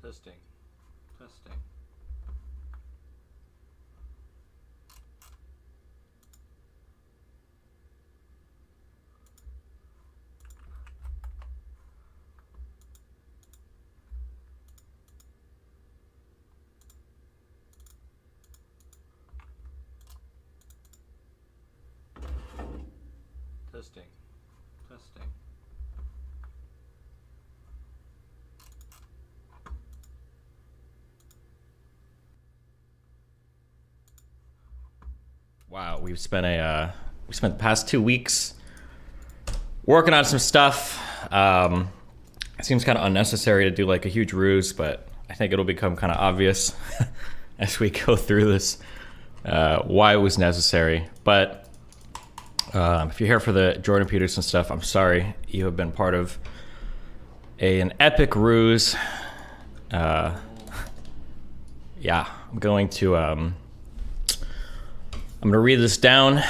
Testing. Testing. Testing. Testing. Wow, we spent the past 2 weeks working on some stuff. It seems kind of unnecessary to do like a huge ruse, but I think it'll become kind of obvious as we go through this why it was necessary. But if you're here for the Jordan Peterson stuff, I'm sorry. You have been part of an epic ruse. Yeah, I'm going to read this down.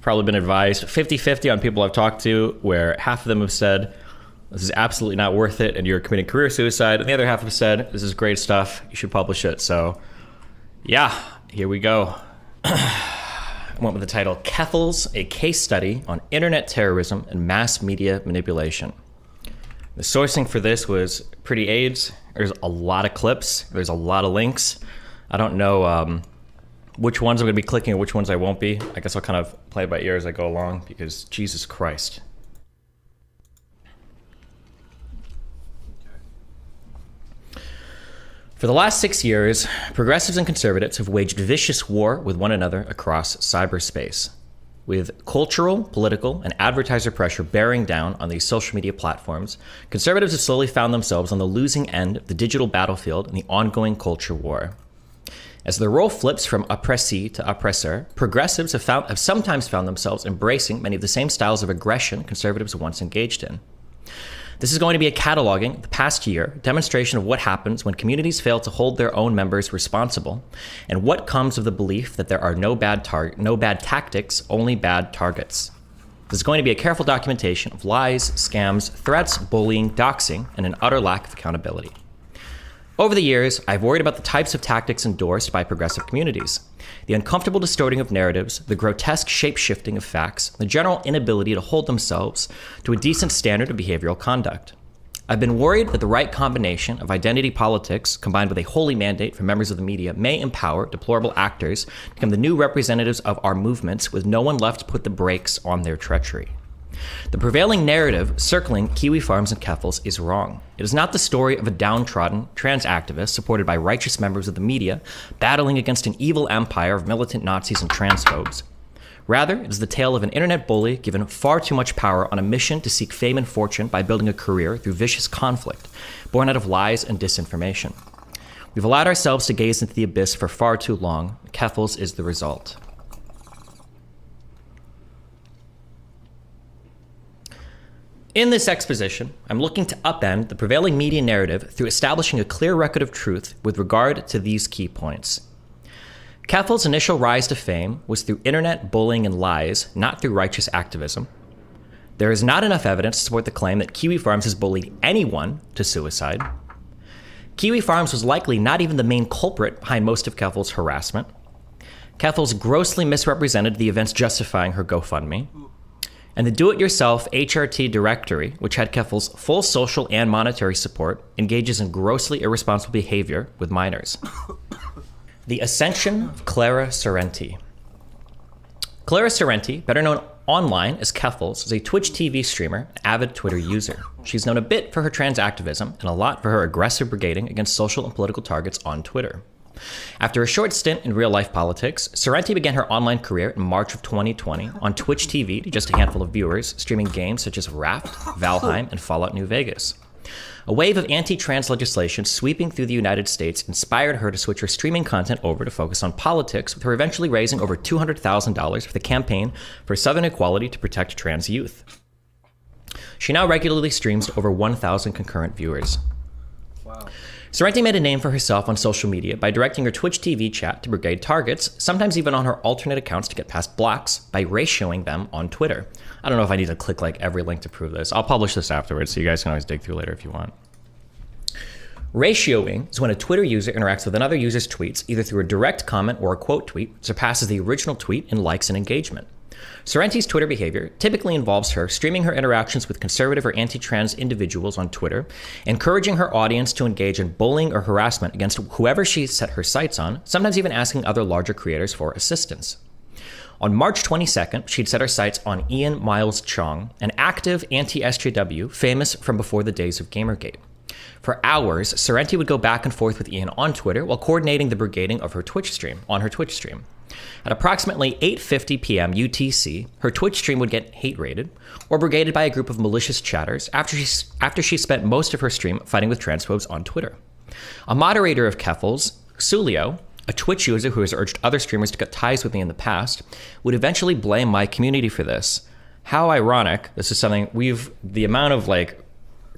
Probably been advised 50-50 on people I've talked to, where half of them have said, this is absolutely not worth it and you're committing career suicide. And the other half have said, this is great stuff, you should publish it. So yeah, here we go. I went with the title, Keffals, a case study on internet terrorism and mass media manipulation. The sourcing for this was Pretty AIDS. There's a lot of clips. There's a lot of links. I don't know which ones I'm going to be clicking and which ones I won't be. I guess I'll kind of play it by ear as I go along because Jesus Christ. For the last 6 years, progressives and conservatives have waged vicious war with one another across cyberspace. With cultural, political, and advertiser pressure bearing down on these social media platforms, conservatives have slowly found themselves on the losing end of the digital battlefield in the ongoing culture war. As the role flips from oppressee to oppressor, progressives have sometimes found themselves embracing many of the same styles of aggression conservatives once engaged in. This is going to be a cataloging the past year, demonstration of what happens when communities fail to hold their own members responsible, and what comes of the belief that there are no bad tactics, only bad targets. This is going to be a careful documentation of lies, scams, threats, bullying, doxing, and an utter lack of accountability. Over the years, I've worried about the types of tactics endorsed by progressive communities, the uncomfortable distorting of narratives, the grotesque shape-shifting of facts, the general inability to hold themselves to a decent standard of behavioral conduct. I've been worried that the right combination of identity politics combined with a holy mandate from members of the media may empower deplorable actors to become the new representatives of our movements with no one left to put the brakes on their treachery. The prevailing narrative circling Kiwi Farms and Keffals is wrong. It is not the story of a downtrodden trans activist supported by righteous members of the media battling against an evil empire of militant Nazis and transphobes. Rather, it is the tale of an internet bully given far too much power on a mission to seek fame and fortune by building a career through vicious conflict, born out of lies and disinformation. We've allowed ourselves to gaze into the abyss for far too long. Keffals is the result. In this exposition, I'm looking to upend the prevailing media narrative through establishing a clear record of truth with regard to these key points. Keffals' initial rise to fame was through internet bullying and lies, not through righteous activism. There is not enough evidence to support the claim that Kiwi Farms has bullied anyone to suicide. Kiwi Farms was likely not even the main culprit behind most of Keffals' harassment. Keffals grossly misrepresented the events justifying her GoFundMe. And the do-it-yourself HRT directory, which had Keffals' full social and monetary support, engages in grossly irresponsible behavior with minors. The ascension of Clara Sorrenti. Clara Sorrenti, better known online as Keffals, is a Twitch TV streamer and avid Twitter user. She's known a bit for her trans activism and a lot for her aggressive brigading against social and political targets on Twitter. After a short stint in real-life politics, Sorrenti began her online career in March of 2020 on Twitch TV to just a handful of viewers, streaming games such as Raft, Valheim, and Fallout New Vegas. A wave of anti-trans legislation sweeping through the United States inspired her to switch her streaming content over to focus on politics, with her eventually raising over $200,000 for the campaign for Southern Equality to protect trans youth. She now regularly streams to over 1,000 concurrent viewers. Wow. Sorrenti made a name for herself on social media by directing her Twitch TV chat to brigade targets, sometimes even on her alternate accounts to get past blocks, by ratioing them on Twitter. I don't know if I need to click like every link to prove this. I'll publish this afterwards, so you guys can always dig through later if you want. Ratioing is when a Twitter user interacts with another user's tweets, either through a direct comment or a quote tweet, surpasses the original tweet in likes and engagement. Sorrenti's Twitter behavior typically involves her streaming her interactions with conservative or anti-trans individuals on Twitter, encouraging her audience to engage in bullying or harassment against whoever she set her sights on, sometimes even asking other larger creators for assistance. On March 22nd, she'd set her sights on Ian Miles Chong, an active anti-SJW famous from before the days of Gamergate. For hours, Sorrenti would go back and forth with Ian on Twitter while coordinating the brigading of her Twitch stream. At approximately 8:50 p.m. UTC, her Twitch stream would get hate-raided or brigaded by a group of malicious chatters after she spent most of her stream fighting with transphobes on Twitter. A moderator of Keffals, Sulio, a Twitch user who has urged other streamers to cut ties with me in the past, would eventually blame my community for this. How ironic. This is something the amount of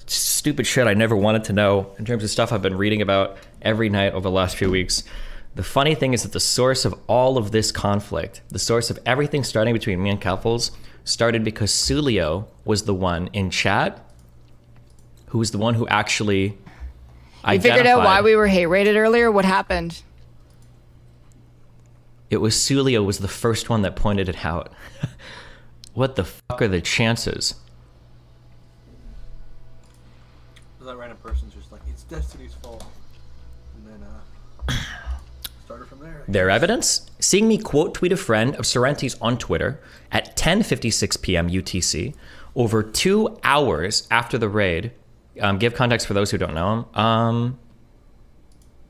stupid shit I never wanted to know in terms of stuff I've been reading about every night over the last few weeks. The funny thing is that the source of all of this conflict, the source of everything starting between me and Keffals, started because Sulio was the one in chat who was the one who actually identified. You figured out why we were hate rated earlier? What happened? It was Sulio was the first one that pointed it out. What the fuck are the chances? That random person's just like, it's Destiny's fault. And then, started from there. Their evidence? Seeing me quote tweet a friend of Sorrenti's on Twitter at 10:56 p.m. UTC over 2 hours after the raid. Give context for those who don't know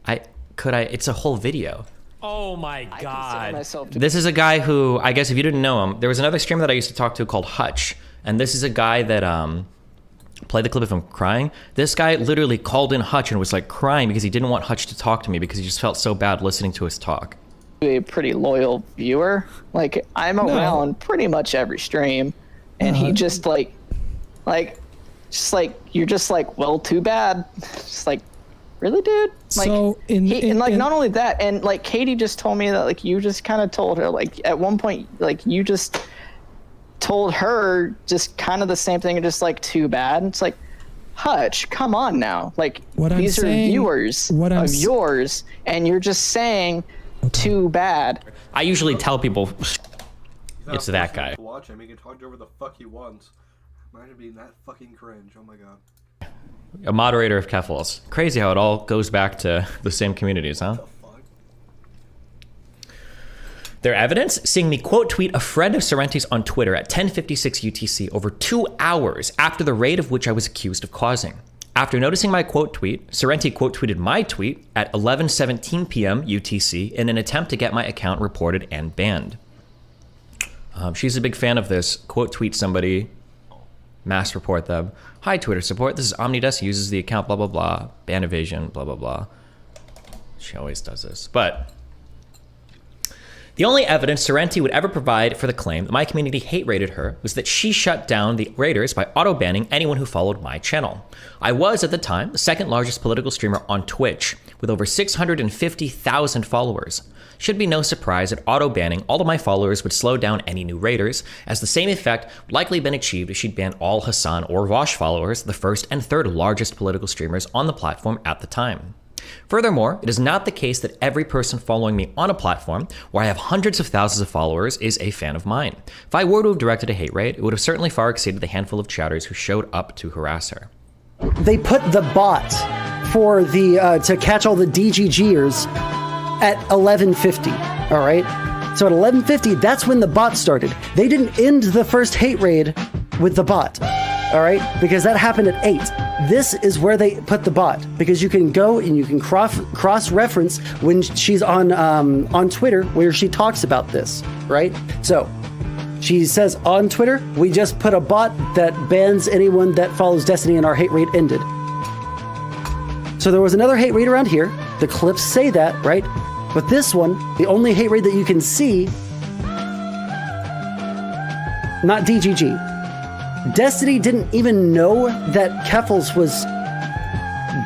him. It's a whole video. Oh my God. This is a guy who, I guess if you didn't know him, there was another streamer that I used to talk to called Hutch. And this is a guy that, play the clip of him crying. This guy literally called in Hutch and was like crying because he didn't want Hutch to talk to me because he just felt so bad listening to his talk. A pretty loyal viewer. Like, I'm around pretty much every stream, and he just you're just like, well, too bad. Just like, really, dude? Like, so not only that, and like Katie just told me that like you just kind of told her like at one point like you just told her just kind of the same thing and just like, too bad. It's like, Hutch, come on now. Like, these are viewers of yours, and you're just saying too bad. I usually tell people it's that guy. Watch him, he can talk to whoever the fuck he wants. Imagine being that fucking cringe. Oh my god. A moderator of Keffals. Crazy how it all goes back to the same communities, huh? Their evidence? Seeing me quote tweet a friend of Sorrenti's on Twitter at 10:56 UTC over 2 hours after the raid of which I was accused of causing. After noticing my quote tweet, Sorrenti quote tweeted my tweet at 11:17 p.m. UTC in an attempt to get my account reported and banned. She's a big fan of this. Quote tweet somebody, mass report them. Hi, Twitter support. This is Omnidesk, uses the account, blah, blah, blah. Ban evasion, blah, blah, blah. She always does this. But the only evidence Sorrenti would ever provide for the claim that my community hate raided her was that she shut down the raiders by auto-banning anyone who followed my channel. I was, at the time, the second largest political streamer on Twitch, with over 650,000 followers. Should be no surprise that auto-banning all of my followers would slow down any new raiders, as the same effect would likely have been achieved if she'd banned all Hassan or Vosh followers, the first and third largest political streamers on the platform at the time. Furthermore, it is not the case that every person following me on a platform where I have hundreds of thousands of followers is a fan of mine. If I were to have directed a hate raid, it would have certainly far exceeded the handful of chatters who showed up to harass her. They put the bot for the to catch all the DGGers at 11:50. All right, so at 11:50, that's when the bot started. They didn't end the first hate raid with the bot. All right, because that happened at 8. This is where they put the bot, because you can go and you can cross-reference when she's on Twitter where she talks about this, right? So she says on Twitter, we just put a bot that bans anyone that follows Destiny, and our hate raid ended. So there was another hate raid around here. The clips say that, right? But this one, the only hate raid that you can see, not DGG. Destiny didn't even know that Keffals was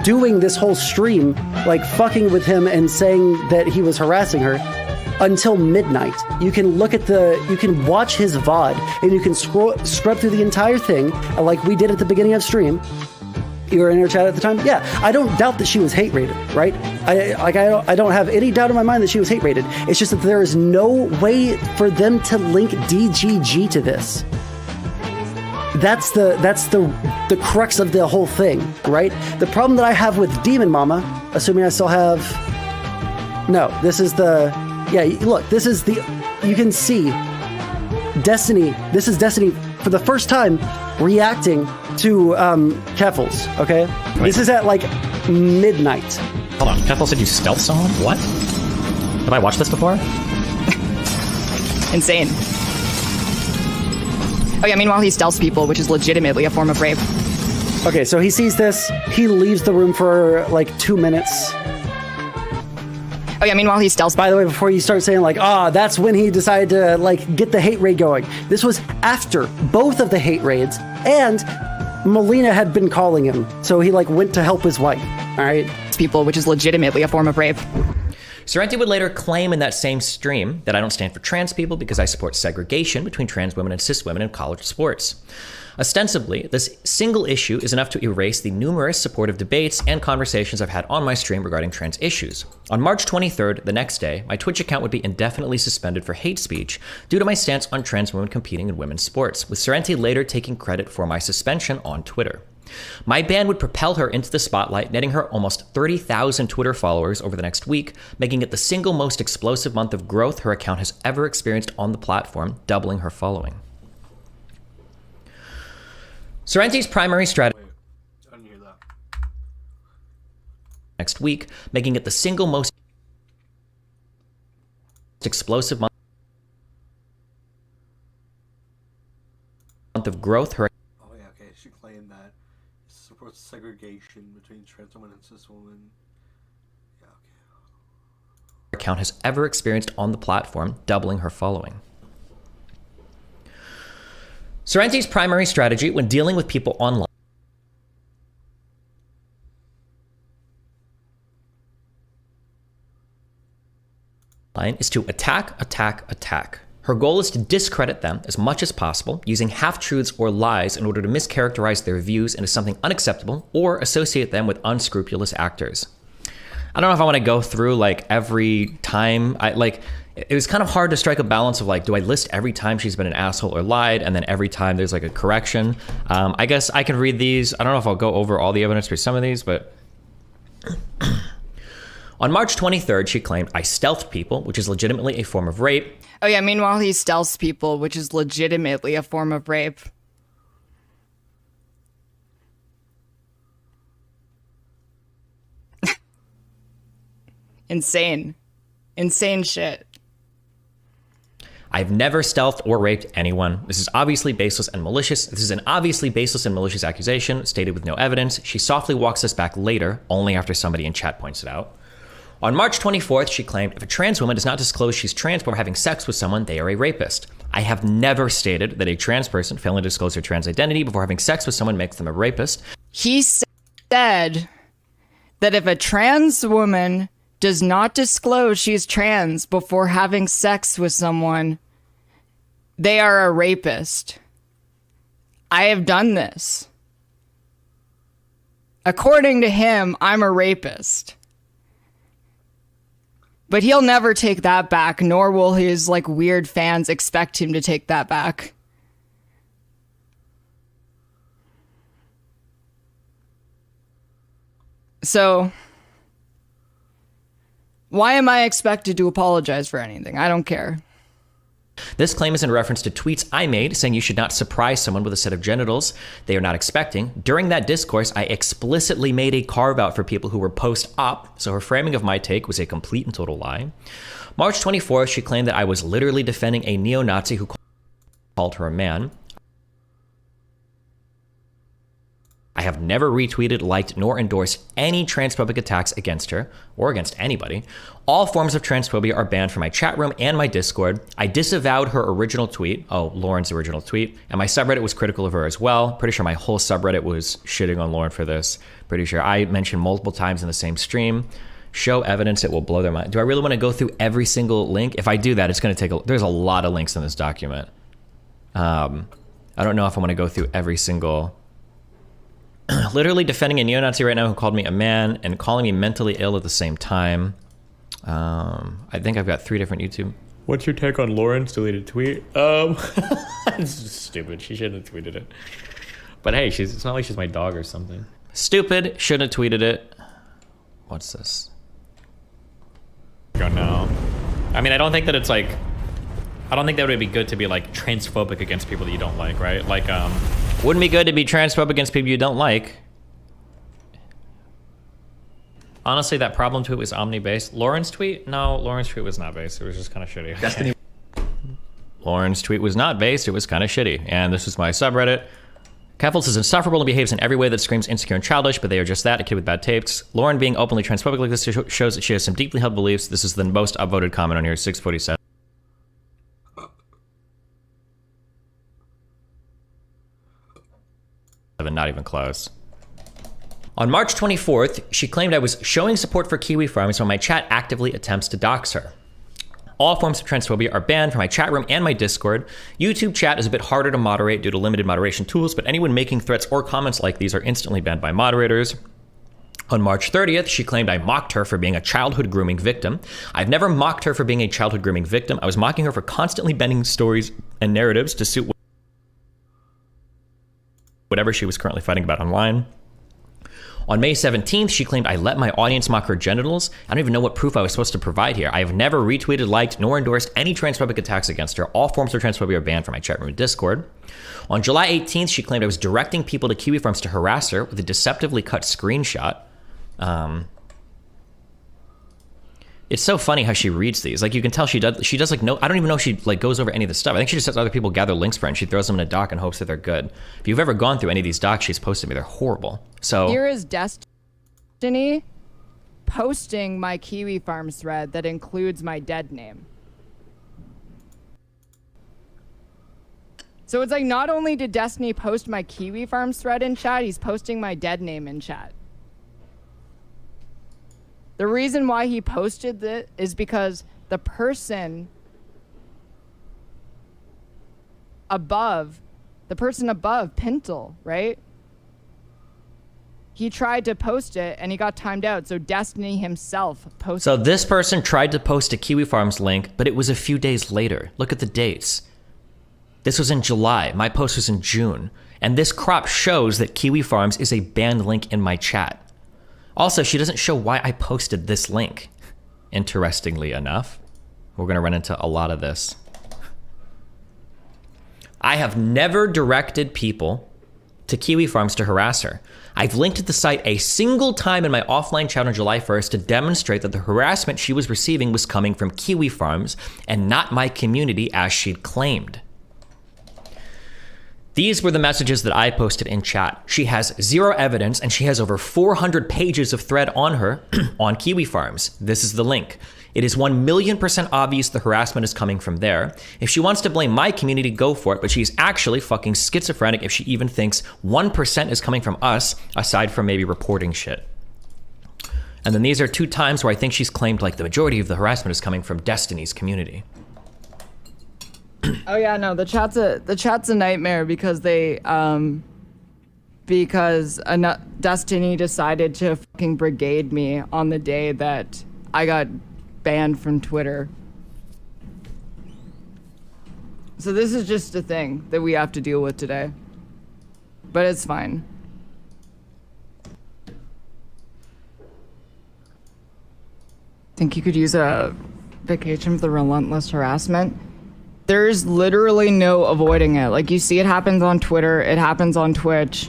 doing this whole stream, like fucking with him and saying that he was harassing her, until midnight. You can you can watch his VOD, and you can scrub through the entire thing, like we did at the beginning of stream, You were in her chat at the time? Yeah, I don't doubt that she was hate rated, right? I don't have any doubt in my mind that she was hate rated. It's just that there is no way for them to link DGG to this. That's the crux of the whole thing, right? The problem that I have with Demon Mama, assuming I still have... No, this is the... Yeah, look, this is the... You can see Destiny. This is Destiny for the first time reacting to Keffals, okay? Wait. This is at like midnight. Hold on, Keffals said you stealth someone? What? Have I watched this before? Insane. Oh yeah, meanwhile he stealths people, which is legitimately a form of rape. Okay, so he sees this. He leaves the room for like 2 minutes. Oh yeah, meanwhile he stealths. By the way, before you start saying like, that's when he decided to like get the hate raid going. This was after both of the hate raids, and Melina had been calling him, so he like went to help his wife. All right, people, which is legitimately a form of rape. Sorrenti would later claim in that same stream that I don't stand for trans people because I support segregation between trans women and cis women in college sports. Ostensibly, this single issue is enough to erase the numerous supportive debates and conversations I've had on my stream regarding trans issues. On March 23rd, the next day, my Twitch account would be indefinitely suspended for hate speech due to my stance on trans women competing in women's sports, with Sorrenti later taking credit for my suspension on Twitter. My ban would propel her into the spotlight, netting her almost 30,000 Twitter followers over the next week, making it the single most explosive month of growth her account has ever experienced on the platform, doubling her following. Sorrenti's primary strategy I didn't hear that. next week, making it the single most explosive month of growth her Oh yeah, okay. She claimed that it supports segregation between trans women and cis women. Yeah, okay. account has ever experienced on the platform, doubling her following. Sorrenti's primary strategy when dealing with people online is to attack. Her goal is to discredit them as much as possible, using half-truths or lies in order to mischaracterize their views into something unacceptable or associate them with unscrupulous actors. I don't know if I want to go through like every time it was kind of hard to strike a balance of like, do I list every time she's been an asshole or lied, and then every time there's like a correction? I guess I can read these. I don't know if I'll go over all the evidence for some of these, but on March 23rd, she claimed, I stealthed people, which is legitimately a form of rape. Oh yeah, meanwhile he stealths people, which is legitimately a form of rape. Insane shit. I've never stealthed or raped anyone. This is obviously baseless and malicious. This is an obviously baseless and malicious accusation stated with no evidence. She softly walks us back later, only after somebody in chat points it out. On March 24th, she claimed, if a trans woman does not disclose she's trans before having sex with someone, they are a rapist. I have never stated that a trans person failing to disclose her trans identity before having sex with someone makes them a rapist. He said that if a trans woman does not disclose she's trans before having sex with someone, they are a rapist. I have done this. According to him, I'm a rapist. But he'll never take that back, nor will his like weird fans expect him to take that back. So, why am I expected to apologize for anything? I don't care. This claim is in reference to tweets I made saying you should not surprise someone with a set of genitals they are not expecting. During that discourse, I explicitly made a carve out for people who were post-op, so her framing of my take was a complete and total lie. March 24th, she claimed that I was literally defending a neo-Nazi who called her a man. I have never retweeted, liked, nor endorsed any transphobic attacks against her, or against anybody. All forms of transphobia are banned from my chat room and my Discord. I disavowed her original tweet, Lauren's original tweet, and my subreddit was critical of her as well. Pretty sure my whole subreddit was shitting on Lauren for this. Pretty sure I mentioned multiple times in the same stream. Show evidence, it will blow their mind. Do I really want to go through every single link? If I do that, it's going to take there's a lot of links in this document. I don't know if I want to go through every single Literally defending a neo-Nazi right now who called me a man and calling me mentally ill at the same time. I think I've got 3 different YouTube. What's your take on Lauren's deleted tweet? It's stupid. She shouldn't have tweeted it. But hey, it's not like she's my dog or something. Stupid. Shouldn't have tweeted it. What's this? Go now. I mean, I don't think that it's like... I don't think that would be good to be like transphobic against people that you don't like, right? Like, wouldn't be good to be transphobic against people you don't like. Honestly, that problem tweet was omni-based. Lauren's tweet? No, Lauren's tweet was not based. It was just kind of shitty. Destiny. Lauren's tweet was not based. It was kind of shitty. And this is my subreddit. Keffals is insufferable and behaves in every way that screams insecure and childish, but they are just that, a kid with bad tapes. Lauren being openly transphobic like this shows that she has some deeply held beliefs. This is the most upvoted comment on here, 647. Not even close. On March 24th, she claimed I was showing support for Kiwi Farms when my chat actively attempts to dox her. All forms of transphobia are banned from my chat room and my Discord. YouTube chat is a bit harder to moderate due to limited moderation tools, but anyone making threats or comments like these are instantly banned by moderators. On March 30th, she claimed I mocked her for being a childhood grooming victim. I've never mocked her for being a childhood grooming victim. I was mocking her for constantly bending stories and narratives to suit whatever she was currently fighting about online. On May 17th, she claimed I let my audience mock her genitals. I don't even know what proof I was supposed to provide here. I have never retweeted, liked, nor endorsed any transphobic attacks against her. All forms of transphobia are banned from my chat room and Discord. On July 18th, she claimed I was directing people to Kiwi Farms to harass her with a deceptively cut screenshot. It's so funny how she reads these. Like, you can tell she does like no, I don't even know if she like goes over any of this stuff. I think she just has other people gather links for her and she throws them in a doc and hopes that they're good. If you've ever gone through any of these docs she's posted me, they're horrible. So here is Destiny posting my Kiwi Farms thread that includes my dead name. So it's like, not only did Destiny post my Kiwi Farms thread in chat, he's posting my dead name in chat. The reason why he posted that is because the person above, Pintle, right? He tried to post it and he got timed out. So Destiny himself posted. So this person tried to post a Kiwi Farms link, but it was a few days later. Look at the dates. This was in July. My post was in June. And this crop shows that Kiwi Farms is a banned link in my chat. Also, she doesn't show why I posted this link. Interestingly enough, we're going to run into a lot of this. I have never directed people to Kiwi Farms to harass her. I've linked to the site a single time in my offline chat on July 1st to demonstrate that the harassment she was receiving was coming from Kiwi Farms and not my community as she'd claimed. These were the messages that I posted in chat. She has zero evidence and she has over 400 pages of thread on her on Kiwi Farms. This is the link. It is 1,000,000% obvious the harassment is coming from there. If she wants to blame my community, go for it, but she's actually fucking schizophrenic if she even thinks 1% is coming from us, aside from maybe reporting shit. And then these are 2 times where I think she's claimed like the majority of the harassment is coming from Destiny's community. Oh yeah, no, the chat's a nightmare because Destiny decided to fucking brigade me on the day that I got banned from Twitter. So this is just a thing that we have to deal with today. But it's fine. Think you could use a vacation for the relentless harassment? There's literally no avoiding it. Like, you see it happens on Twitter, it happens on Twitch.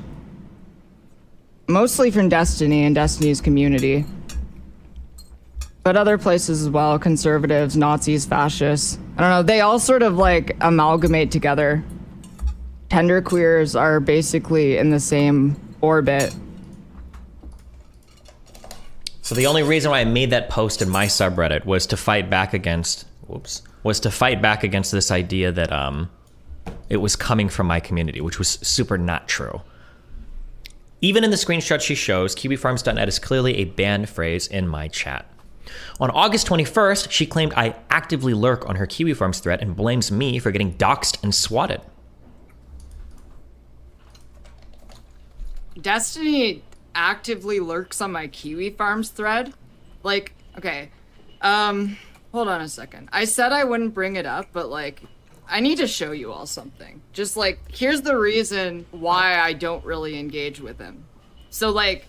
Mostly from Destiny and Destiny's community. But other places as well, conservatives, Nazis, fascists. I don't know, they all sort of like amalgamate together. Genderqueers are basically in the same orbit. So the only reason why I made that post in my subreddit was to fight back against, this idea that it was coming from my community, which was super not true. Even in the screenshot she shows, KiwiFarms.net is clearly a banned phrase in my chat. On August 21st, she claimed I actively lurk on her Kiwi Farms thread and blames me for getting doxxed and swatted. Destiny actively lurks on my Kiwi Farms thread. Like, okay, hold on a second. I said I wouldn't bring it up, but like, I need to show you all something. Just like, here's the reason why I don't really engage with him. So like,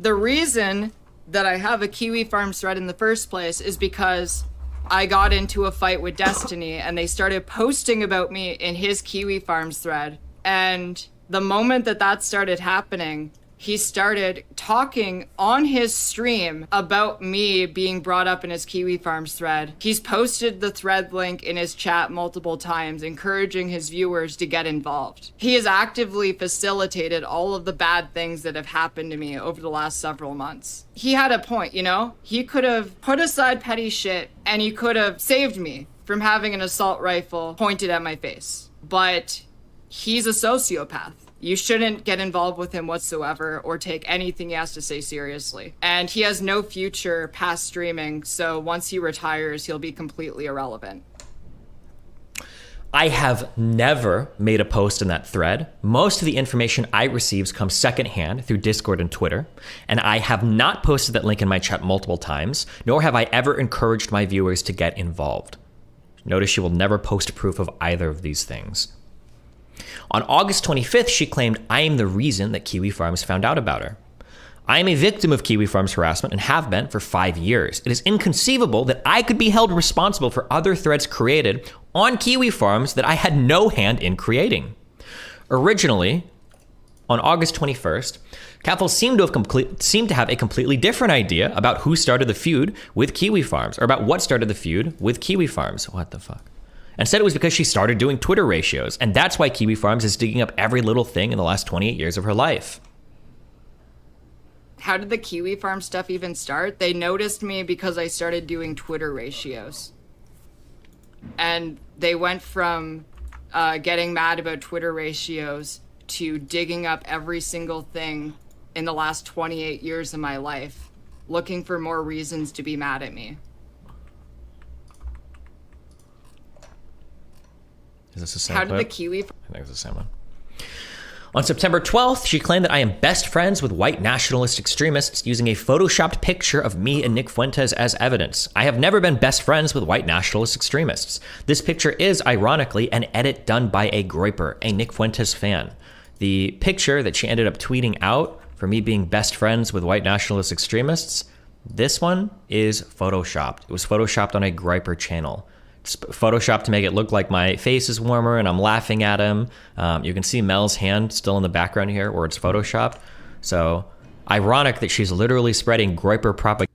the reason that I have a Kiwi Farms thread in the first place is because I got into a fight with Destiny and they started posting about me in his Kiwi Farms thread. And the moment that that started happening, he started talking on his stream about me being brought up in his Kiwi Farms thread. He's posted the thread link in his chat multiple times, encouraging his viewers to get involved. He has actively facilitated all of the bad things that have happened to me over the last several months. He had a point, you know? He could have put aside petty shit and he could have saved me from having an assault rifle pointed at my face. But he's a sociopath. You shouldn't get involved with him whatsoever or take anything he has to say seriously. And he has no future past streaming, so once he retires, he'll be completely irrelevant. I have never made a post in that thread. Most of the information I receive comes secondhand through Discord and Twitter, and I have not posted that link in my chat multiple times, nor have I ever encouraged my viewers to get involved. Notice she will never post proof of either of these things. On August 25th, she claimed, "I am the reason that Kiwi Farms found out about her. I am a victim of Kiwi Farms harassment and have been for 5 years. It is inconceivable that I could be held responsible for other threads created on Kiwi Farms that I had no hand in creating." Originally, on August 21st, Keffals seemed to have a completely different idea about who started the feud with Kiwi Farms, or about what started the feud with Kiwi Farms. What the fuck? And said it was because she started doing Twitter ratios, and that's why Kiwi Farms is digging up every little thing in the last 28 years of her life. How did the Kiwi Farm stuff even start? They noticed me because I started doing Twitter ratios. And they went from getting mad about Twitter ratios to digging up every single thing in the last 28 years of my life, looking for more reasons to be mad at me. Is this the same How did clip? the Kiwi... I think it's the same one. On September 12th, she claimed that I am best friends with white nationalist extremists using a photoshopped picture of me and Nick Fuentes as evidence. I have never been best friends with white nationalist extremists. This picture is, ironically, an edit done by a Groiper, a Nick Fuentes fan. The picture that she ended up tweeting out for me being best friends with white nationalist extremists, this one is photoshopped. It was photoshopped on a Groiper channel. It's photoshopped to make it look like my face is warmer and I'm laughing at him. You can see Mel's hand still in the background here where it's photoshopped. So ironic that she's literally spreading Groiper propaganda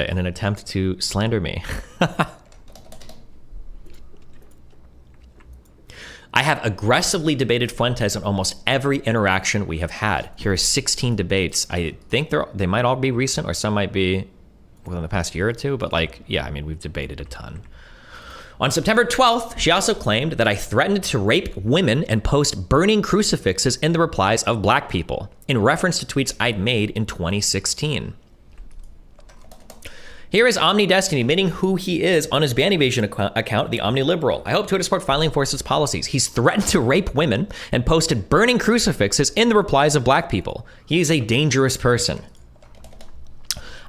in an attempt to slander me. I have aggressively debated Fuentes on almost every interaction we have had. Here are 16 debates. I think they might all be recent, or some might be within the past year or two, but like, yeah, I mean, we've debated a ton. On September 12th, she also claimed that I threatened to rape women and post burning crucifixes in the replies of black people, in reference to tweets I'd made in 2016. Here is Omni Destiny admitting who he is on his ban evasion account, the Omni Liberal. I hope Twitter Support finally enforces policies. He's threatened to rape women and posted burning crucifixes in the replies of black people. He is a dangerous person.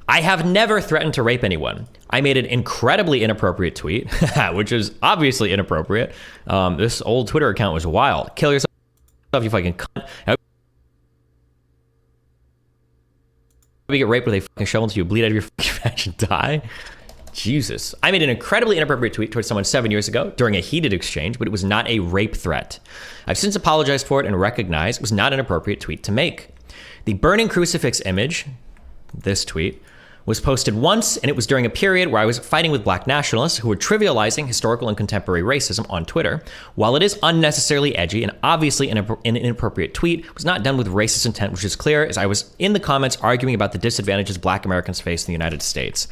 I have never threatened to rape anyone. I made an incredibly inappropriate tweet, which is obviously inappropriate. This old Twitter account was wild. Kill yourself, you fucking cunt. You get raped with a fucking shovel until you bleed out of your fucking vag and die. Jesus. I made an incredibly inappropriate tweet towards someone 7 years ago during a heated exchange, but it was not a rape threat. I've since apologized for it and recognized it was not an appropriate tweet to make. The burning crucifix image, this tweet, was posted once, and it was during a period where I was fighting with black nationalists who were trivializing historical and contemporary racism on Twitter. While it is unnecessarily edgy and obviously an inappropriate tweet, it was not done with racist intent, which is clear, as I was in the comments arguing about the disadvantages black Americans face in the United States.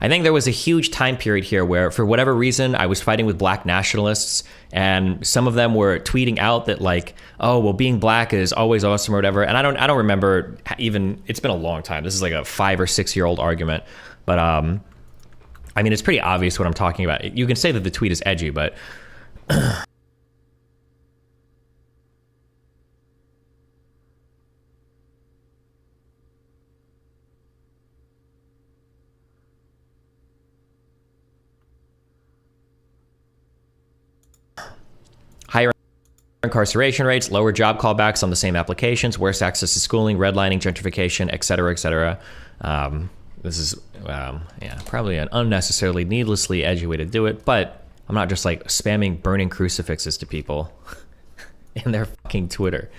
I think there was a huge time period here where, for whatever reason, I was fighting with black nationalists, and some of them were tweeting out that, like, oh, well, being black is always awesome or whatever. And I don't remember even, it's been a long time. This is like a 5 or 6 year old argument. But I mean, it's pretty obvious what I'm talking about. You can say that the tweet is edgy, but incarceration rates, lower job callbacks on the same applications, worse access to schooling, redlining, gentrification, et cetera, et cetera. This is, probably an unnecessarily, needlessly edgy way to do it, but I'm not just like spamming burning crucifixes to people in their fucking Twitter.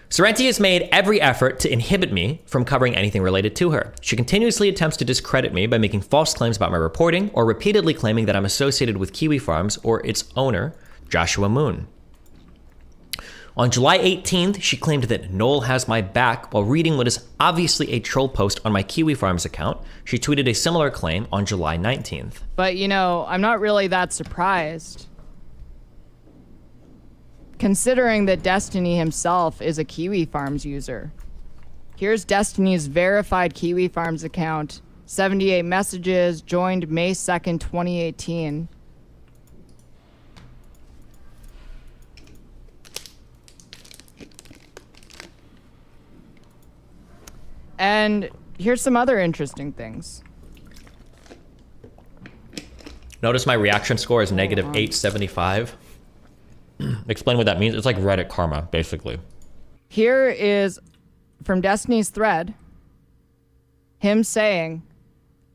Sorrenti has made every effort to inhibit me from covering anything related to her. She continuously attempts to discredit me by making false claims about my reporting or repeatedly claiming that I'm associated with Kiwi Farms or its owner, Joshua Moon. On July 18th, she claimed that Noel has my back while reading what is obviously a troll post on my Kiwi Farms account. She tweeted a similar claim on July 19th. But, I'm not really that surprised. Considering that Destiny himself is a Kiwi Farms user. Here's Destiny's verified Kiwi Farms account. 78 messages, joined May 2nd, 2018. And here's some other interesting things. Notice my reaction score is negative 875. Explain what that means. It's like Reddit karma, basically. Here is from Destiny's thread, him saying,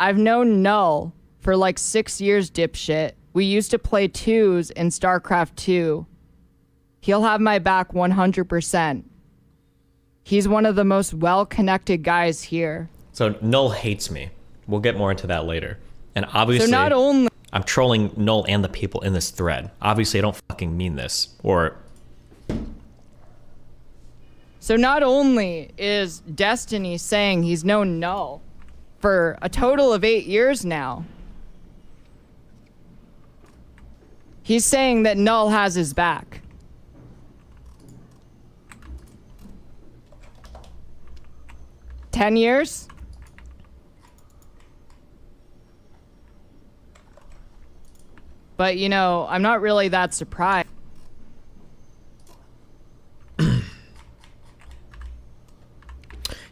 I've known Null for like 6 years, dipshit. We used to play twos in StarCraft 2. He'll have my back 100%. He's one of the most well-connected guys here. So Null hates me. We'll get more into that later. And obviously, so not only I'm trolling Null and the people in this thread. Obviously, I don't fucking mean this. So not only is Destiny saying he's known Null for a total of 8 years now, he's saying that Null has his back. $10 years? But, I'm not really that surprised.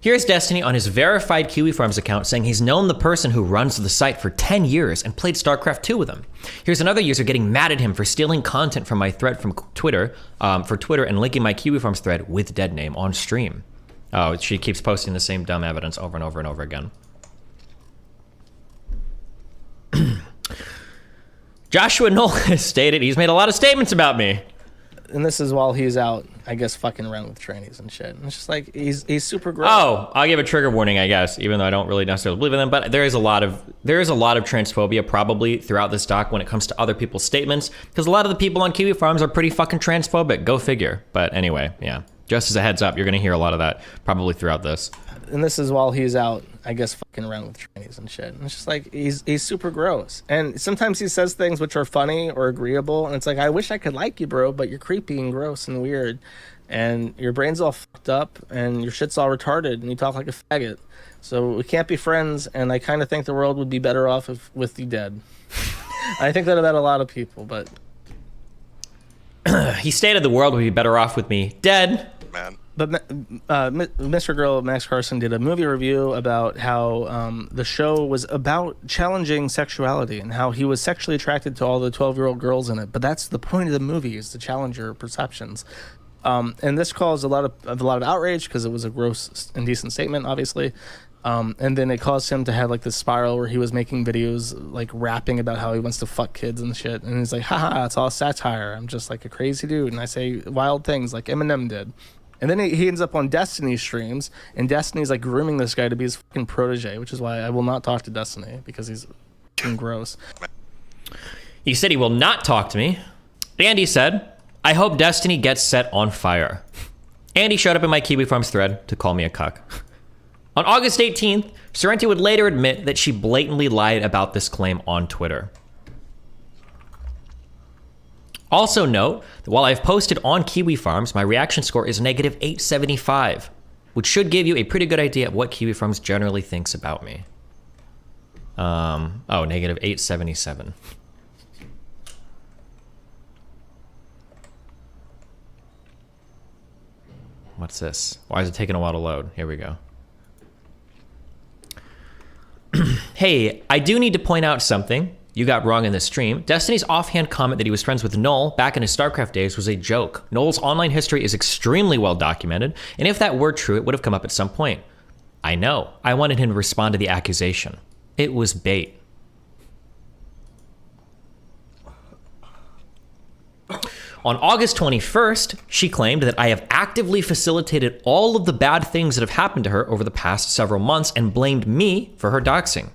Here's Destiny on his verified Kiwi Farms account saying he's known the person who runs the site for 10 years and played StarCraft 2 with him. Here's another user getting mad at him for stealing content from my thread from Twitter, and linking my Kiwi Farms thread with dead name on stream. Oh, she keeps posting the same dumb evidence over and over and over again. Joshua Knoll has stated he's made a lot of statements about me. And this is while he's out, I guess, fucking around with trannies and shit. And it's just like, he's super gross. Oh, I'll give a trigger warning, I guess, even though I don't really necessarily believe in them. But there is a lot of transphobia probably throughout this doc when it comes to other people's statements, because a lot of the people on Kiwi Farms are pretty fucking transphobic. Go figure. But anyway, yeah. Just as a heads up, you're going to hear a lot of that probably throughout this. And this is while he's out, I guess, fucking around with trannies and shit. And it's just like, he's super gross. And sometimes he says things which are funny or agreeable. And it's like, I wish I could like you, bro, but you're creepy and gross and weird. And your brain's all fucked up and your shit's all retarded and you talk like a faggot. So we can't be friends. And I kind of think the world would be better off with you dead. I think that about a lot of people, but... He stated the world would be better off with me dead. Man. But Mr. Girl, Max Carson, did a movie review about how the show was about challenging sexuality and how he was sexually attracted to all the 12-year-old girls in it. But that's the point of the movie, is to challenge your perceptions. And this caused a lot of outrage because it was a gross, indecent statement, obviously. And then it caused him to have like this spiral where he was making videos like rapping about how he wants to fuck kids and shit. And he's like, haha, it's all satire. I'm just like a crazy dude. And I say wild things like Eminem did. And then he ends up on Destiny streams, and Destiny's like grooming this guy to be his fucking protege, which is why I will not talk to Destiny, because he's fucking gross. He said he will not talk to me. Andy said, I hope Destiny gets set on fire. Andy showed up in my Kiwi Farms thread to call me a cuck. On August 18th, Sorrenti would later admit that she blatantly lied about this claim on Twitter. Also note that while I've posted on Kiwi Farms, my reaction score is negative 875, which should give you a pretty good idea of what Kiwi Farms generally thinks about me. Negative 877. What's this? Why is it taking a while to load? Here we go. Hey, I do need to point out something. you got wrong in this stream. Destiny's offhand comment that he was friends with Null back in his StarCraft days was a joke. Null's online history is extremely well documented, and if that were true, it would have come up at some point. I know. I wanted him to respond to the accusation. It was bait. On August 21st, she claimed that I have actively facilitated all of the bad things that have happened to her over the past several months and blamed me for her doxing.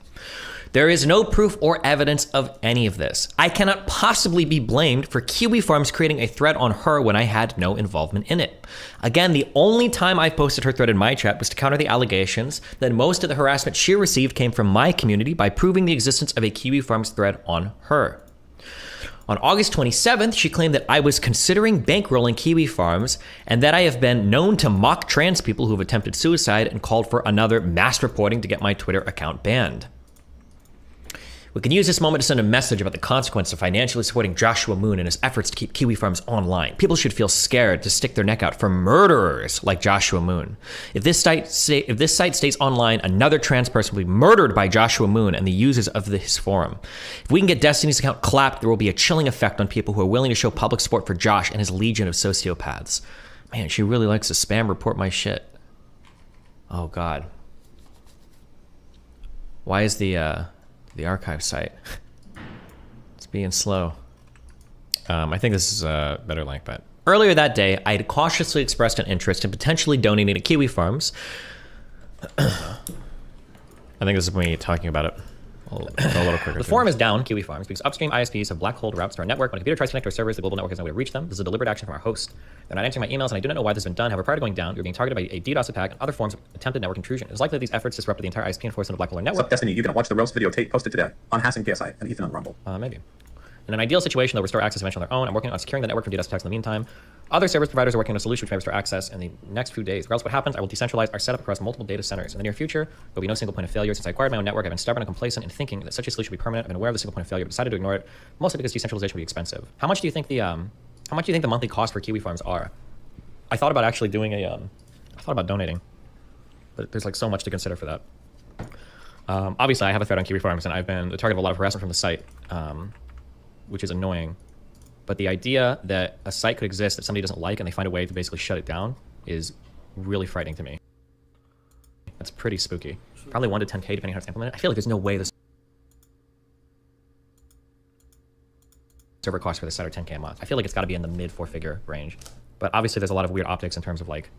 There is no proof or evidence of any of this. I cannot possibly be blamed for Kiwi Farms creating a thread on her when I had no involvement in it. Again, the only time I posted her thread in my chat was to counter the allegations that most of the harassment she received came from my community by proving the existence of a Kiwi Farms thread on her. On August 27th, she claimed that I was considering bankrolling Kiwi Farms and that I have been known to mock trans people who have attempted suicide and called for another mass reporting to get my Twitter account banned. We can use this moment to send a message about the consequence of financially supporting Joshua Moon in his efforts to keep Kiwi Farms online. People should feel scared to stick their neck out for murderers like Joshua Moon. If this site stays online, another trans person will be murdered by Joshua Moon and the users of his forum. If we can get Destiny's account clapped, there will be a chilling effect on people who are willing to show public support for Josh and his legion of sociopaths. Man, she really likes to spam report my shit. Oh, God. Why is the archive site? It's being slow. I think this is a better link, but earlier that day, I had cautiously expressed an interest in potentially donating to Kiwi Farms. I think this is me talking about it a little quicker. The forum is down, Kiwi Farms, because upstream ISPs have black hole routes to our network. When a computer tries to connect to our servers, the global network has no way to reach them. This is a deliberate action from our host. They're not answering my emails, and I do not know why this has been done. However, prior to going down, you're being targeted by a DDoS attack and other forms of attempted network intrusion. It is likely that these efforts disrupted the entire ISP and forced on the black hole network. What's up, Destiny? You gonna watch the roast video tape posted today on Hassan KSI and Ethan on Rumble? Maybe. In an ideal situation, they'll restore access eventually on their own. I'm working on securing the network from DDoS attacks in the meantime. Other service providers are working on a solution which may restore access in the next few days. Regardless of what happens, I will decentralize our setup across multiple data centers. In the near future, there will be no single point of failure. Since I acquired my own network, I've been stubborn and complacent in thinking that such a solution would be permanent. I've been aware of the single point of failure, but decided to ignore it, mostly because decentralization would be expensive. How much do you think the monthly cost for Kiwi Farms are? I thought about actually doing I thought about donating, but there's like so much to consider for that. Obviously, I have a thread on Kiwi Farms, and I've been the target of a lot of harassment from the site, which is annoying. But the idea that a site could exist that somebody doesn't like and they find a way to basically shut it down is really frightening to me. That's pretty spooky. Probably 1 to 10K depending on how it's implemented. I feel like there's no way this server costs for the site are 10K a month. I feel like it's got to be in the mid 4-figure range. But obviously there's a lot of weird optics in terms of like,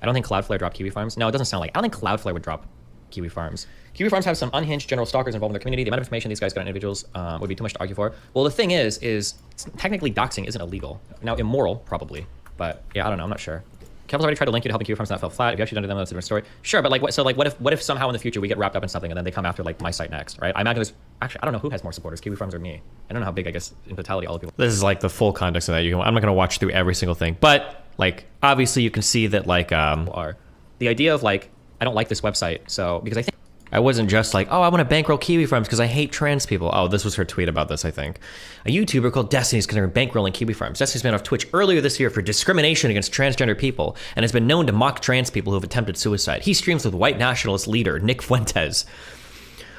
I don't think Cloudflare dropped Kiwi Farms. No, it doesn't sound like, I don't think Cloudflare would drop Kiwi Farms. Kiwi Farms have some unhinged general stalkers involved in their community. The amount of information these guys got on individuals would be too much to argue for. Well, the thing is technically doxing isn't illegal. Now, immoral, probably. But yeah, I don't know. I'm not sure. Keffals already tried to link you to helping Kiwi Farms, and that fell flat. If you actually done to them, that's a different story. Sure, but like, what if somehow in the future we get wrapped up in something and then they come after like my site next, right? I imagine there's actually, I don't know who has more supporters, Kiwi Farms or me. I don't know how big, I guess, in totality all the people. This is like the full context of that. I'm not gonna watch through every single thing, but like obviously you can see that like are the idea of like I don't like this website, so because I think. I wasn't just like, oh, I want to bankroll Kiwi Farms because I hate trans people. Oh, this was her tweet about this, I think. A YouTuber called Destiny is considering bankrolling Kiwi Farms. Destiny's been off Twitch earlier this year for discrimination against transgender people and has been known to mock trans people who have attempted suicide. He streams with white nationalist leader Nick Fuentes.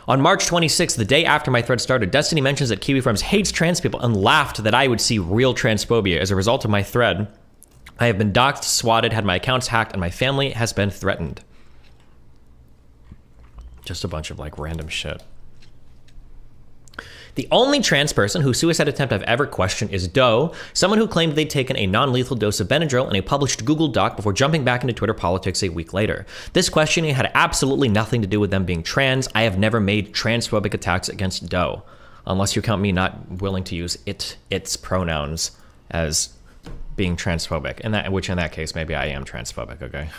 On March 26th, the day after my thread started, Destiny mentions that Kiwi Farms hates trans people and laughed that I would see real transphobia as a result of my thread. I have been doxxed, swatted, had my accounts hacked, and my family has been threatened. Just a bunch of like random shit. The only trans person whose suicide attempt I've ever questioned is Doe, someone who claimed they'd taken a non-lethal dose of Benadryl in a published Google Doc before jumping back into Twitter politics a week later. This questioning had absolutely nothing to do with them being trans. I have never made transphobic attacks against Doe, unless you count me not willing to use its pronouns as being transphobic, which in that case maybe I am transphobic. Okay.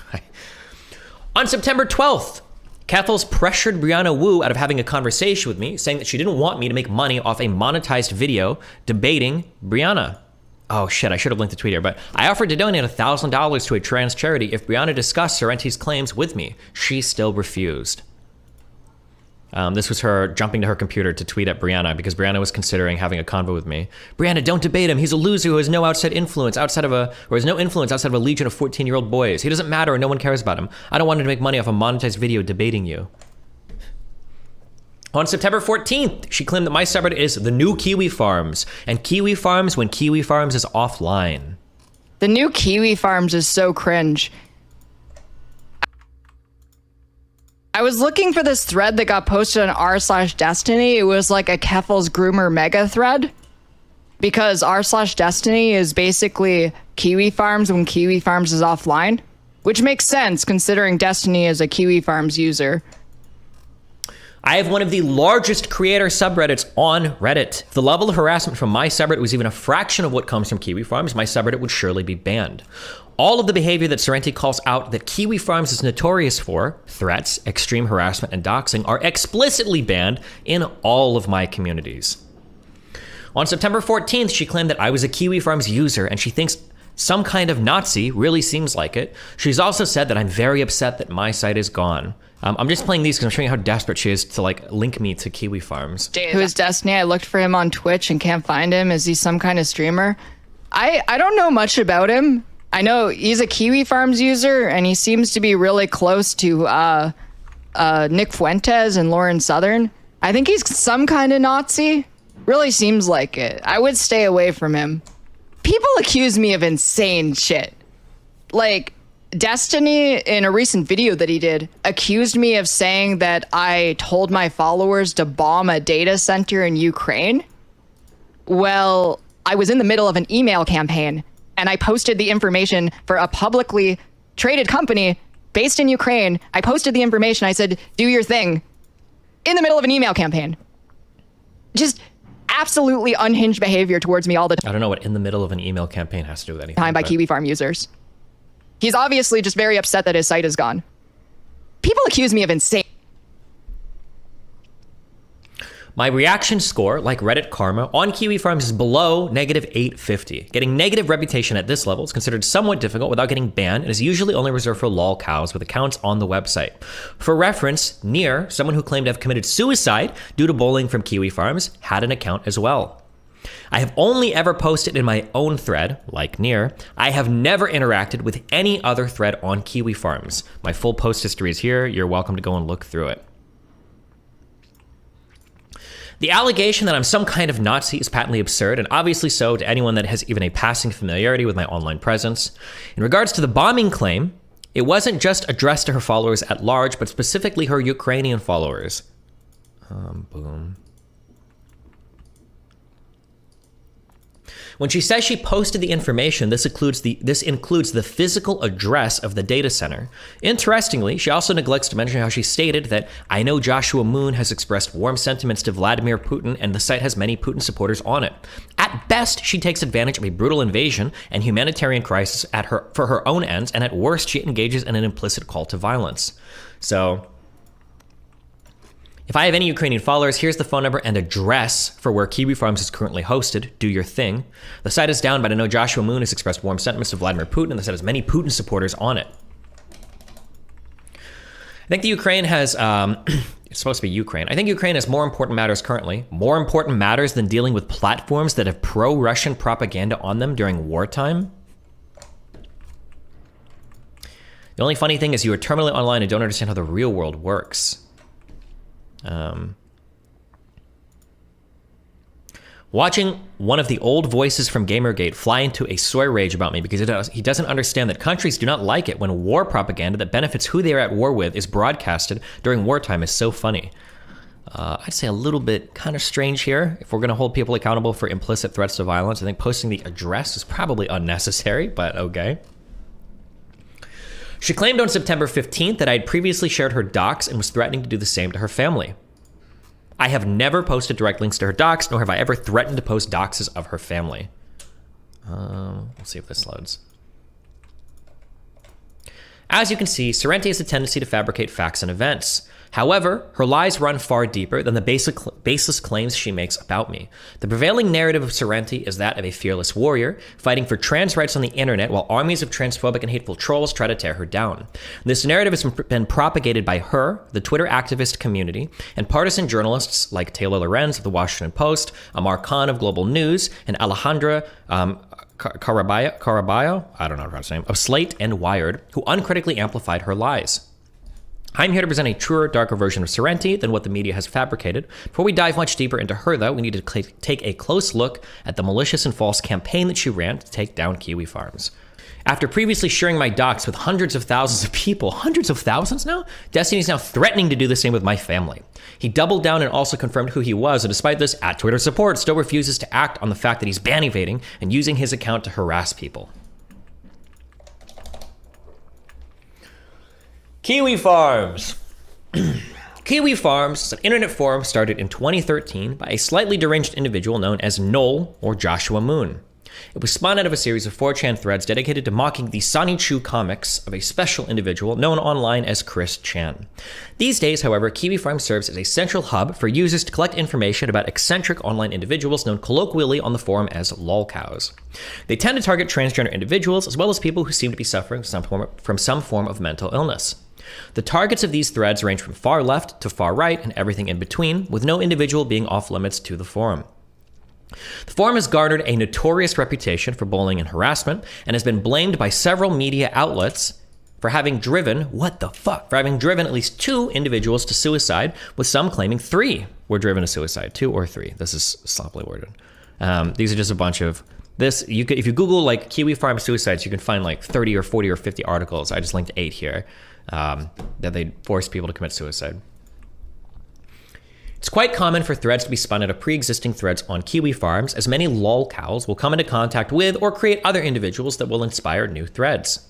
On September 12th. Keffals pressured Brianna Wu out of having a conversation with me, saying that she didn't want me to make money off a monetized video debating Brianna. Oh shit, I should have linked the tweet here, but I offered to donate $1,000 to a trans charity if Brianna discussed Sorrenti's claims with me. She still refused. This was her jumping to her computer to tweet at Brianna because Brianna was considering having a convo with me. Brianna, don't debate him. He's a loser who has no outside influence outside of a legion of 14-year-old boys. He doesn't matter and no one cares about him. I don't want him to make money off a monetized video debating you. On September 14th, she claimed that my subreddit is the new Kiwi Farms, and Kiwi Farms when Kiwi Farms is offline. The new Kiwi Farms is so cringe. I was looking for this thread that got posted on r/Destiny. It was like a Keffals groomer mega thread. Because r/Destiny is basically Kiwi Farms when Kiwi Farms is offline. Which makes sense considering Destiny is a Kiwi Farms user. I have one of the largest creator subreddits on Reddit. If the level of harassment from my subreddit was even a fraction of what comes from Kiwi Farms, my subreddit would surely be banned. All of the behavior that Sorrenti calls out that Kiwi Farms is notorious for, threats, extreme harassment, and doxing, are explicitly banned in all of my communities. On September 14th, she claimed that I was a Kiwi Farms user and she thinks some kind of Nazi, really seems like it. She's also said that I'm very upset that my site is gone. I'm just playing these because I'm showing you how desperate she is to like link me to Kiwi Farms. Who is Destiny? I looked for him on Twitch and can't find him. Is he some kind of streamer? I don't know much about him. I know he's a Kiwi Farms user and he seems to be really close to Nick Fuentes and Lauren Southern. I think he's some kind of Nazi. Really seems like it. I would stay away from him. People accuse me of insane shit. Like, Destiny, in a recent video that he did, accused me of saying that I told my followers to bomb a data center in Ukraine. Well, I was in the middle of an email campaign, and I posted the information for a publicly traded company based in Ukraine. I posted the information. I said, do your thing, in the middle of an email campaign. Just absolutely unhinged behavior towards me all the time. I don't know what in the middle of an email campaign has to do with anything. By Kiwi Farm users. He's obviously just very upset that his site is gone. People accuse me of insane. My reaction score, like Reddit karma, on Kiwi Farms is below -850. Getting negative reputation at this level is considered somewhat difficult without getting banned and is usually only reserved for lol cows with accounts on the website. For reference, Near, someone who claimed to have committed suicide due to bullying from Kiwi Farms, had an account as well. I have only ever posted in my own thread, like Near. I have never interacted with any other thread on Kiwi Farms. My full post history is here. You're welcome to go and look through it. The allegation that I'm some kind of Nazi is patently absurd, and obviously so to anyone that has even a passing familiarity with my online presence. In regards to the bombing claim, it wasn't just addressed to her followers at large, but specifically her Ukrainian followers. Boom. When she says she posted the information, this includes the physical address of the data center. Interestingly, she also neglects to mention how she stated that I know Joshua Moon has expressed warm sentiments to Vladimir Putin and the site has many Putin supporters on it. At best, she takes advantage of a brutal invasion and humanitarian crisis for her own ends, and at worst, she engages in an implicit call to violence. So, if I have any Ukrainian followers, here's the phone number and address for where Kiwi Farms is currently hosted. Do your thing. The site is down, but I know Joshua Moon has expressed warm sentiments to Vladimir Putin, and the site has many Putin supporters on it. I think the Ukraine has, it's supposed to be Ukraine. I think Ukraine has more important matters currently. More important matters than dealing with platforms that have pro-Russian propaganda on them during wartime. The only funny thing is you are terminally online and don't understand how the real world works. Watching one of the old voices from Gamergate fly into a soy rage about me because he doesn't understand that countries do not like it when war propaganda that benefits who they are at war with is broadcasted during wartime is so funny. I'd say a little bit kind of strange here. If we're going to hold people accountable for implicit threats to violence, I think posting the address is probably unnecessary, but okay. She claimed on September 15th that I had previously shared her docs and was threatening to do the same to her family. I have never posted direct links to her docs, nor have I ever threatened to post doxes of her family. We'll see if this loads. As you can see, Sorrenti has a tendency to fabricate facts and events. However, her lies run far deeper than the baseless claims she makes about me. The prevailing narrative of Sorrenti is that of a fearless warrior, fighting for trans rights on the internet while armies of transphobic and hateful trolls try to tear her down. This narrative has been propagated by her, the Twitter activist community, and partisan journalists like Taylor Lorenz of the Washington Post, Amar Khan of Global News, and Alejandra Caraballo, I don't know how to pronounce her name, of Slate and Wired, who uncritically amplified her lies. I'm here to present a truer, darker version of Sorrenti than what the media has fabricated. Before we dive much deeper into her, though, we need to take a close look at the malicious and false campaign that she ran to take down Kiwi Farms. After previously sharing my docs with hundreds of thousands of people, hundreds of thousands now, Destiny's now threatening to do the same with my family. He doubled down and also confirmed who he was, and despite this, at Twitter support still refuses to act on the fact that he's ban evading and using his account to harass people. Kiwi Farms. Kiwi Farms is an internet forum started in 2013 by a slightly deranged individual known as Noel or Joshua Moon. It was spun out of a series of 4chan threads dedicated to mocking the Sonny Chu comics of a special individual known online as Chris Chan. These days, however, Kiwi Farm serves as a central hub for users to collect information about eccentric online individuals known colloquially on the forum as lolcows. They tend to target transgender individuals as well as people who seem to be suffering from some form of mental illness. The targets of these threads range from far left to far right and everything in between, with no individual being off limits to the forum. The forum has garnered a notorious reputation for bullying and harassment and has been blamed by several media outlets for having driven at least 2 individuals to suicide, with some claiming 3 were driven to suicide. 2 or 3. This is sloppily worded. These are just a bunch of this. If you Google like Kiwi Farm suicides, you can find like 30 or 40 or 50 articles. I just linked 8 here that they force people to commit suicide. It's quite common for threads to be spun out of pre-existing threads on Kiwi Farms, as many lolcows will come into contact with or create other individuals that will inspire new threads.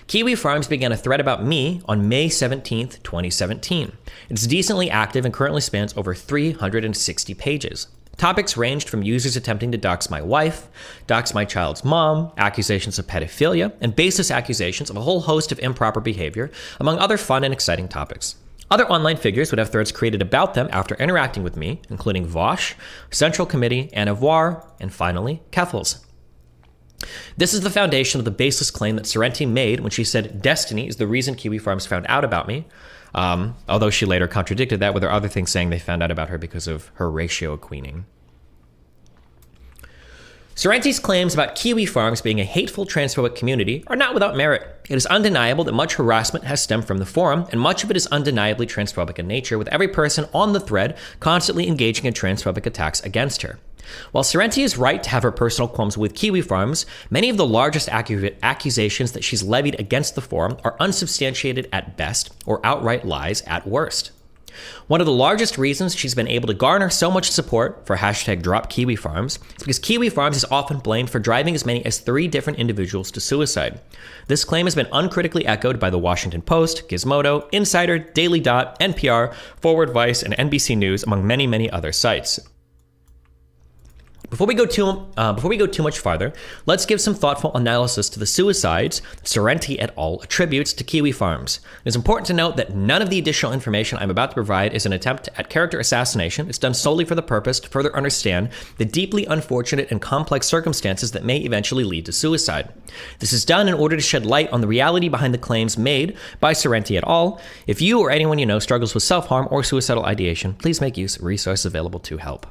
Kiwi Farms began a thread about me on May 17th, 2017. It's decently active and currently spans over 360 pages. Topics ranged from users attempting to dox my wife, dox my child's mom, accusations of pedophilia, and baseless accusations of a whole host of improper behavior, among other fun and exciting topics. Other online figures would have threads created about them after interacting with me, including Vosh, Central Committee, Anne Avoir, and finally, Keffals. This is the foundation of the baseless claim that Sorrenti made when she said Destiny is the reason Kiwi Farms found out about me, although she later contradicted that with her other things saying they found out about her because of her ratio queening. Sorrenti's claims about Kiwi Farms being a hateful transphobic community are not without merit. It is undeniable that much harassment has stemmed from the forum, and much of it is undeniably transphobic in nature, with every person on the thread constantly engaging in transphobic attacks against her. While Sorrenti is right to have her personal qualms with Kiwi Farms, many of the largest accusations that she's levied against the forum are unsubstantiated at best or outright lies at worst. One of the largest reasons she's been able to garner so much support for hashtag Drop Kiwi Farms is because Kiwi Farms is often blamed for driving as many as 3 different individuals to suicide. This claim has been uncritically echoed by the Washington Post, Gizmodo, Insider, Daily Dot, NPR, Forward Vice, and NBC News, among many, many other sites. Before we go too much farther, let's give some thoughtful analysis to the suicides Sorrenti et al. Attributes to Kiwi Farms. It is important to note that none of the additional information I'm about to provide is an attempt at character assassination. It's done solely for the purpose to further understand the deeply unfortunate and complex circumstances that may eventually lead to suicide. This is done in order to shed light on the reality behind the claims made by Sorrenti et al. If you or anyone you know struggles with self-harm or suicidal ideation, please make use of resources available to help.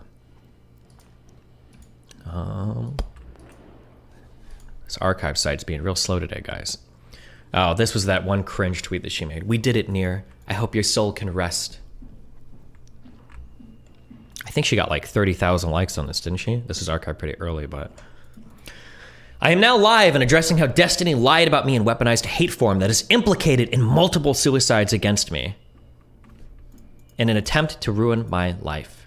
This archive site's being real slow today, guys. Oh, this was that one cringe tweet that she made. We did it, Near. I hope your soul can rest. I think she got like 30,000 likes on this, didn't she? This was archived pretty early, but... I am now live and addressing how Destiny lied about me and weaponized a hate forum that is implicated in multiple suicides against me in an attempt to ruin my life.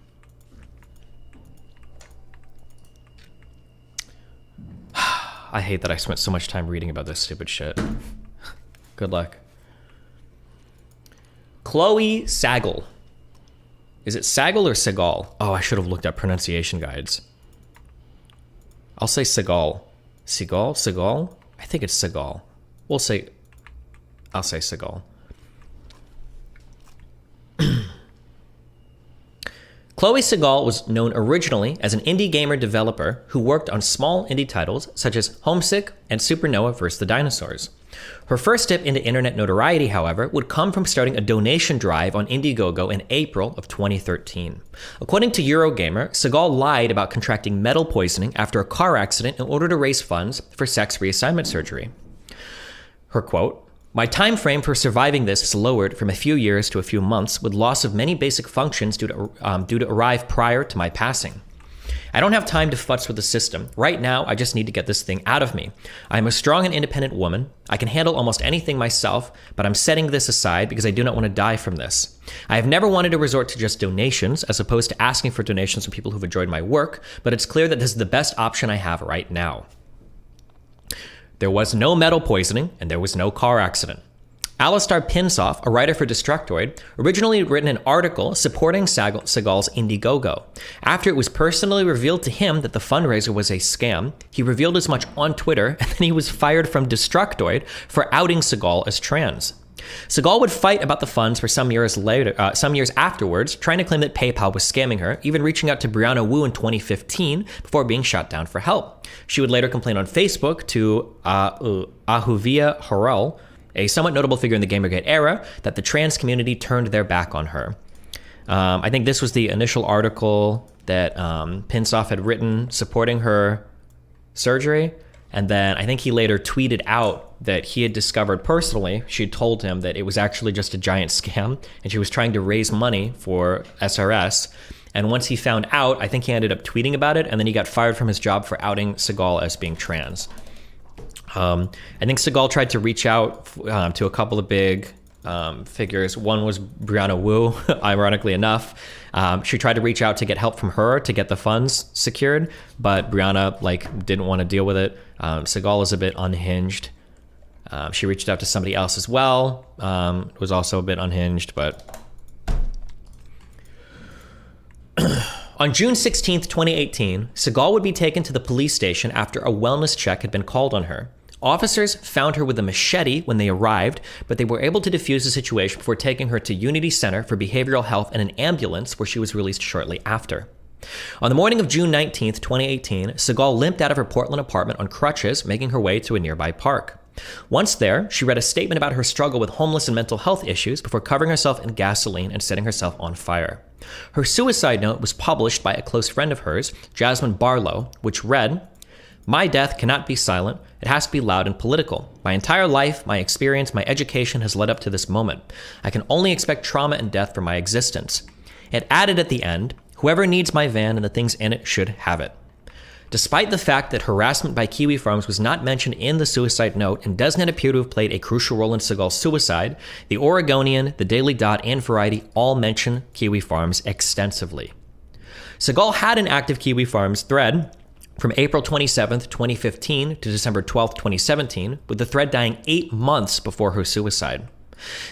I hate that I spent so much time reading about this stupid shit. Good luck. Chloe Sagal. Is it Sagal or Segal? Oh, I should have looked up pronunciation guides. I'll say Segal. Segal? Segal? I think it's Segal. I'll say Segal. Chloe Sagal was known originally as an indie gamer developer who worked on small indie titles such as Homesick and Supernova vs. the Dinosaurs. Her first step into internet notoriety, however, would come from starting a donation drive on Indiegogo in April of 2013. According to Eurogamer, Sagal lied about contracting metal poisoning after a car accident in order to raise funds for sex reassignment surgery. Her quote, My time frame for surviving this is lowered from a few years to a few months, with loss of many basic functions due to arrive prior to my passing. I don't have time to futz with the system. Right now, I just need to get this thing out of me. I am a strong and independent woman. I can handle almost anything myself, but I'm setting this aside because I do not want to die from this. I have never wanted to resort to just donations, as opposed to asking for donations from people who've enjoyed my work, but it's clear that this is the best option I have right now. There was no metal poisoning, and there was no car accident. Alistar Pinsoff, a writer for Destructoid, originally had written an article supporting Seagal's Indiegogo. After it was personally revealed to him that the fundraiser was a scam, he revealed as much on Twitter, and then he was fired from Destructoid for outing Seagal as trans. Seagal would fight about the funds for some years afterwards, trying to claim that PayPal was scamming her, even reaching out to Brianna Wu in 2015 before being shut down for help. She would later complain on Facebook to Ahuvia Harel, a somewhat notable figure in the Gamergate era, that the trans community turned their back on her. I think this was the initial article that Pinsoff had written supporting her surgery. And then I think he later tweeted out that he had discovered personally, she told him that it was actually just a giant scam and she was trying to raise money for SRS. And once he found out, I think he ended up tweeting about it, and then he got fired from his job for outing Seagal as being trans. I think Seagal tried to reach out to a couple of big figures. One was Brianna Wu, ironically enough. She tried to reach out to get help from her to get the funds secured, but Brianna didn't want to deal with it. Seagal is a bit unhinged. She reached out to somebody else as well, was also a bit unhinged, but... On June 16th, 2018, Seagal would be taken to the police station after a wellness check had been called on her. Officers found her with a machete when they arrived, but they were able to defuse the situation before taking her to Unity Center for Behavioral Health in an ambulance, where she was released shortly after. On the morning of June 19th, 2018, Seagal limped out of her Portland apartment on crutches, making her way to a nearby park. Once there, she read a statement about her struggle with homeless and mental health issues before covering herself in gasoline and setting herself on fire. Her suicide note was published by a close friend of hers, Jasmine Barlow, which read, "My death cannot be silent. It has to be loud and political. My entire life, my experience, my education has led up to this moment. I can only expect trauma and death from my existence." It added at the end, "Whoever needs my van and the things in it should have it." Despite the fact that harassment by Kiwi Farms was not mentioned in the suicide note and does not appear to have played a crucial role in Seagal's suicide, the Oregonian, the Daily Dot, and Variety all mention Kiwi Farms extensively. Seagal had an active Kiwi Farms thread from April 27th, 2015 to December 12th, 2017, with the thread dying 8 months before her suicide.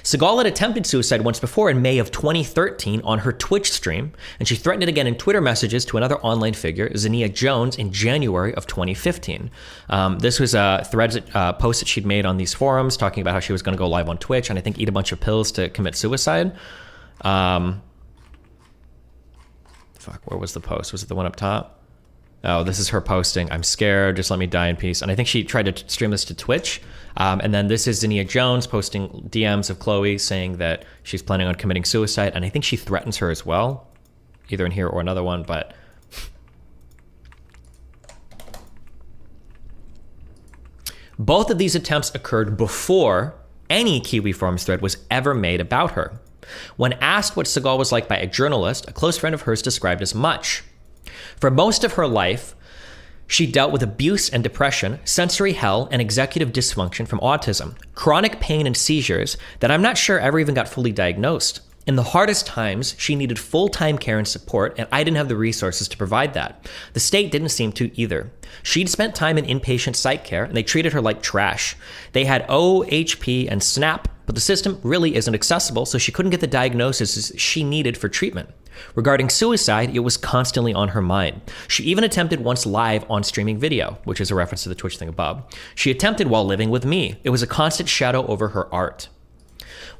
Seagal had attempted suicide once before in May of 2013 on her Twitch stream, and she threatened it again in Twitter messages to another online figure, Zania Jones, in January of 2015. This was a post that she'd made on these forums talking about how she was going to go live on Twitch and I think eat a bunch of pills to commit suicide. Where was the post? Was it the one up top? Oh, this is her posting, "I'm scared, just let me die in peace." And I think she tried to stream this to Twitch. And then this is Zania Jones posting DMs of Chloe saying that she's planning on committing suicide. And I think she threatens her as well, either in here or another one. But both of these attempts occurred before any Kiwi Farms thread was ever made about her. When asked what Seagal was like by a journalist, a close friend of hers described as much. For most of her life, she dealt with abuse and depression, sensory hell, and executive dysfunction from autism, chronic pain and seizures that I'm not sure ever even got fully diagnosed. In the hardest times, she needed full-time care and support, and I didn't have the resources to provide that. The state didn't seem to either. She'd spent time in inpatient psych care, and they treated her like trash. They had OHP and SNAP, but the system really isn't accessible, so she couldn't get the diagnosis she needed for treatment. Regarding suicide, it was constantly on her mind. She even attempted once live on streaming video, which is a reference to the Twitch thing above. She attempted while living with me. It was a constant shadow over her art.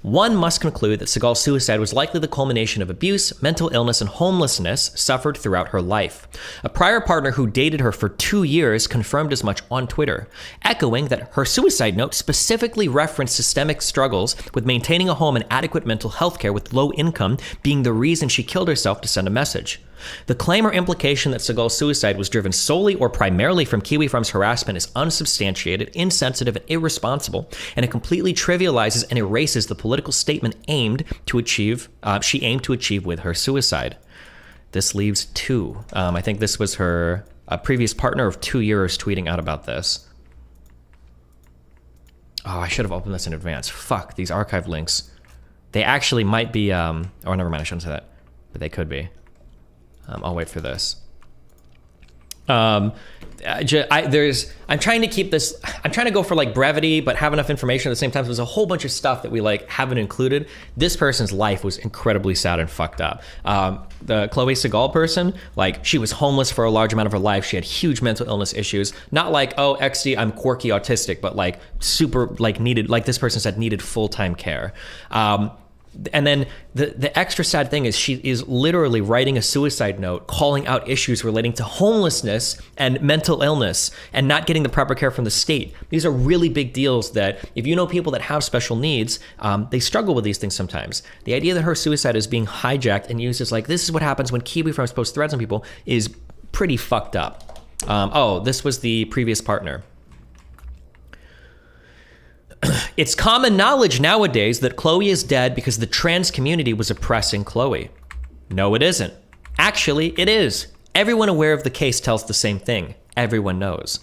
One must conclude that Seagal's suicide was likely the culmination of abuse, mental illness, and homelessness suffered throughout her life. A prior partner who dated her for 2 years confirmed as much on Twitter, echoing that her suicide note specifically referenced systemic struggles with maintaining a home and adequate mental health care with low income being the reason she killed herself to send a message. The claim or implication that Seagal's suicide was driven solely or primarily from Kiwi Farm's harassment is unsubstantiated, insensitive, and irresponsible, and it completely trivializes and erases the political statement she aimed to achieve with her suicide. This leaves 2. I think this was her previous partner of 2 years tweeting out about this. Oh, I should have opened this in advance. Fuck, these archive links. They actually might be, oh, never mind, I shouldn't say that. But they could be. I'll wait for this. I'm trying to keep this, I'm trying to go for like brevity, but have enough information at the same time. There's a whole bunch of stuff that we like haven't included. This person's life was incredibly sad and fucked up. The Chloe Seagal person, like she was homeless for a large amount of her life. She had huge mental illness issues. Not like, oh, XD, I'm quirky autistic, but like super like needed, like this person said, needed full-time care. And then the extra sad thing is she is literally writing a suicide note calling out issues relating to homelessness and mental illness and not getting the proper care from the state. These are really big deals that if you know people that have special needs, they struggle with these things sometimes. The idea that her suicide is being hijacked and used as like, this is what happens when Kiwi Farms post threads on people is pretty fucked up. Oh, this was the previous partner. It's common knowledge nowadays that Chloe is dead because the trans community was oppressing Chloe. No, it isn't. Actually, it is. Everyone aware of the case tells the same thing. Everyone knows.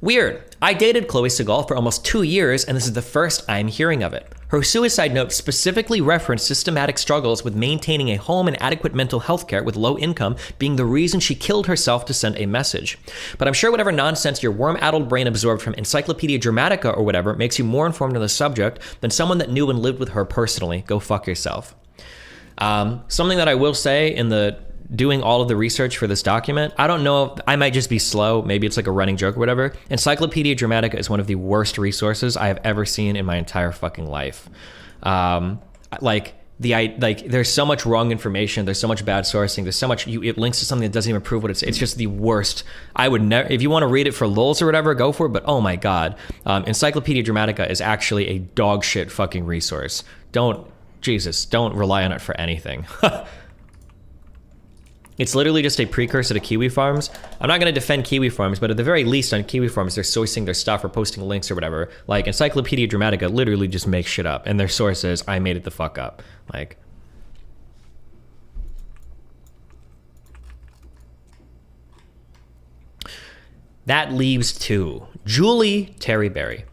Weird. I dated Chloe Seagal for almost 2 years, and this is the first I'm hearing of it. Her suicide note specifically referenced systematic struggles with maintaining a home and adequate mental health care with low income being the reason she killed herself to send a message. But I'm sure whatever nonsense your worm-addled brain absorbed from Encyclopedia Dramatica or whatever makes you more informed on the subject than someone that knew and lived with her personally. Go fuck yourself. Something that I will say in the doing all of the research for this document, I don't know, I might just be slow, maybe it's like a running joke or whatever. Encyclopedia Dramatica is one of the worst resources I have ever seen in my entire fucking life. There's so much wrong information, there's so much bad sourcing, there's so much, it links to something that doesn't even prove what it's just the worst. I would never, if you want to read it for lulz or whatever, go for it, but oh my god. Encyclopedia Dramatica is actually a dog shit fucking resource. Don't rely on it for anything. It's literally just a precursor to Kiwi Farms. I'm not going to defend Kiwi Farms, but at the very least on Kiwi Farms, they're sourcing their stuff or posting links or whatever. Like Encyclopedia Dramatica literally just makes shit up. And their source is, I made it the fuck up. Like, that leaves 2. Julie Terryberry.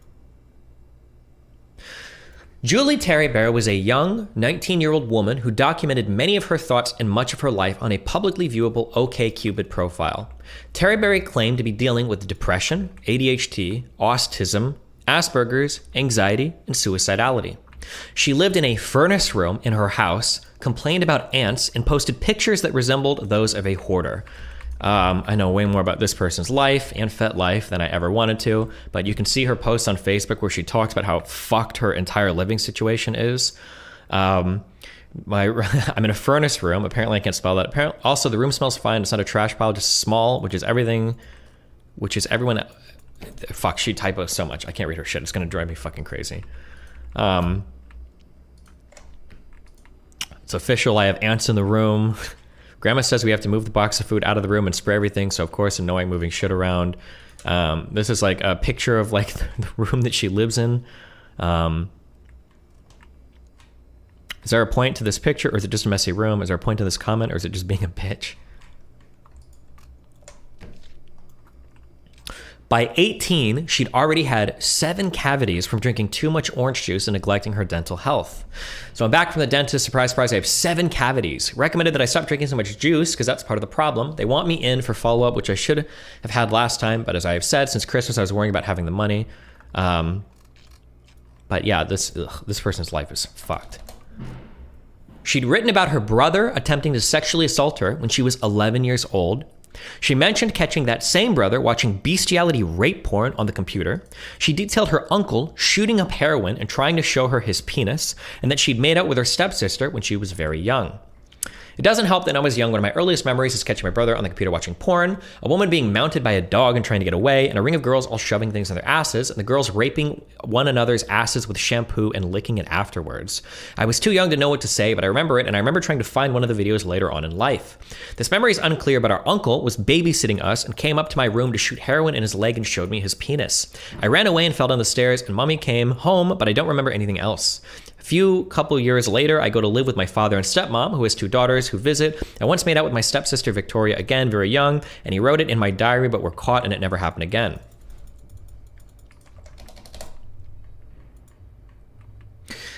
Julie Terryberry was a young, 19-year-old woman who documented many of her thoughts and much of her life on a publicly viewable OkCupid profile. Terryberry claimed to be dealing with depression, ADHD, autism, Asperger's, anxiety, and suicidality. She lived in a furnace room in her house, complained about ants, and posted pictures that resembled those of a hoarder. I know way more about this person's life and fet life than I ever wanted to, but you can see her posts on Facebook where she talks about how fucked her entire living situation is. I'm in a furnace room. Apparently I can't spell that. Also, the room smells fine. It's not a trash pile, just small, which is everyone. Fuck, she typos so much. I can't read her shit. It's going to drive me fucking crazy. It's official. I have ants in the room. Grandma says we have to move the box of food out of the room and spray everything, so of course annoying moving shit around. This is like a picture of like the room that she lives in. Is there a point to this picture, or is it just a messy room? Is there a point to this comment, or is it just being a bitch? By 18, she'd already had 7 cavities from drinking too much orange juice and neglecting her dental health. So I'm back from the dentist, surprise, surprise, I have 7 cavities. Recommended that I stop drinking so much juice because that's part of the problem. They want me in for follow-up, which I should have had last time, but as I have said, since Christmas I was worrying about having the money. But yeah, this person's life is fucked. She'd written about her brother attempting to sexually assault her when she was 11 years old. She mentioned catching that same brother watching bestiality rape porn on the computer. She detailed her uncle shooting up heroin and trying to show her his penis, and that she'd made out with her stepsister when she was very young. It doesn't help that when I was young, one of my earliest memories is catching my brother on the computer watching porn, a woman being mounted by a dog and trying to get away, and a ring of girls all shoving things in their asses, and the girls raping one another's asses with shampoo and licking it afterwards. I was too young to know what to say, but I remember it, and I remember trying to find one of the videos later on in life. This memory is unclear, but our uncle was babysitting us and came up to my room to shoot heroin in his leg and showed me his penis. I ran away and fell down the stairs, and mommy came home, but I don't remember anything else. A couple years later, I go to live with my father and stepmom, who has 2 daughters who visit. I once made out with my stepsister Victoria, again very young, and he wrote it in my diary, but we're caught and it never happened again.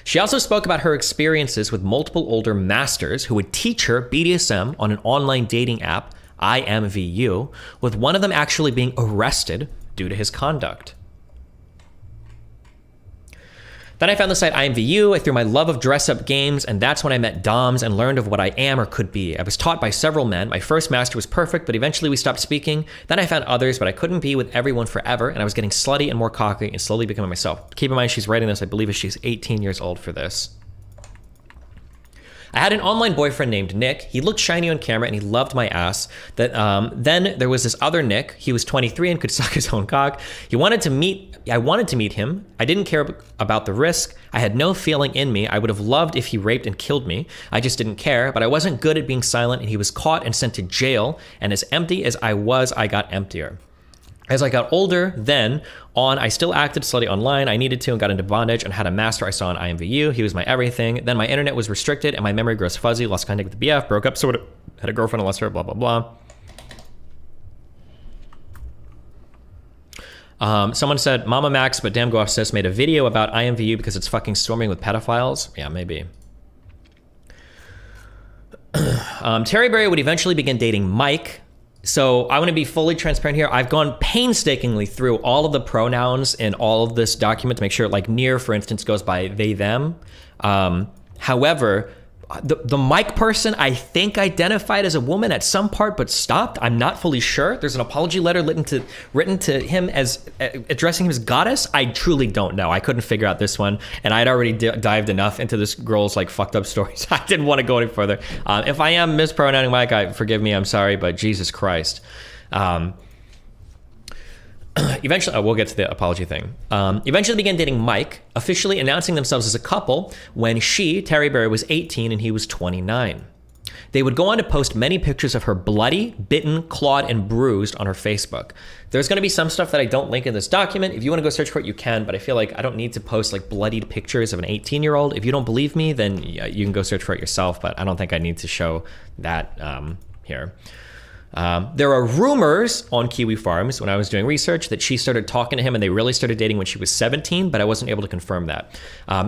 She also spoke about her experiences with multiple older masters who would teach her BDSM on an online dating app, IMVU, with one of them actually being arrested due to his conduct. Then I found the site IMVU. I threw my love of dress-up games, and that's when I met DOMs and learned of what I am or could be. I was taught by several men. My first master was perfect, but eventually we stopped speaking. Then I found others, but I couldn't be with everyone forever, and I was getting slutty and more cocky and slowly becoming myself. Keep in mind, she's writing this, I believe she's 18 years old for this. I had an online boyfriend named Nick. He looked shiny on camera and he loved my ass. Then there was this other Nick. He was 23 and could suck his own cock. I wanted to meet him. I didn't care about the risk. I had no feeling in me. I would have loved if he raped and killed me. I just didn't care, but I wasn't good at being silent, and he was caught and sent to jail. And as empty as I was, I got emptier. As I got older, I still acted slutty online. I needed to and got into bondage and had a master I saw on IMVU. He was my everything. Then my internet was restricted and my memory grows fuzzy, lost contact with the BF, broke up, so had a girlfriend and lost her, blah, blah, blah. Someone said, Mama Max, but damn Goff Sis made a video about IMVU because it's fucking swarming with pedophiles. Yeah, maybe. Terry Berry would eventually begin dating Mike. So I want to be fully transparent here. I've gone painstakingly through all of the pronouns in all of this document to make sure, like near, for instance, goes by they, them. However, the Mike person, I think identified as a woman at some part, but stopped. I'm not fully sure. There's an apology letter written to him as addressing him as goddess. I truly don't know. I couldn't figure out this one, and I'd already dived enough into this girl's like fucked up stories. I didn't want to go any further. If I am mispronouncing Mike, forgive me. I'm sorry, but Jesus Christ. Eventually, we'll get to the apology thing. Eventually began dating Mike, officially announcing themselves as a couple when she, Terry Berry, was 18 and he was 29. They would go on to post many pictures of her bloody, bitten, clawed, and bruised on her Facebook. There's going to be some stuff that I don't link in this document. If you want to go search for it, you can, but I feel like I don't need to post like bloodied pictures of an 18-year-old. If you don't believe me, then you can go search for it yourself, but I don't think I need to show that here. There are rumors on Kiwi Farms when I was doing research that she started talking to him and they really started dating when she was 17, but I wasn't able to confirm that.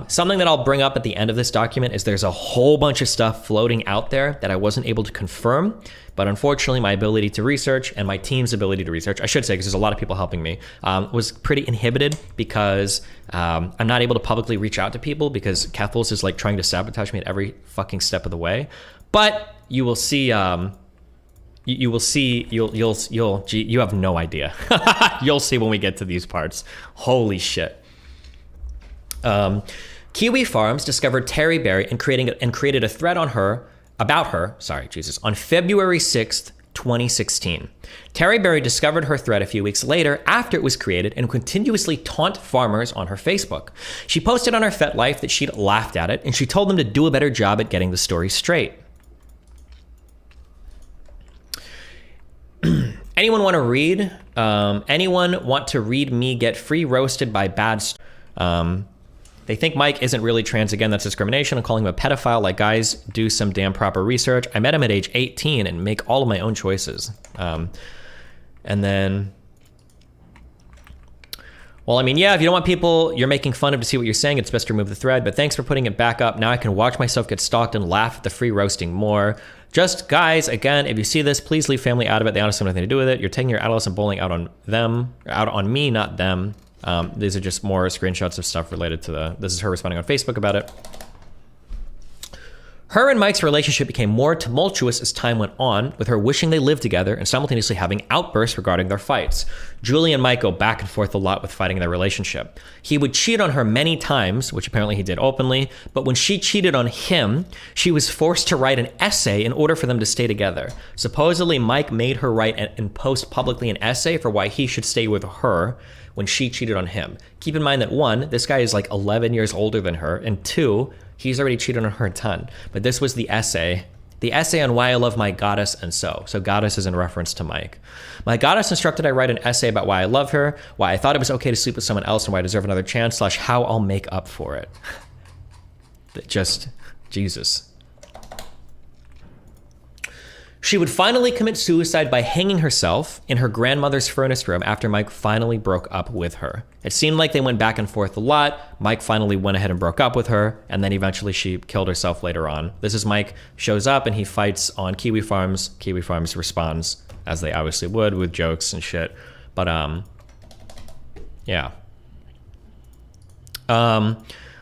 Something that I'll bring up at the end of this document is there's a whole bunch of stuff floating out there that I wasn't able to confirm, but unfortunately my ability to research and my team's ability to research, I should say, because there's a lot of people helping me, was pretty inhibited because I'm not able to publicly reach out to people because Keffals is like trying to sabotage me at every fucking step of the way. But you will see... You have no idea. You'll see when we get to these parts. Holy shit. Kiwi Farms discovered Terry Berry and created a thread on February 6th, 2016. Terry Berry discovered her thread a few weeks later after it was created and continuously taunt farmers on her Facebook. She posted on her FetLife that she'd laughed at it and she told them to do a better job at getting the story straight. Anyone want to read? Anyone want to read me get free roasted by bad... They think Mike isn't really trans. Again, that's discrimination. I'm calling him a pedophile. Like, guys, do some damn proper research. I met him at age 18 and make all of my own choices. And then... Well, I mean, yeah, if you don't want people you're making fun of to see what you're saying, it's best to remove the thread. But thanks for putting it back up. Now I can watch myself get stalked and laugh at the free roasting more. Just, guys, again, if you see this, please leave family out of it. They honestly have nothing to do with it. You're taking your adolescent bullying out on me, not them. These are just more screenshots of stuff related to this is her responding on Facebook about it. Her and Mike's relationship became more tumultuous as time went on, with her wishing they lived together and simultaneously having outbursts regarding their fights. Julie and Mike go back and forth a lot with fighting in their relationship. He would cheat on her many times, which apparently he did openly, but when she cheated on him, she was forced to write an essay in order for them to stay together. Supposedly, Mike made her write and post publicly an essay for why he should stay with her when she cheated on him. Keep in mind that 1, this guy is like 11 years older than her, and 2, he's already cheated on her a ton. But this was the essay on why I love my goddess and so. So goddess is in reference to Mike. My goddess instructed I write an essay about why I love her, why I thought it was okay to sleep with someone else, and why I deserve another chance, / how I'll make up for it. Just, Jesus. She would finally commit suicide by hanging herself in her grandmother's furnace room after Mike finally broke up with her. It seemed like they went back and forth a lot. Mike finally went ahead and broke up with her, and then eventually she killed herself later on. This is Mike shows up and he fights on Kiwi Farms. Kiwi Farms responds, as they obviously would, with jokes and shit. But, yeah.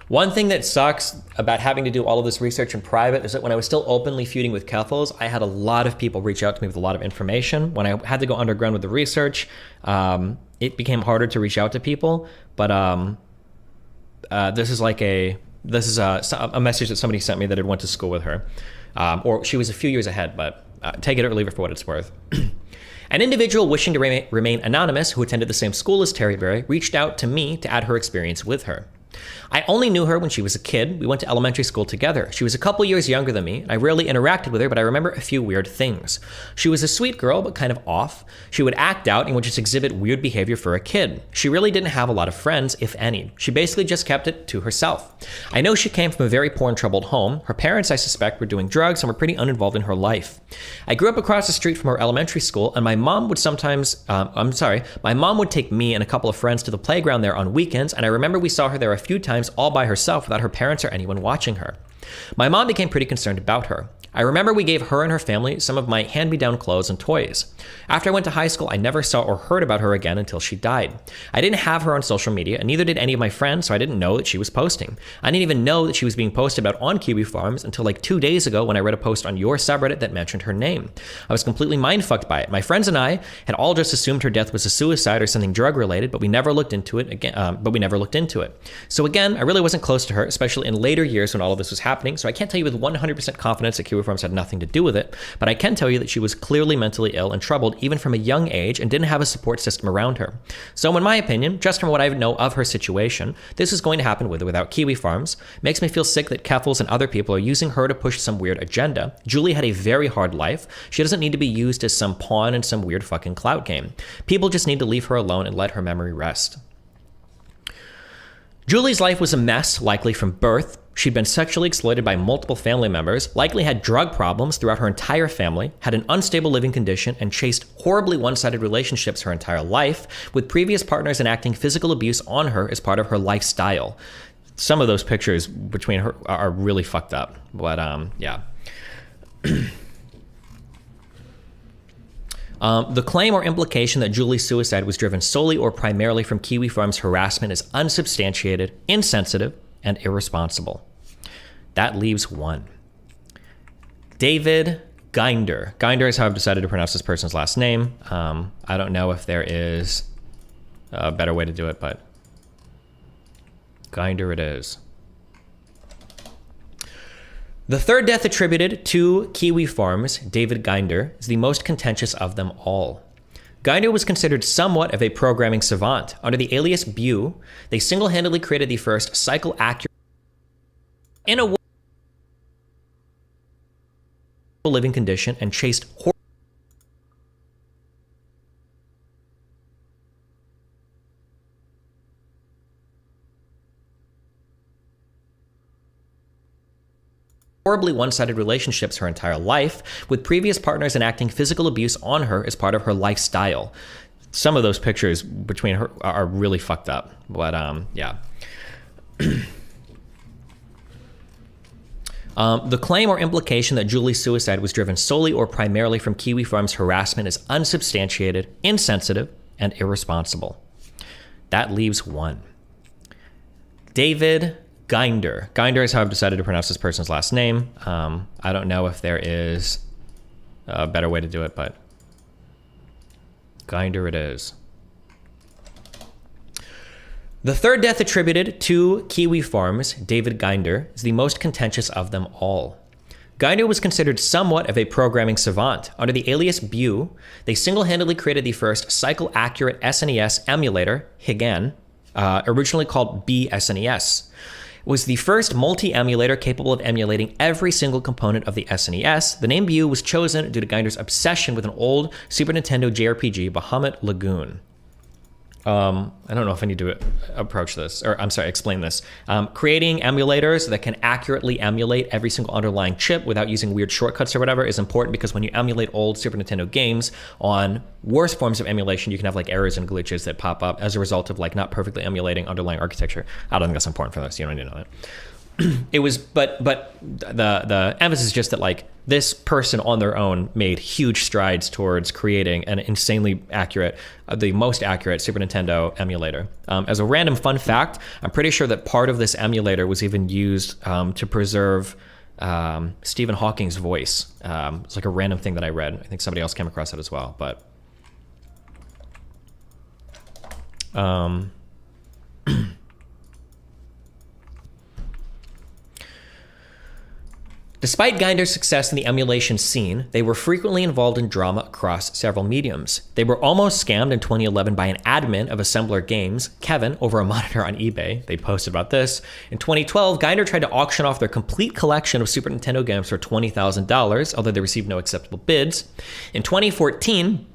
One thing that sucks about having to do all of this research in private is that when I was still openly feuding with Keffals, I had a lot of people reach out to me with a lot of information. When I had to go underground with the research, it became harder to reach out to people. But this is a message that somebody sent me that had went to school with her. Or she was a few years ahead, but take it or leave it for what it's worth. An individual wishing to remain anonymous who attended the same school as Terry Berry reached out to me to add her experience with her. I only knew her when she was a kid. We went to elementary school together. She was a couple years younger than me, and I rarely interacted with her, but I remember a few weird things. She was a sweet girl, but kind of off. She would act out and would just exhibit weird behavior for a kid. She really didn't have a lot of friends, if any. She basically just kept it to herself. I know she came from a very poor and troubled home. Her parents, I suspect, were doing drugs and were pretty uninvolved in her life. I grew up across the street from her elementary school, and my mom would my mom would take me and a couple of friends to the playground there on weekends, and I remember we saw her there a few times all by herself without her parents or anyone watching her. My mom became pretty concerned about her. I remember we gave her and her family some of my hand-me-down clothes and toys. After I went to high school, I never saw or heard about her again until she died. I didn't have her on social media, and neither did any of my friends, so I didn't know that she was posting. I didn't even know that she was being posted about on Kiwi Farms until like 2 days ago when I read a post on your subreddit that mentioned her name. I was completely mind-fucked by it. My friends and I had all just assumed her death was a suicide or something drug-related, but we never looked into it again. So again, I really wasn't close to her, especially in later years when all of this was happening, so I can't tell you with 100% confidence that Kiwi Farms had nothing to do with it, but I can tell you that she was clearly mentally ill and troubled even from a young age and didn't have a support system around her. So in my opinion, just from what I know of her situation, this is going to happen with or without Kiwi Farms. Makes me feel sick that Keffals and other people are using her to push some weird agenda. Julie had a very hard life. She doesn't need to be used as some pawn in some weird fucking clout game. People just need to leave her alone and let her memory rest. Julie's life was a mess, likely from birth. She'd been sexually exploited by multiple family members, likely had drug problems throughout her entire family, had an unstable living condition, and chased horribly one-sided relationships her entire life, with previous partners enacting physical abuse on her as part of her lifestyle. Some of those pictures between her are really fucked up, but yeah. The claim or implication that Julie's suicide was driven solely or primarily from Kiwi Farms harassment is unsubstantiated, insensitive, and irresponsible. That leaves one. David Ginder. Ginder is how I've decided to pronounce this person's last name. I don't know if there is a better way to do it, but Ginder it is. The third death attributed to Kiwi Farms, David Ginder, is the most contentious of them all. Ginder was considered somewhat of a programming savant. Under the alias Bew, they single-handedly created the first cycle-accurate in a living condition and chased horribly one-sided relationships her entire life, with previous partners enacting physical abuse on her as part of her lifestyle. Some of those pictures between her are really fucked up, but yeah. The claim or implication that Julie's suicide was driven solely or primarily from Kiwi Farms harassment is unsubstantiated, insensitive, and irresponsible. That leaves one. David Ginder. Ginder is how I've decided to pronounce this person's last name. I don't know if there is a better way to do it, but Ginder it is. The third death attributed to Kiwi Farms, David Ginder, is the most contentious of them all. Ginder was considered somewhat of a programming savant. Under the alias Bew, they single-handedly created the first cycle-accurate SNES emulator, Higan, originally called BSNES. It was the first multi-emulator capable of emulating every single component of the SNES. The name Bew was chosen due to Ginder's obsession with an old Super Nintendo JRPG, Bahamut Lagoon. I don't know if I need to explain this. Creating emulators that can accurately emulate every single underlying chip without using weird shortcuts or whatever is important, because when you emulate old Super Nintendo games on worse forms of emulation, you can have like errors and glitches that pop up as a result of like not perfectly emulating underlying architecture. I don't think that's important for this. You don't need to know that. It was, but the emphasis is just that like this person on their own made huge strides towards creating an insanely accurate, the most accurate Super Nintendo emulator. As a random fun fact, I'm pretty sure that part of this emulator was even used to preserve Stephen Hawking's voice. It's like a random thing that I read. I think somebody else came across it as well, but. Despite Ginder's success in the emulation scene, they were frequently involved in drama across several mediums. They were almost scammed in 2011 by an admin of Assembler Games, Kevin, over a monitor on eBay. They posted about this. In 2012, Ginder tried to auction off their complete collection of Super Nintendo games for $20,000, although they received no acceptable bids. In 2014,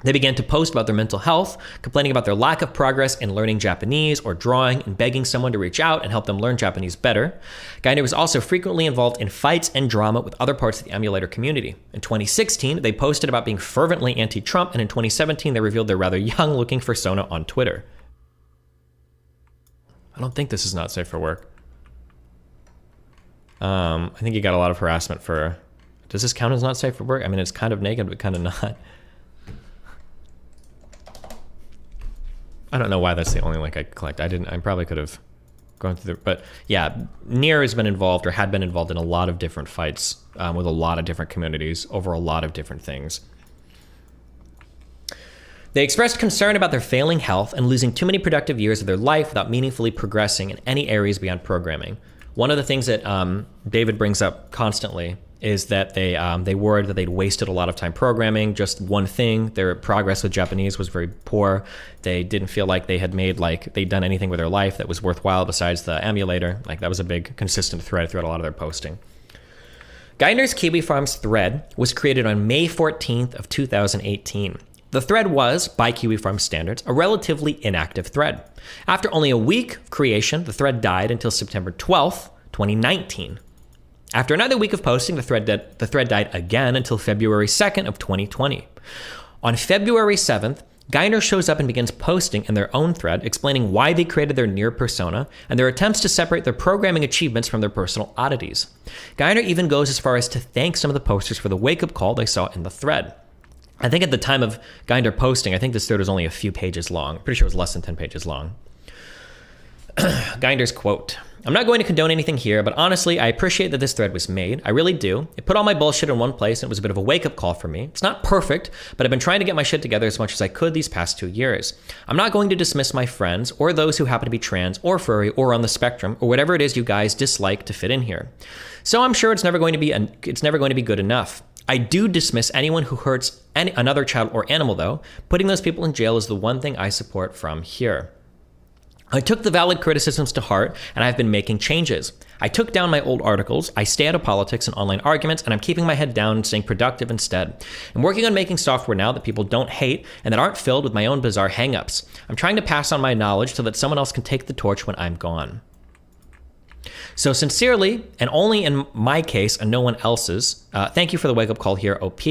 they began to post about their mental health, complaining about their lack of progress in learning Japanese or drawing, and begging someone to reach out and help them learn Japanese better. Ginder was also frequently involved in fights and drama with other parts of the emulator community. In 2016, they posted about being fervently anti-Trump, and in 2017, they revealed their rather young-looking persona on Twitter. I don't think this is not safe for work. I think you got a lot of harassment for... Does this count as not safe for work? I mean, it's kind of naked, but kind of not. I don't know why that's the only link I collect. I probably could have gone through but yeah, Nier has been involved or had been involved in a lot of different fights with a lot of different communities over a lot of different things. They expressed concern about their failing health and losing too many productive years of their life without meaningfully progressing in any areas beyond programming. One of the things that David brings up constantly is that they worried that they'd wasted a lot of time programming just one thing. Their progress with Japanese was very poor. They didn't feel like they had made they'd done anything with their life that was worthwhile besides the emulator. Like that was a big consistent thread throughout a lot of their posting. Ginder's Kiwi Farms thread was created on May 14th of 2018. The thread was, by Kiwi Farms standards, a relatively inactive thread. After only a week of creation, the thread died until September 12th, 2019. After another week of posting, the thread died again until February 2nd of 2020. On February 7th, Ginder shows up and begins posting in their own thread, explaining why they created their Nier persona and their attempts to separate their programming achievements from their personal oddities. Ginder even goes as far as to thank some of the posters for the wake-up call they saw in the thread. I think at the time of Ginder posting, I think this thread was only a few pages long. Pretty sure it was less than 10 pages long. Ginder's quote, "I'm not going to condone anything here, but honestly, I appreciate that this thread was made. I really do. It put all my bullshit in one place, and it was a bit of a wake-up call for me. It's not perfect, but I've been trying to get my shit together as much as I could these past 2 years. I'm not going to dismiss my friends, or those who happen to be trans, or furry, or on the spectrum, or whatever it is you guys dislike to fit in here. So I'm sure it's never going to be good enough. I do dismiss anyone who hurts another child or animal, though. Putting those people in jail is the one thing I support from here. I took the valid criticisms to heart, and I've been making changes. I took down my old articles, I stay out of politics and online arguments, and I'm keeping my head down and staying productive instead. I'm working on making software now that people don't hate and that aren't filled with my own bizarre hangups. I'm trying to pass on my knowledge so that someone else can take the torch when I'm gone. So sincerely, and only in my case and no one else's, thank you for the wake-up call here, OP.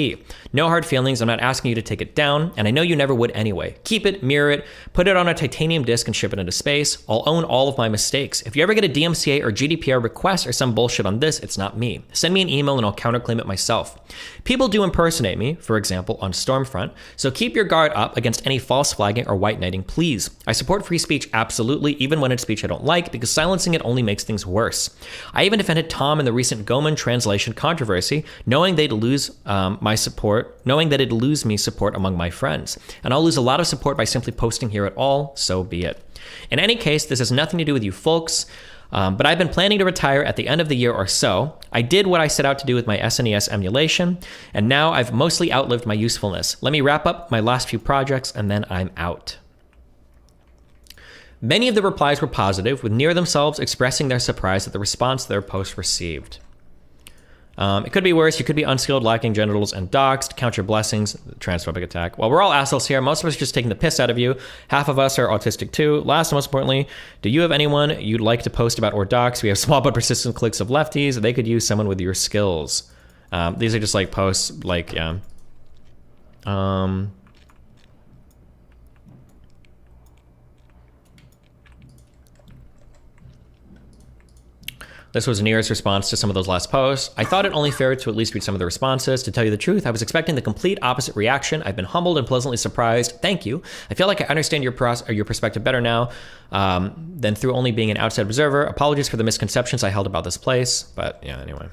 No hard feelings, I'm not asking you to take it down, and I know you never would anyway. Keep it, mirror it, put it on a titanium disc and ship it into space. I'll own all of my mistakes. If you ever get a DMCA or GDPR request or some bullshit on this, it's not me. Send me an email and I'll counterclaim it myself. People do impersonate me, for example, on Stormfront, so keep your guard up against any false flagging or white knighting, please. I support free speech absolutely, even when it's speech I don't like, because silencing it only makes things things worse. I even defended Tom in the recent Goman translation controversy, knowing they'd lose knowing that it'd lose me support among my friends. And I'll lose a lot of support by simply posting here at all, so be it. In any case, this has nothing to do with you folks. But I've been planning to retire at the end of the year or so. I did what I set out to do with my SNES emulation, and now I've mostly outlived my usefulness. Let me wrap up my last few projects, and then I'm out. Many of the replies were positive, with Nier themselves expressing their surprise at the response their post received. It could be worse. You could be unskilled, lacking genitals, and doxxed. Count your blessings. Transphobic attack. Well, we're all assholes here. Most of us are just taking the piss out of you. Half of us are autistic too. Last and most importantly, do you have anyone you'd like to post about or dox? We have small but persistent cliques of lefties. They could use someone with your skills. These are just like posts, like, yeah. This was Nier's response to some of those last posts. I thought it only fair to at least read some of the responses. To tell you the truth, I was expecting the complete opposite reaction. I've been humbled and pleasantly surprised. Thank you. I feel like I understand your perspective better now than through only being an outside observer. Apologies for the misconceptions I held about this place. But yeah, anyway.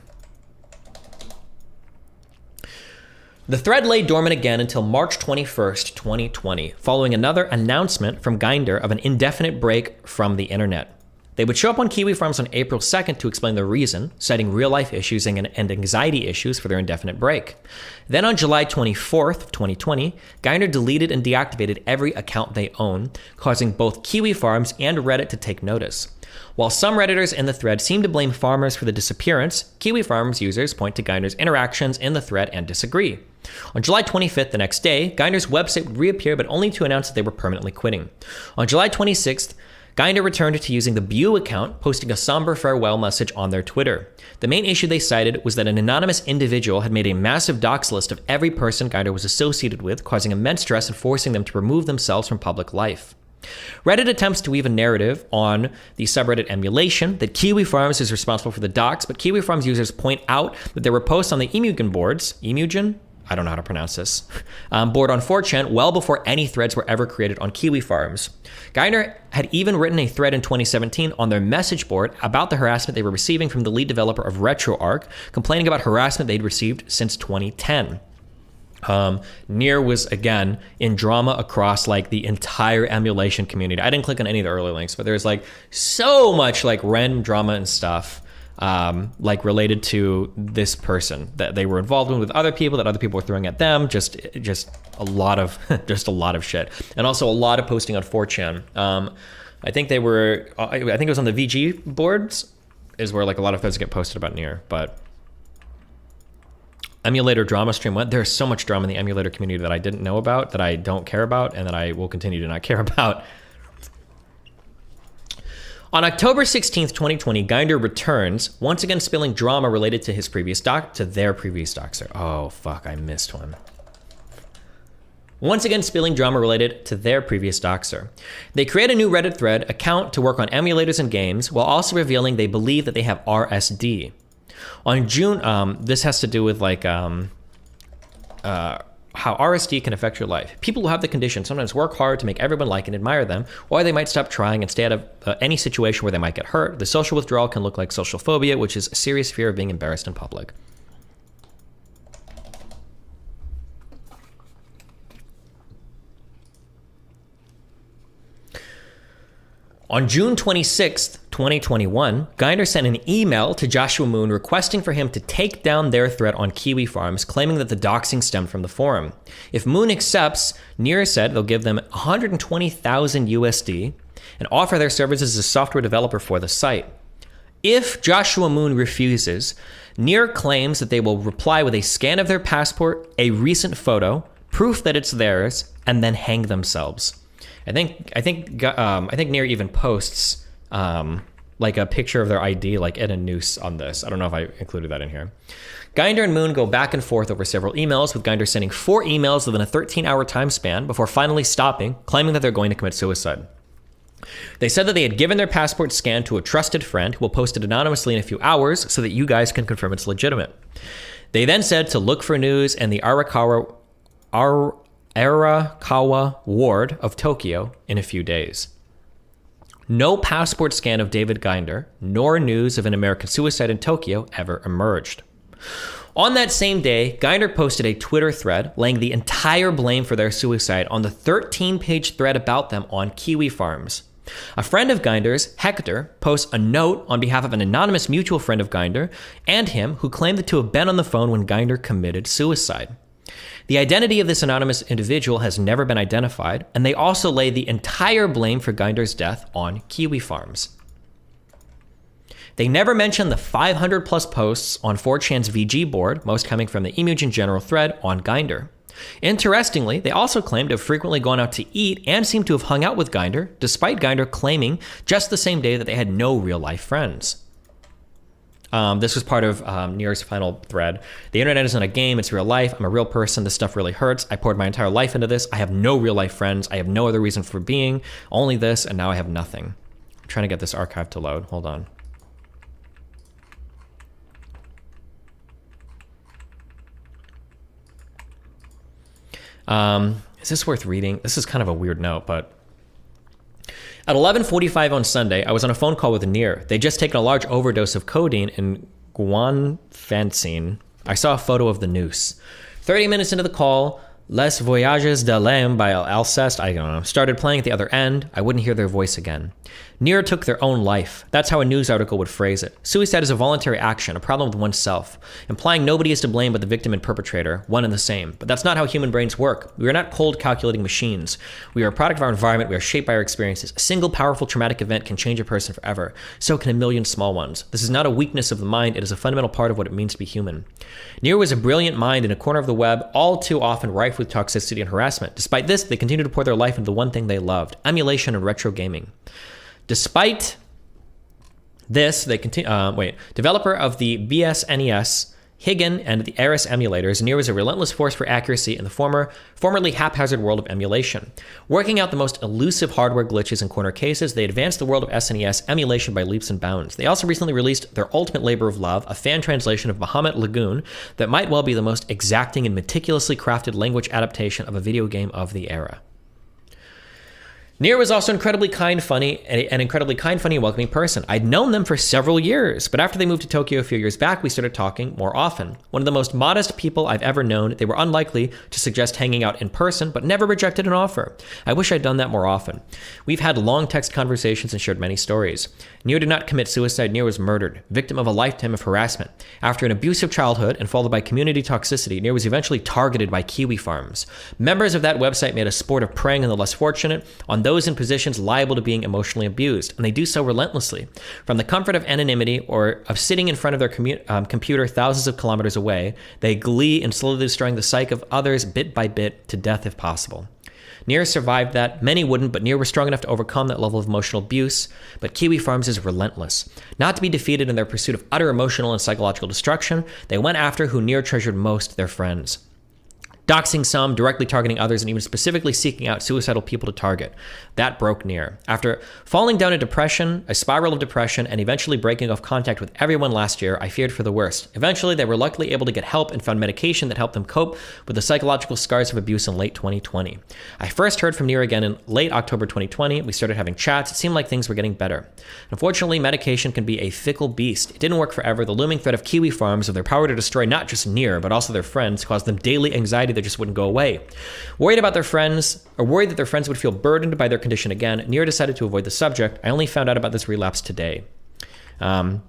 The thread lay dormant again until March 21st, 2020, following another announcement from Grindr of an indefinite break from the internet. They would show up on Kiwi Farms on April 2nd to explain the reason, citing real-life issues and anxiety issues for their indefinite break. Then on July 24th, 2020, Grindr deleted and deactivated every account they own, causing both Kiwi Farms and Reddit to take notice. While some Redditors in the thread seem to blame farmers for the disappearance, Kiwi Farms users point to Grindr's interactions in the thread and disagree. On July 25th, the next day, Grindr's website would reappear, but only to announce that they were permanently quitting. On July 26th, Grindr returned to using the Bew account, posting a somber farewell message on their Twitter. The main issue they cited was that an anonymous individual had made a massive dox list of every person Grindr was associated with, causing immense stress and forcing them to remove themselves from public life. Reddit attempts to weave a narrative on the subreddit emulation that Kiwi Farms is responsible for the dox, but Kiwi Farms users point out that there were posts on the Emugen boards, Emugen? I don't know how to pronounce this, board on 4chan well before any threads were ever created on Kiwi Farms. Grindr had even written a thread in 2017 on their message board about the harassment they were receiving from the lead developer of RetroArch, complaining about harassment they'd received since 2010. Nier was, again, in drama across like the entire emulation community. I didn't click on any of the early links, but there's like so much like random drama and stuff like related to this person that they were involved with other people, that other people were throwing at them. Just a lot of shit, and also a lot of posting on 4chan. I think it was on the VG boards is where like a lot of threads get posted about Nier. But emulator drama stream went. There's so much drama in the emulator community that I didn't know about, that I don't care about, and that I will continue to not care about. On October 16th, 2020, Grindr returns, once again spilling drama related to their previous doxer. Oh, fuck, I missed one. Once again spilling drama related to their previous doxer. They create a new Reddit thread account to work on emulators and games, while also revealing they believe that they have RSD. On June, this has to do with like how RSD can affect your life. People who have the condition sometimes work hard to make everyone like and admire them, or they might stop trying and stay out of any situation where they might get hurt. The social withdrawal can look like social phobia, which is a serious fear of being embarrassed in public. On June 26th, 2021, Grindr sent an email to Joshua Moon requesting for him to take down their thread on Kiwi Farms, claiming that the doxing stemmed from the forum. If Moon accepts, Nier said they'll give them 120,000 USD and offer their services as a software developer for the site. If Joshua Moon refuses, Nier claims that they will reply with a scan of their passport, a recent photo, proof that it's theirs, and then hang themselves. I think Nier even posts like a picture of their ID like in a noose on this. I don't know if I included that in here. Grindr and Moon go back and forth over several emails, with Grindr sending 4 emails within a 13-hour time span before finally stopping, claiming that they're going to commit suicide. They said that they had given their passport scan to a trusted friend who will post it anonymously in a few hours so that you guys can confirm it's legitimate. They then said to look for news in the Arakawa ward of Tokyo in a few days. no passport scan of David Ginder, nor news of an American suicide in Tokyo ever emerged. On that same day, Ginder posted a Twitter thread laying the entire blame for their suicide on the 13-page thread about them on Kiwi Farms. A friend of Ginder's, Hector, posts a note on behalf of an anonymous mutual friend of Ginder and him who claimed to have been on the phone when Ginder committed suicide. The identity of this anonymous individual has never been identified, and they also lay the entire blame for Ginder's death on Kiwi Farms. They never mention the 500 plus posts on 4chan's VG board, most coming from the Imogen General thread on Ginder. Interestingly, they also claim to have frequently gone out to eat and seem to have hung out with Ginder, despite Ginder claiming just the same day that they had no real-life friends. This was part of Nir's final thread. The internet isn't a game, it's real life. I'm a real person. This stuff really hurts. I poured my entire life into this. I have no real-life friends. I have no other reason for being, only this, and now I have nothing. I'm trying to get this archive to load. Hold on. Is this worth reading? This is kind of a weird note, but at 11:45 on Sunday, I was on a phone call with Nir. They'd just taken a large overdose of codeine and guanfacine. I saw a photo of the noose. 30 minutes into the call, Les Voyages de l'Âme by Alceste, I don't know, started playing at the other end. I wouldn't hear their voice again. Nir took their own life. That's how a news article would phrase it. Suicide is a voluntary action, a problem with oneself, implying nobody is to blame but the victim and perpetrator, one and the same. But that's not how human brains work. We are not cold, calculating machines. We are a product of our environment. We are shaped by our experiences. A single powerful traumatic event can change a person forever. So can a million small ones. This is not a weakness of the mind. It is a fundamental part of what it means to be human. Nir was a brilliant mind in a corner of the web, all too often rife with toxicity and harassment. Despite this, they continued to pour their life into the one thing they loved, emulation and retro gaming. Despite this, they continue. Developer of the BSNES, Higgin, and the Eris emulators, Nir was a relentless force for accuracy in the formerly haphazard world of emulation. Working out the most elusive hardware glitches and corner cases, they advanced the world of SNES emulation by leaps and bounds. They also recently released their ultimate labor of love, a fan translation of Bahamut Lagoon that might well be the most exacting and meticulously crafted language adaptation of a video game of the era. Nir was also an incredibly kind, funny, and welcoming person. I'd known them for several years, but after they moved to Tokyo a few years back, we started talking more often. One of the most modest people I've ever known, they were unlikely to suggest hanging out in person, but never rejected an offer. I wish I'd done that more often. We've had long text conversations and shared many stories. Nir did not commit suicide. Nir was murdered, victim of a lifetime of harassment. After an abusive childhood and followed by community toxicity, Nir was eventually targeted by Kiwi Farms. Members of that website made a sport of preying on the less fortunate, on those in positions liable to being emotionally abused, and they do so relentlessly. From the comfort of anonymity or of sitting in front of their computer thousands of kilometers away, they glee in slowly destroying the psyche of others bit by bit to death if possible. Nir survived that. Many wouldn't, but Nir was strong enough to overcome that level of emotional abuse. But Kiwi Farms is relentless. Not to be defeated in their pursuit of utter emotional and psychological destruction, they went after who Nir treasured most, their friends. Doxing some, directly targeting others, and even specifically seeking out suicidal people to target. That broke Nir. After falling down a depression, a spiral of depression, and eventually breaking off contact with everyone last year, I feared for the worst. Eventually, they were luckily able to get help and found medication that helped them cope with the psychological scars of abuse in late 2020. I first heard from Nir again in late October 2020. We started having chats. It seemed like things were getting better. Unfortunately, medication can be a fickle beast. It didn't work forever. The looming threat of Kiwi Farms, with their power to destroy not just Nir, but also their friends, caused them daily anxiety that just wouldn't go away. Worried that their friends would feel burdened by their condition again, Nir decided to avoid the subject. I only found out about this relapse today. And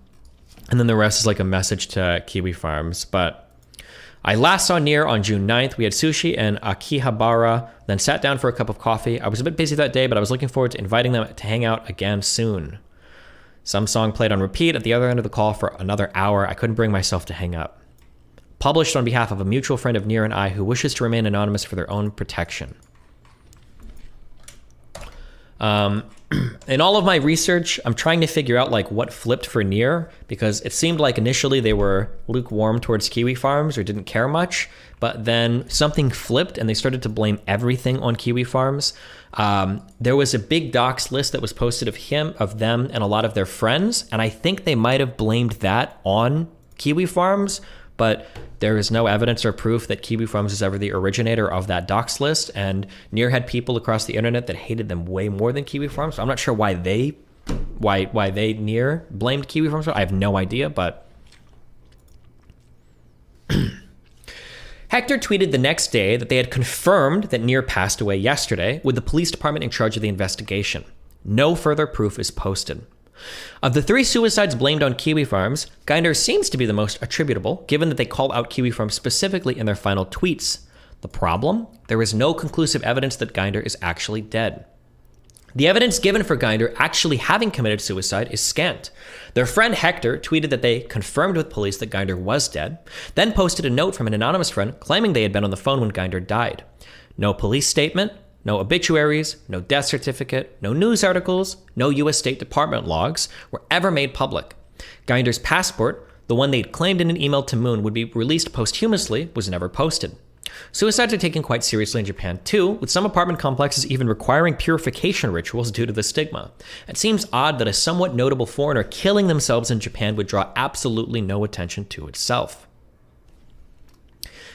then the rest is like a message to Kiwi Farms. But I last saw Nir on June 9th. We had sushi in Akihabara, then sat down for a cup of coffee. I was a bit busy that day, but I was looking forward to inviting them to hang out again soon. Some song played on repeat at the other end of the call for another hour. I couldn't bring myself to hang up. Published on behalf of a mutual friend of Nir and I who wishes to remain anonymous for their own protection. In all of my research, I'm trying to figure out like what flipped for Nir, because it seemed like initially they were lukewarm towards Kiwi Farms or didn't care much, but then something flipped and they started to blame everything on Kiwi Farms. There was a big docs list that was posted of them and a lot of their friends, and I think they might have blamed that on Kiwi Farms, but there is no evidence or proof that Kiwi Farms is ever the originator of that docs list, and Nir had people across the internet that hated them way more than Kiwi Farms, so I'm not sure why they why they near blamed Kiwi Farms. I have no idea, but Hector tweeted the next day that they had confirmed that Near passed away yesterday, with the police department in charge of the investigation. No further proof is posted. Of the 3 suicides blamed on Kiwi Farms, Geinder seems to be the most attributable, given that they call out Kiwi Farms specifically in their final tweets. The problem? There is no conclusive evidence that Geinder is actually dead. The evidence given for Geinder actually having committed suicide is scant. Their friend Hector tweeted that they confirmed with police that Geinder was dead, then posted a note from an anonymous friend claiming they had been on the phone when Geinder died. No police statement, no obituaries, no death certificate, no news articles, no U.S. State Department logs were ever made public. Geinder's passport, the one they'd claimed in an email to Moon would be released posthumously, was never posted. Suicides are taken quite seriously in Japan too, with some apartment complexes even requiring purification rituals due to the stigma. It seems odd that a somewhat notable foreigner killing themselves in Japan would draw absolutely no attention to itself.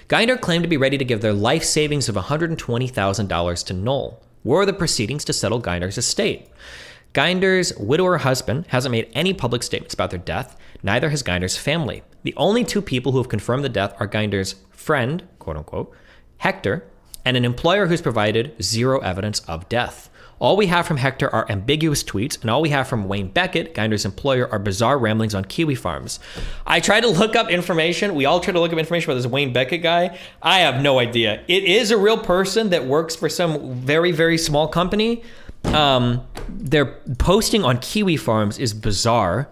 Geinder claimed to be ready to give their life savings of $120,000 to Knoll. Where are the proceedings to settle Geinder's estate? Geinder's widower husband hasn't made any public statements about their death, neither has Geinder's family. The only 2 people who have confirmed the death are Geinder's friend, quote unquote, Hector, and an employer who's provided 0 evidence of death. All we have from Hector are ambiguous tweets, and all we have from Wayne Beckett, Geinder's employer, are bizarre ramblings on Kiwi Farms. I tried to look up information. We all tried to look up information about this Wayne Beckett guy. I have no idea. It is a real person that works for some very, very small company. Their posting on Kiwi Farms is bizarre.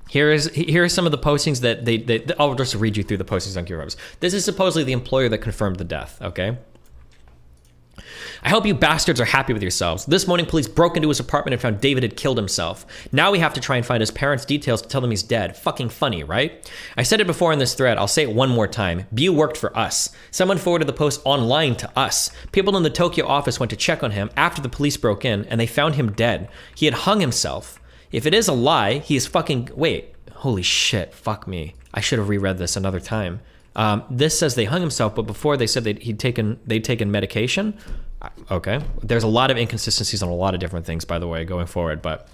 Here are some of the postings that I'll just read you through the postings on Kiwi Farms. This is supposedly the employer that confirmed the death, okay? I hope you bastards are happy with yourselves. This morning, police broke into his apartment and found David had killed himself. Now we have to try and find his parents' details to tell them he's dead. Fucking funny, right? I said it before in this thread. I'll say it one more time. Bu worked for us. Someone forwarded the post online to us. People in the Tokyo office went to check on him after the police broke in, and they found him dead. He had hung himself. If it is a lie, he is fucking... Wait. Holy shit. Fuck me. I should have reread this another time. This says they hung himself, but before they said they'd taken medication. Okay. There's a lot of inconsistencies on a lot of different things, by the way, going forward. But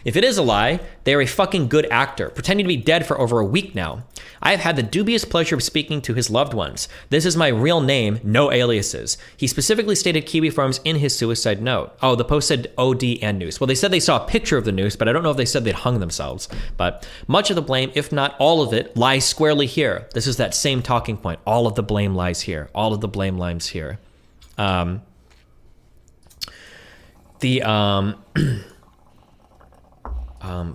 if it is a lie, they are a fucking good actor, pretending to be dead for over a week now. I have had the dubious pleasure of speaking to his loved ones. This is my real name, no aliases. He specifically stated Kiwi Farms in his suicide note. Oh, the post said OD and noose. Well, they said they saw a picture of the noose, but I don't know if they said they'd hung themselves. But much of the blame, if not all of it, lies squarely here. This is that same talking point. All of the blame lies here. All of the blame lies here.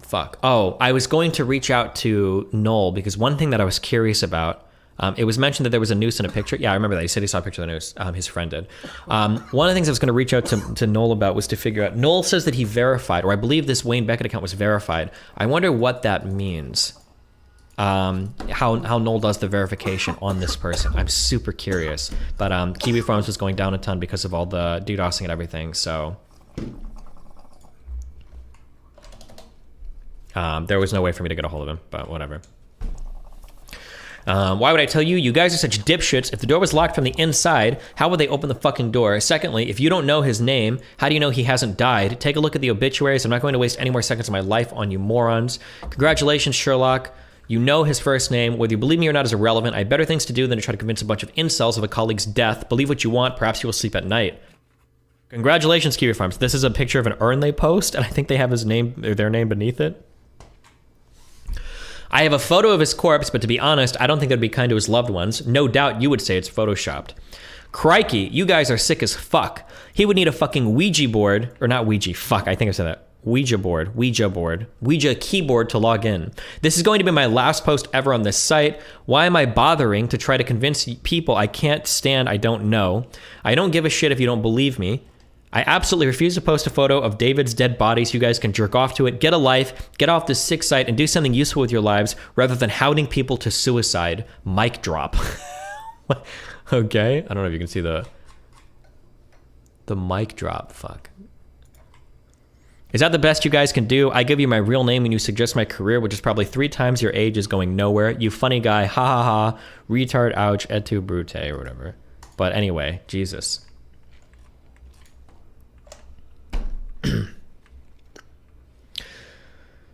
Fuck. Oh, I was going to reach out to Knoll because one thing that I was curious about, it was mentioned that there was a noose in a picture. Yeah, I remember that. He said he saw a picture of the noose. His friend did. One of the things I was going to reach out to Knoll about was to figure out, Knoll says that he verified, or I believe this Wayne Beckett account was verified. I wonder what that means. How Knoll does the verification on this person. I'm super curious. But Kiwi Farms was going down a ton because of all the DDoSing and everything, so... there was no way for me to get a hold of him, but whatever. Why would I tell you? You guys are such dipshits. If the door was locked from the inside, how would they open the fucking door? Secondly, if you don't know his name, how do you know he hasn't died? Take a look at the obituaries. I'm not going to waste any more seconds of my life on you morons. Congratulations, Sherlock. You know his first name. Whether you believe me or not is irrelevant. I have better things to do than to try to convince a bunch of incels of a colleague's death. Believe what you want. Perhaps you will sleep at night. Congratulations, Kiwi Farms. This is a picture of an urn they post, and I think they have his name, or their name beneath it. I have a photo of his corpse, but to be honest, I don't think that'd be kind to his loved ones. No doubt you would say it's photoshopped. Crikey, you guys are sick as fuck. He would need a fucking Ouija board, or not Ouija, fuck, I think I said that. Ouija keyboard to log in. This is going to be my last post ever on this site. Why am I bothering to try to convince people I can't stand I don't know? I don't give a shit if you don't believe me. I absolutely refuse to post a photo of David's dead body so you guys can jerk off to it. Get a life, get off this sick site, and do something useful with your lives rather than hounding people to suicide. Mic drop. Okay, I don't know if you can see the mic drop. Fuck. Is that the best you guys can do? I give you my real name and you suggest my career, which is probably 3 times your age, is going nowhere. You funny guy. Ha ha ha. Retard, ouch, et tu brute, or whatever. But anyway, Jesus.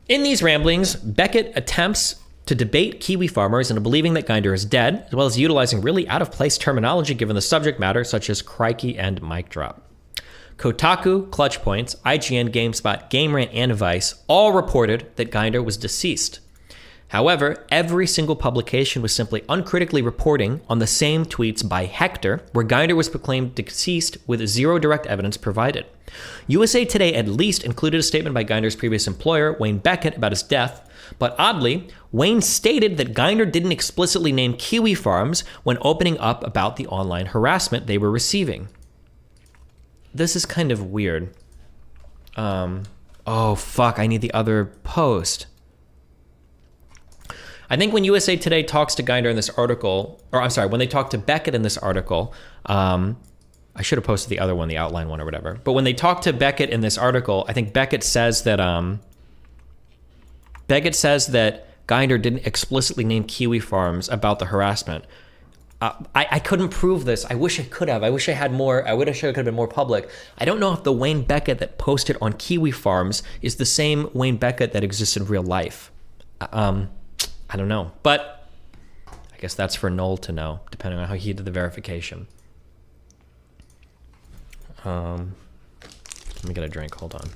In these ramblings, Beckett attempts to debate Kiwi farmers into believing that Ginder is dead, as well as utilizing really out-of-place terminology given the subject matter, such as crikey and mic drop. Kotaku, Clutch Points, IGN, GameSpot, Game Rant, and Vice all reported that Ginder was deceased. However, every single publication was simply uncritically reporting on the same tweets by Hector, where Ginder was proclaimed deceased with zero direct evidence provided. USA Today at least included a statement by Ginder's previous employer, Wayne Beckett, about his death, but oddly, Wayne stated that Ginder didn't explicitly name Kiwi Farms when opening up about the online harassment they were receiving. This is kind of weird. Oh, fuck, I need the other post. I think when USA Today talks to Ginder in this article, or I'm sorry, when they talk to Beckett in this article, I should have posted the other one, the outline one or whatever. But when they talk to Beckett in this article, I think Beckett says that Ginder didn't explicitly name Kiwi Farms about the harassment. I couldn't prove this. I wish I could have. I wish I had more. I wish I could have been more public. I don't know if the Wayne Beckett that posted on Kiwi Farms is the same Wayne Beckett that exists in real life. I don't know, but I guess that's for Noel to know, depending on how he did the verification. Let me get a drink, hold on.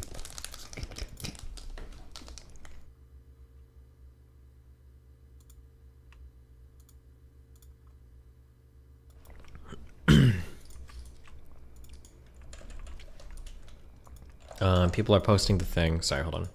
People are posting the thing, sorry, hold on.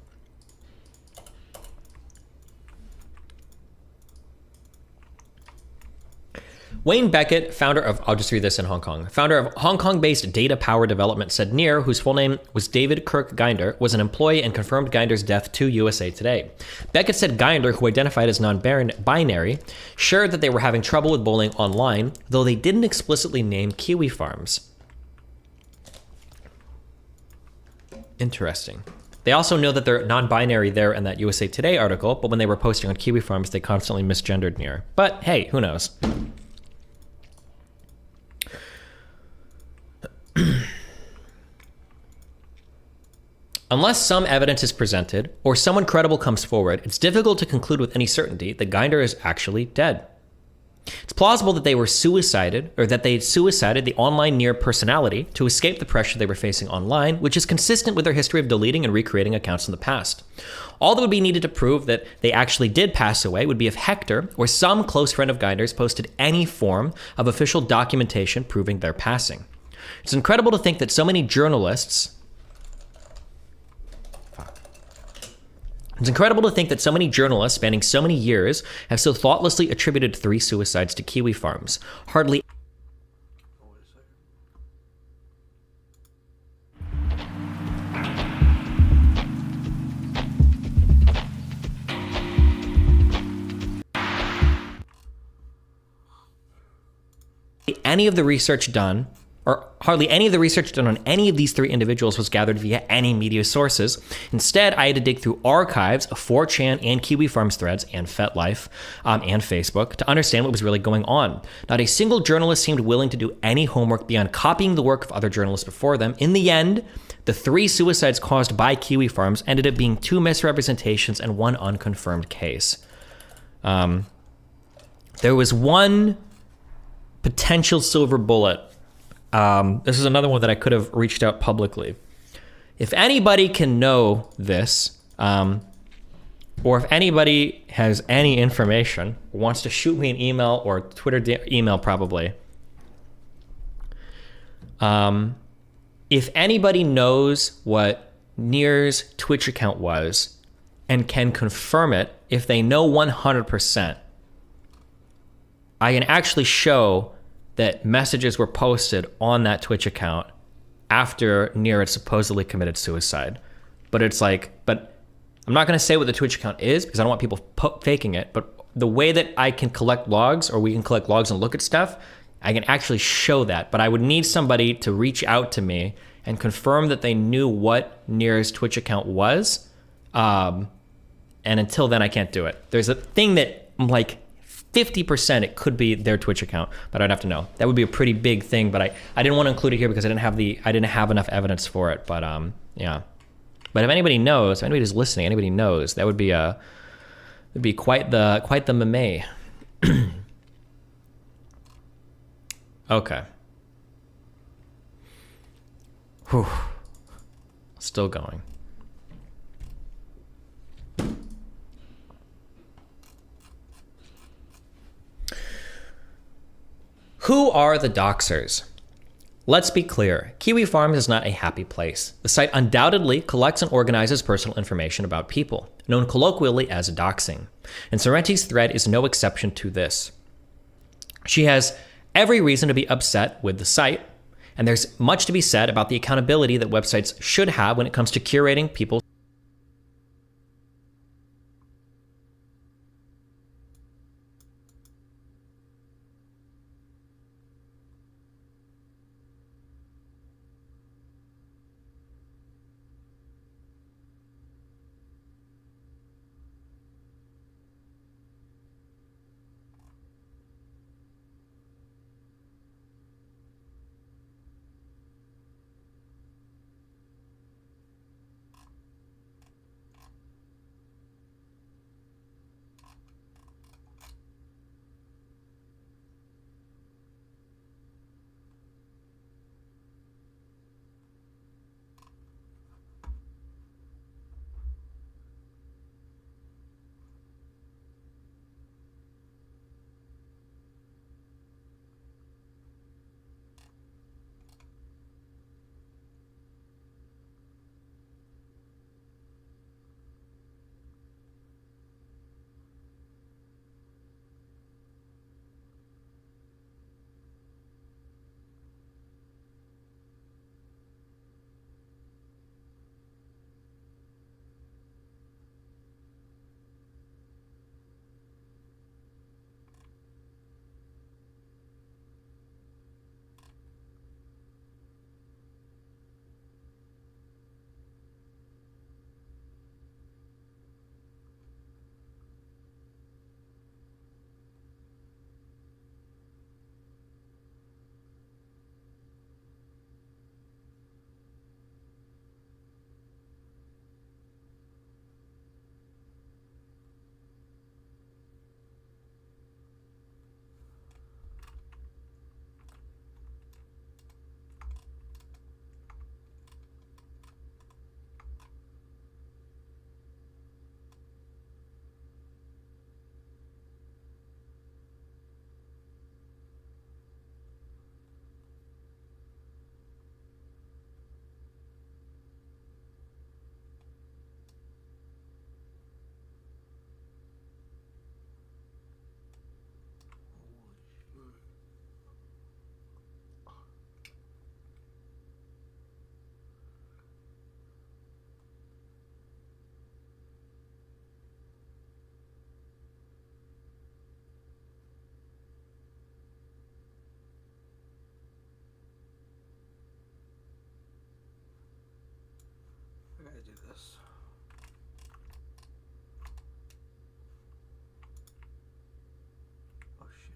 Wayne Beckett, founder of, I'll just read this in Hong Kong, founder of Hong Kong-based Data Power Development, said Near, whose full name was David Kirk Ginder, was an employee and confirmed Ginder's death to USA Today. Beckett said Ginder, who identified as non-binary, shared that they were having trouble with bullying online, though they didn't explicitly name Kiwi Farms. Interesting. They also know that they're non-binary there in that USA Today article, but when they were posting on Kiwi Farms, they constantly misgendered Near. But hey, who knows? Unless some evidence is presented or someone credible comes forward, it's difficult to conclude with any certainty that Ginder is actually dead. It's plausible that they were suicided, or that they suicided the online Near personality to escape the pressure they were facing online, which is consistent with their history of deleting and recreating accounts in the past. All that would be needed to prove that they actually did pass away would be if Hector or some close friend of Ginder's posted any form of official documentation proving their passing. It's incredible to think that so many journalists spanning so many years have so thoughtlessly attributed 3 suicides to Kiwi Farms. Hardly any of the research done, or hardly any of the research done on any of these 3 individuals was gathered via any media sources. Instead, I had to dig through archives of 4chan and Kiwi Farms threads and FetLife and Facebook to understand what was really going on. Not a single journalist seemed willing to do any homework beyond copying the work of other journalists before them. In the end, the 3 suicides caused by Kiwi Farms ended up being 2 misrepresentations and 1 unconfirmed case. There was one potential silver bullet. This is another one that I could have reached out publicly. If anybody can know this, or if anybody has any information, wants to shoot me an email or Twitter email probably. If anybody knows what Near's Twitch account was and can confirm it, if they know 100%, I can actually show that messages were posted on that Twitch account after Near had supposedly committed suicide. But it's like, but I'm not gonna say what the Twitch account is because I don't want people faking it, but the way that I can collect logs, or we can collect logs and look at stuff, I can actually show that. But I would need somebody to reach out to me and confirm that they knew what Near's Twitch account was. And until then, I can't do it. There's a thing that I'm like, 50% it could be their Twitch account, but I'd have to know. That would be a pretty big thing, but I didn't want to include it here because I didn't have enough evidence for it. But yeah. But if anybody knows, if anybody who's listening, anybody knows, that would be quite the meme. Okay. Whew. Still going. Who are the doxers? Let's be clear, Kiwi Farms is not a happy place. The site undoubtedly collects and organizes personal information about people, known colloquially as doxing. And Sorrenti's thread is no exception to this. She has every reason to be upset with the site, and there's much to be said about the accountability that websites should have when it comes to curating people's I gotta do this. Oh shit.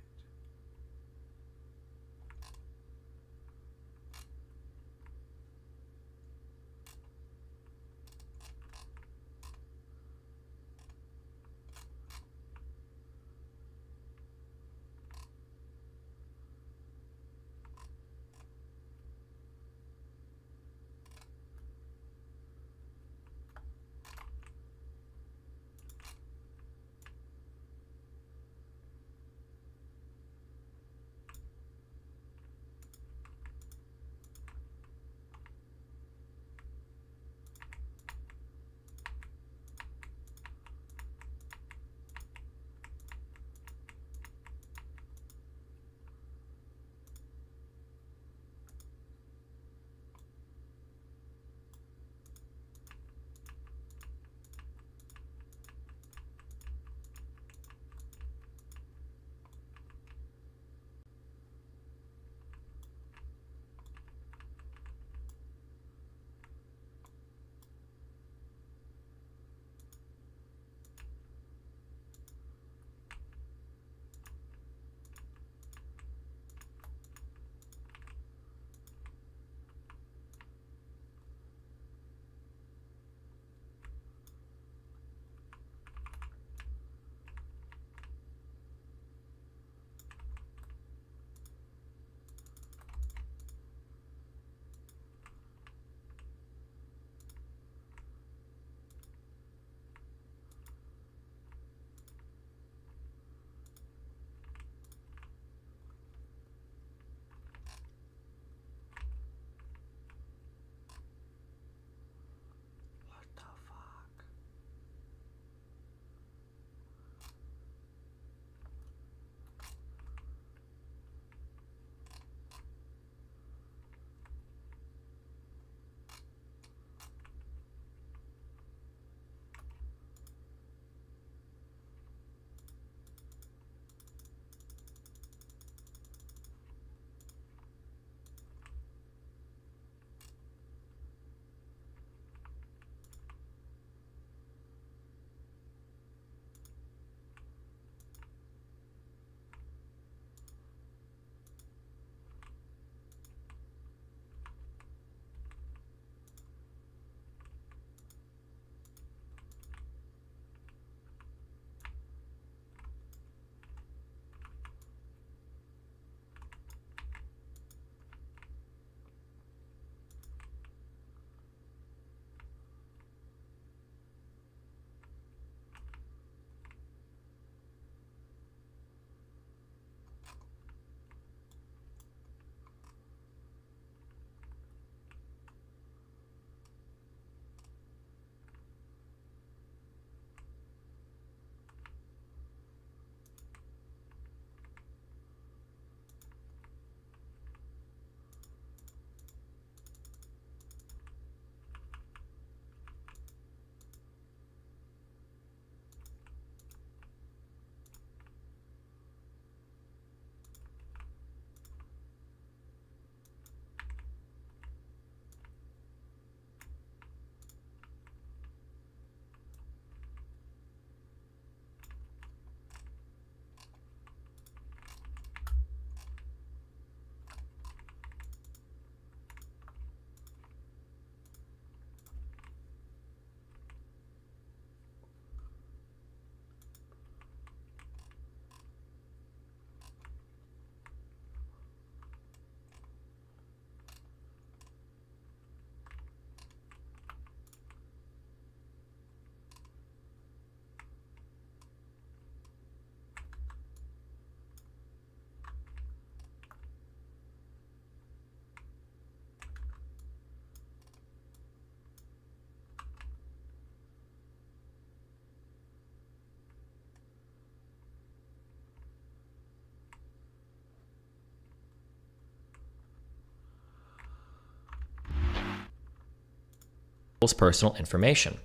personal information.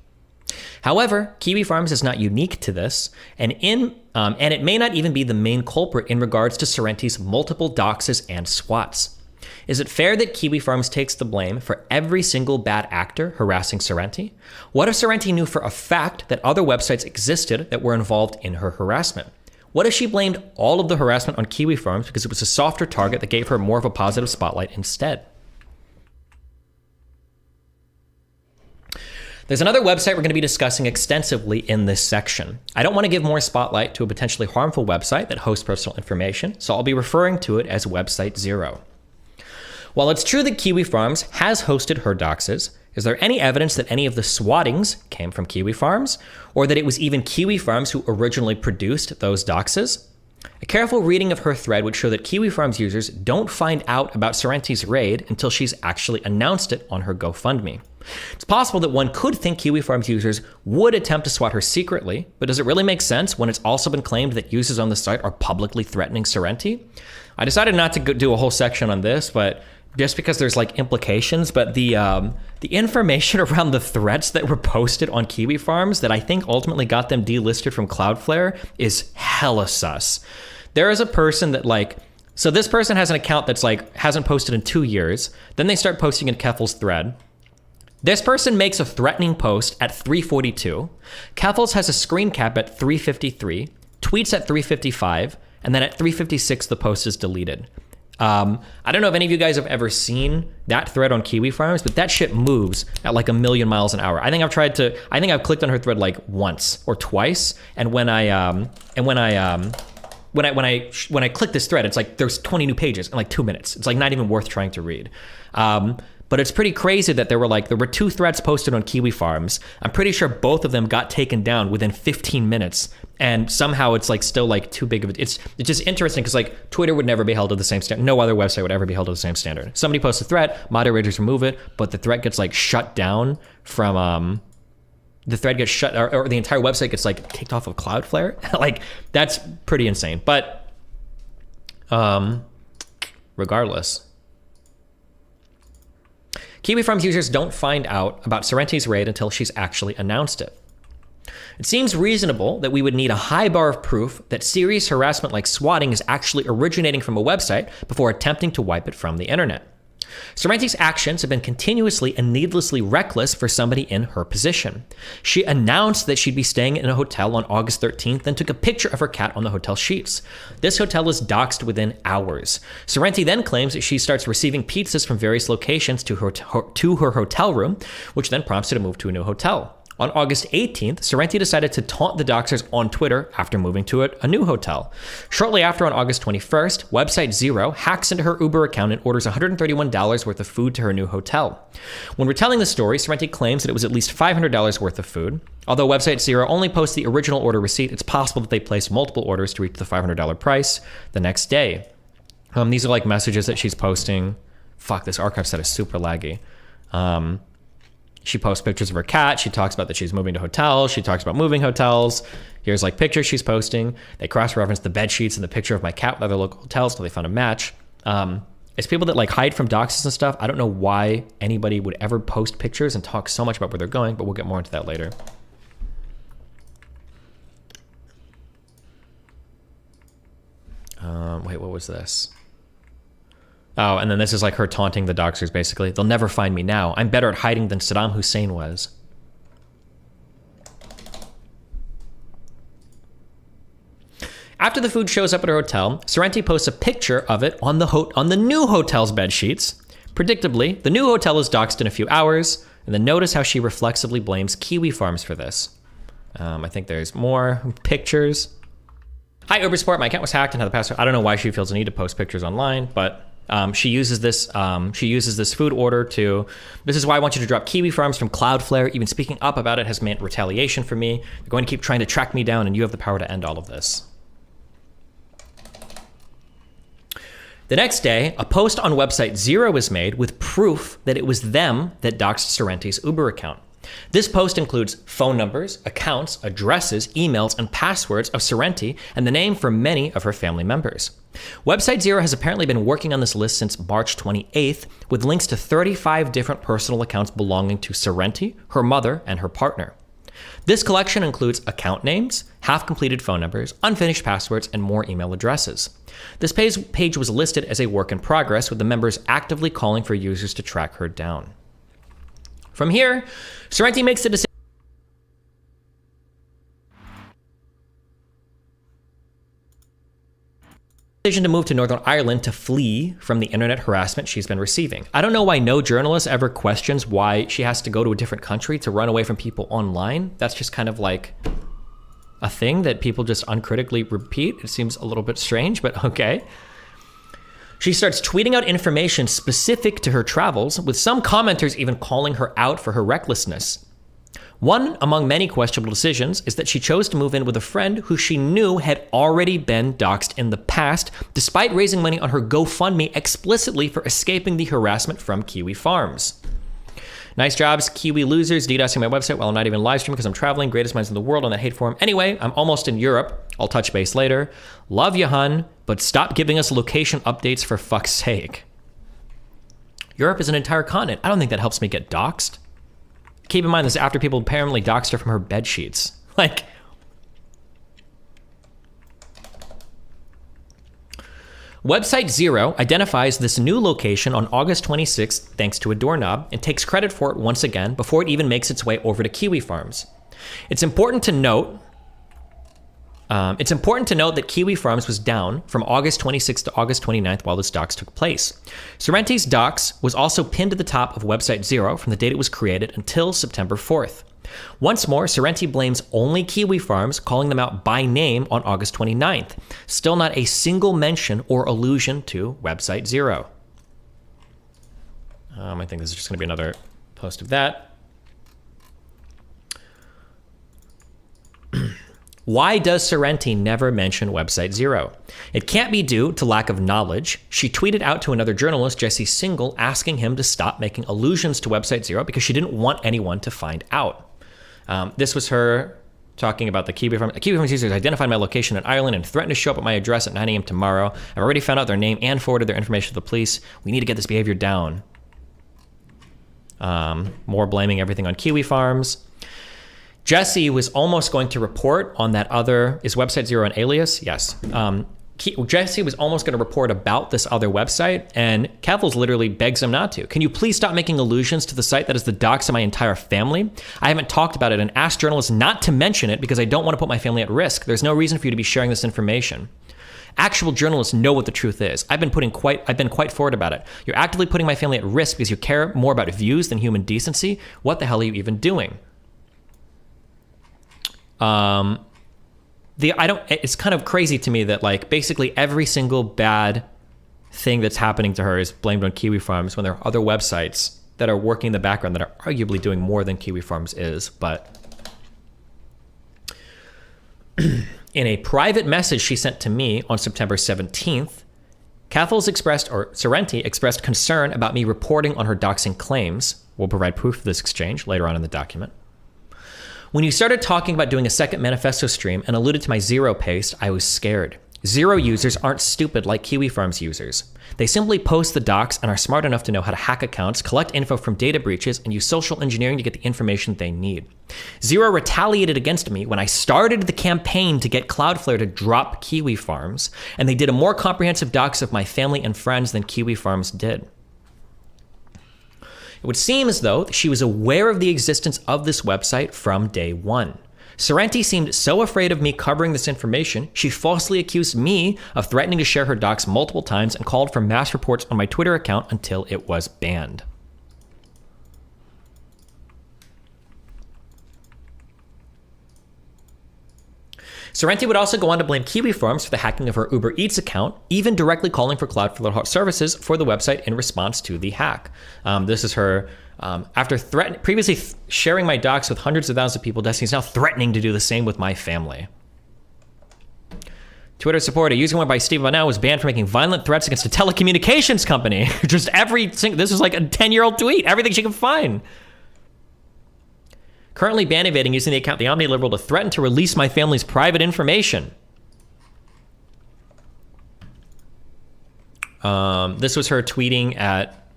However, Kiwi Farms is not unique to this, and it may not even be the main culprit in regards to Sorrenti's multiple doxes and swats. Is it fair that Kiwi Farms takes the blame for every single bad actor harassing Sorrenti? What if Sorrenti knew for a fact that other websites existed that were involved in her harassment? What if she blamed all of the harassment on Kiwi Farms because it was a softer target that gave her more of a positive spotlight instead? There's another website we're going to be discussing extensively in this section. I don't want to give more spotlight to a potentially harmful website that hosts personal information, so I'll be referring to it as Website Zero. While it's true that Kiwi Farms has hosted her doxes, is there any evidence that any of the swattings came from Kiwi Farms, or that it was even Kiwi Farms who originally produced those doxes? A careful reading of her thread would show that Kiwi Farms users don't find out about Sorrenti's raid until she's actually announced it on her GoFundMe. It's possible that one could think Kiwi Farms users would attempt to swat her secretly, but does it really make sense when it's also been claimed that users on the site are publicly threatening Sorrenti? I decided not to do a whole section on this, but just because there's like implications, but the information around the threats that were posted on Kiwi Farms that I think ultimately got them delisted from Cloudflare is hella sus. There is a person that so this person has an account that's hasn't posted in 2 years. Then they start posting in Keffals' thread. This person makes a threatening post at 3:42. Keffals has a screen cap at 3:53, tweets at 3:55, and then at 3:56 the post is deleted. I don't know if any of you guys have ever seen that thread on Kiwi Farms, but that shit moves at like 1,000,000 miles an hour. I think I've clicked on her thread like once or twice, and when I click this thread, it's like there's 20 new pages in like 2 minutes. It's like not even worth trying to read. But it's pretty crazy that there were 2 threads posted on Kiwi Farms. I'm pretty sure both of them got taken down within 15 minutes. And somehow it's still too big of it. It's just interesting because Twitter would never be held to the same standard. No other website would ever be held to the same standard. Somebody posts a thread, moderators remove it, but the thread gets shut down from, the thread gets shut, or the entire website gets kicked off of Cloudflare. That's pretty insane. But regardless, Kiwi Farms users don't find out about Sorrenti's raid until she's actually announced it. It seems reasonable that we would need a high bar of proof that serious harassment like swatting is actually originating from a website before attempting to wipe it from the internet. Sorrenti's actions have been continuously and needlessly reckless for somebody in her position. She announced that she'd be staying in a hotel on August 13th and took a picture of her cat on the hotel sheets. This hotel is doxed within hours. Sorrenti then claims that she starts receiving pizzas from various locations to her hotel room, which then prompts her to move to a new hotel. On August 18th, Sorrenti decided to taunt the doxers on Twitter after moving to a new hotel. Shortly after, on August 21st, Website Zero hacks into her Uber account and orders $131 worth of food to her new hotel. When retelling the story, Sorrenti claims that it was at least $500 worth of food. Although Website Zero only posts the original order receipt, it's possible that they placed multiple orders to reach the $500 price the next day. These are messages that she's posting. Fuck, this archive set is super laggy. She posts pictures of her cat. She talks about that she's moving to hotels. She talks about moving hotels. Here's pictures she's posting. They cross-reference the bed sheets and the picture of my cat with other local hotels until they found a match. It's people that hide from doxes and stuff. I don't know why anybody would ever post pictures and talk so much about where they're going, but we'll get more into that later. Wait, what was this? Oh, and then this is her taunting the doxers, basically. They'll never find me now. I'm better at hiding than Saddam Hussein was. After the food shows up at her hotel, Sorrenti posts a picture of it on the new hotel's bed sheets. Predictably, the new hotel is doxed in a few hours, and then notice how she reflexively blames Kiwi Farms for this. I think there's more pictures. Hi, Ubersport. My account was hacked and had the password. I don't know why she feels the need to post pictures online, but she uses this food order to, this is why I want you to drop Kiwi Farms from Cloudflare. Even speaking up about it has meant retaliation for me. They're going to keep trying to track me down, and you have the power to end all of this. The next day, a post on Website Zero was made with proof that it was them that doxed Sorrenti's Uber account. This post includes phone numbers, accounts, addresses, emails, and passwords of Sorrenti and the name for many of her family members. Website Zero has apparently been working on this list since March 28th, with links to 35 different personal accounts belonging to Sorrenti, her mother, and her partner. This collection includes account names, half-completed phone numbers, unfinished passwords, and more email addresses. This page was listed as a work in progress, with the members actively calling for users to track her down. From here, Sorrenti makes the decision to move to Northern Ireland to flee from the internet harassment she's been receiving. I don't know why no journalist ever questions why she has to go to a different country to run away from people online. That's just kind of like a thing that people just uncritically repeat. It seems a little bit strange, but okay. She starts tweeting out information specific to her travels, with some commenters even calling her out for her recklessness. One among many questionable decisions is that she chose to move in with a friend who she knew had already been doxxed in the past, despite raising money on her GoFundMe explicitly for escaping the harassment from Kiwi Farms. Nice jobs, Kiwi losers, DDoSing my website while I'm not even live streaming because I'm traveling. Greatest minds in the world on that hate forum. Anyway, I'm almost in Europe. I'll touch base later. Love you, hun, but stop giving us location updates for fuck's sake. Europe is an entire continent. I don't think that helps me get doxxed. Keep in mind this after people apparently doxed her from her bed sheets. Like, Website Zero identifies this new location on August 26th thanks to a doorknob and takes credit for it once again before it even makes its way over to Kiwi Farms. It's important to note that Kiwi Farms was down from August 26th to August 29th while this dox took place. Sorrenti's dox was also pinned to the top of Website Zero from the date it was created until September 4th. Once more, Sorrenti blames only Kiwi Farms, calling them out by name on August 29th. Still not a single mention or allusion to Website Zero. I think this is just going to be another post of that. Why does Sorrenti never mention Website Zero? It can't be due to lack of knowledge. She tweeted out to another journalist, Jesse Single, asking him to stop making allusions to Website Zero because she didn't want anyone to find out. This was her talking about the Kiwi Farms. Kiwi Farms users identified my location in Ireland and threatened to show up at my address at 9 a.m. tomorrow. I've already found out their name and forwarded their information to the police. We need to get this behavior down. More blaming everything on Kiwi Farms. Jesse was almost going to report on that other, is Website Zero an alias? Yes. Jesse was almost going to report about this other website, and Keffals literally begs him not to. Can you please stop making allusions to the site that is the dox of my entire family? I haven't talked about it and asked journalists not to mention it because I don't want to put my family at risk. There's no reason for you to be sharing this information. Actual journalists know what the truth is. I've been quite forward about it. You're actively putting my family at risk because you care more about views than human decency. What the hell are you even doing? It's kind of crazy to me that like basically every single bad thing that's happening to her is blamed on Kiwi Farms when there are other websites that are working in the background that are arguably doing more than Kiwi Farms is. But in a private message she sent to me on September 17th, Sorrenti expressed concern about me reporting on her doxing claims. We'll provide proof of this exchange later on in the document. When you started talking about doing a second Manifesto stream and alluded to my Zero paste, I was scared. Zero users aren't stupid like Kiwi Farms users. They simply post the docs and are smart enough to know how to hack accounts, collect info from data breaches, and use social engineering to get the information they need. Zero retaliated against me when I started the campaign to get Cloudflare to drop Kiwi Farms, and they did a more comprehensive dox of my family and friends than Kiwi Farms did. It would seem as though she was aware of the existence of this website from day one. Sorrenti seemed so afraid of me covering this information, she falsely accused me of threatening to share her docs multiple times and called for mass reports on my Twitter account until it was banned. Sorrenti would also go on to blame Kiwi Farms for the hacking of her Uber Eats account, even directly calling for Cloudflare services for the website in response to the hack. This is her, after previously sharing my docs with hundreds of thousands of people, Destiny's now threatening to do the same with my family. Twitter support, a user went by Steve Banau was banned for making violent threats against a telecommunications company. Just this was like a 10-year-old tweet, everything she could find. Currently ban evading using the account The Omni Liberal to threaten to release my family's private information. This was her tweeting at...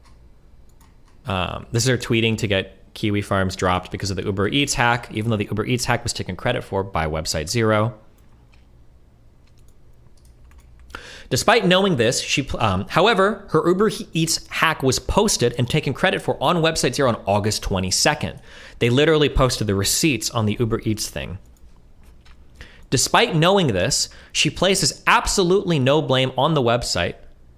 this is her tweeting to get Kiwi Farms dropped because of the Uber Eats hack, even though the Uber Eats hack was taken credit for by Website Zero. Despite knowing this, however, her Uber Eats hack was posted and taken credit for on Website Zero on August 22nd. They literally posted the receipts on the Uber Eats thing. Despite knowing this, she places absolutely no blame on the website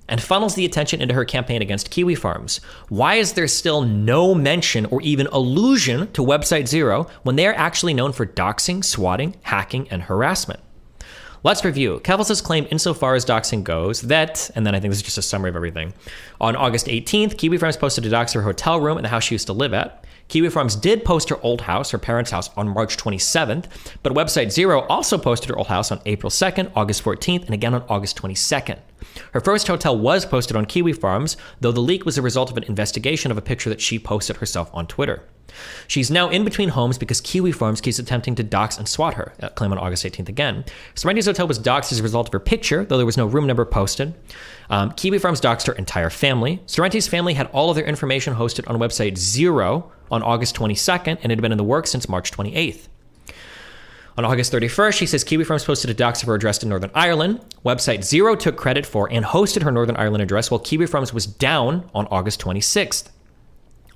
and funnels the attention into her campaign against Kiwi Farms. Why is there still no mention or even allusion to Website Zero when they are actually known for doxing, swatting, hacking, and harassment? Let's review. Keffals has claimed insofar as doxing goes that, and then I think this is just a summary of everything. On August 18th, Kiwi Farms posted a dox of her hotel room and the house she used to live at. Kiwi Farms did post her old house, her parents' house, on March 27th, but Website Zero also posted her old house on April 2nd, August 14th, and again on August 22nd. Her first hotel was posted on Kiwi Farms, though the leak was a result of an investigation of a picture that she posted herself on Twitter. She's now in between homes because Kiwi Farms keeps attempting to dox and swat her, claim on August 18th again. Serenity's hotel was doxed as a result of her picture, though there was no room number posted. Kiwi Farms doxed her entire family. Serenity's family had all of their information hosted on Website Zero on August 22nd, and it had been in the works since March 28th. On August 31st, she says Kiwi Farms posted a dox of her address in Northern Ireland. Website Zero took credit for and hosted her Northern Ireland address while Kiwi Farms was down on August 26th.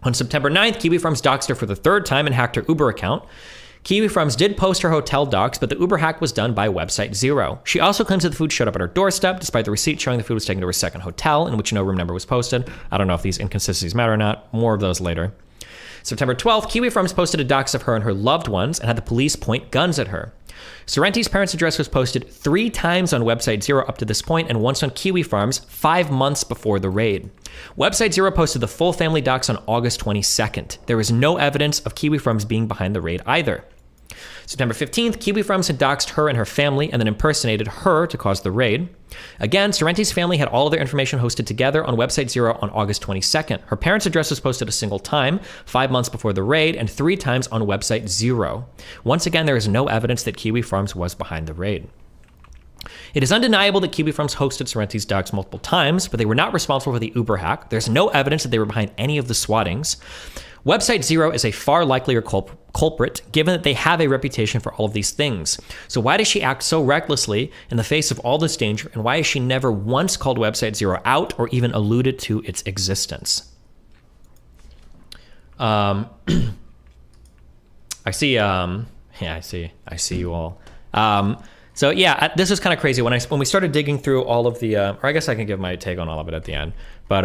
On September 9th, Kiwi Farms doxed her for the third time and hacked her Uber account. Kiwi Farms did post her hotel docs, but the Uber hack was done by Website Zero. She also claims that the food showed up at her doorstep, despite the receipt showing the food was taken to her second hotel, in which no room number was posted. I don't know if these inconsistencies matter or not. More of those later. September 12th, Kiwi Farms posted a dox of her and her loved ones and had the police point guns at her. Sorrenti's parents' address was posted 3 times on Website Zero up to this point and once on Kiwi Farms 5 months before the raid. Website Zero posted the full family docs on August 22nd. There is no evidence of Kiwi Farms being behind the raid either. September 15th, Kiwi Farms had doxed her and her family and then impersonated her to cause the raid. Again, Sorrenti's family had all of their information hosted together on Website Zero on August 22nd. Her parents' address was posted a single time, 5 months before the raid, and 3 times on Website Zero. Once again, there is no evidence that Kiwi Farms was behind the raid. It is undeniable that Kiwi Farms hosted Sorrenti's docs multiple times, but they were not responsible for the Uber hack. There's no evidence that they were behind any of the swattings. Website Zero is a far likelier culprit, given that they have a reputation for all of these things. So why does she act so recklessly in the face of all this danger, and why has she never once called Website Zero out or even alluded to its existence? I see you all. So yeah, this is kind of crazy. When we started digging through all of the, or I guess I can give my take on all of it at the end. But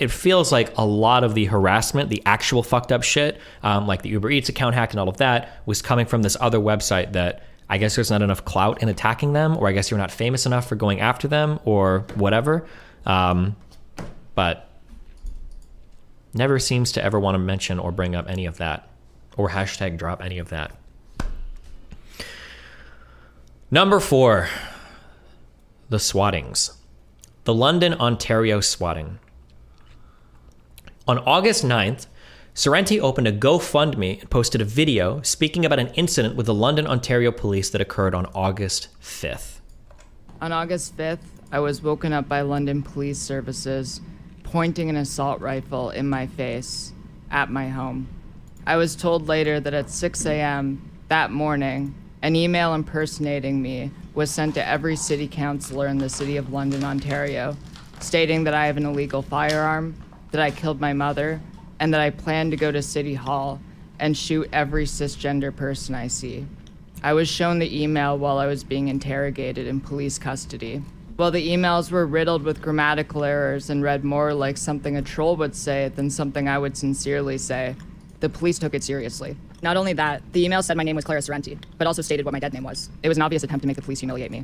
it feels like a lot of the harassment, the actual fucked up shit, like the Uber Eats account hack and all of that, was coming from this other website that I guess there's not enough clout in attacking them, or I guess you're not famous enough for going after them, or whatever. But never seems to ever want to mention or bring up any of that, or hashtag drop any of that. Number 4, the swattings. The London, Ontario swatting. On August 9th, Sorrenti opened a GoFundMe and posted a video speaking about an incident with the London, Ontario police that occurred on August 5th. On August 5th, I was woken up by London Police Services pointing an assault rifle in my face at my home. I was told later that at 6 a.m. that morning, an email impersonating me was sent to every city councillor in the city of London, Ontario, stating that I have an illegal firearm, that I killed my mother, and that I plan to go to City Hall and shoot every cisgender person I see. I was shown the email while I was being interrogated in police custody. While the emails were riddled with grammatical errors and read more like something a troll would say than something I would sincerely say, the police took it seriously. Not only that, the email said my name was Clara Sorrenti, but also stated what my dead name was. It was an obvious attempt to make the police humiliate me.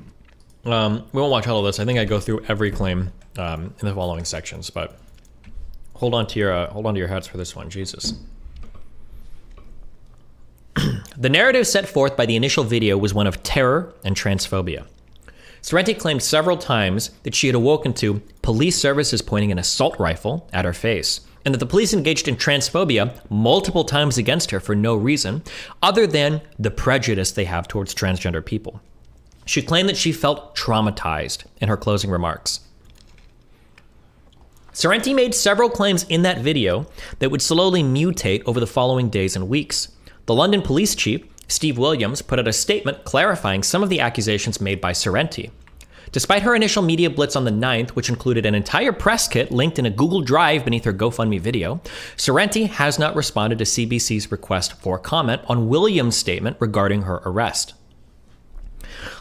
We won't watch all of this. I think I go through every claim in the following sections, but hold on to your hats for this one, Jesus. The narrative set forth by the initial video was one of terror and transphobia. Sorrenti claimed several times that she had awoken to police services pointing an assault rifle at her face. and that the police engaged in transphobia multiple times against her for no reason other than the prejudice they have towards transgender people. She claimed that she felt traumatized in her closing remarks. Sorrenti made several claims in that video that would slowly mutate over the following days and weeks. The London police chief, Steve Williams, put out a statement clarifying some of the accusations made by Sorrenti. Despite her initial media blitz on the 9th, which included an entire press kit linked in a Google Drive beneath her GoFundMe video, Sorrenti has not responded to CBC's request for comment on Williams' statement regarding her arrest.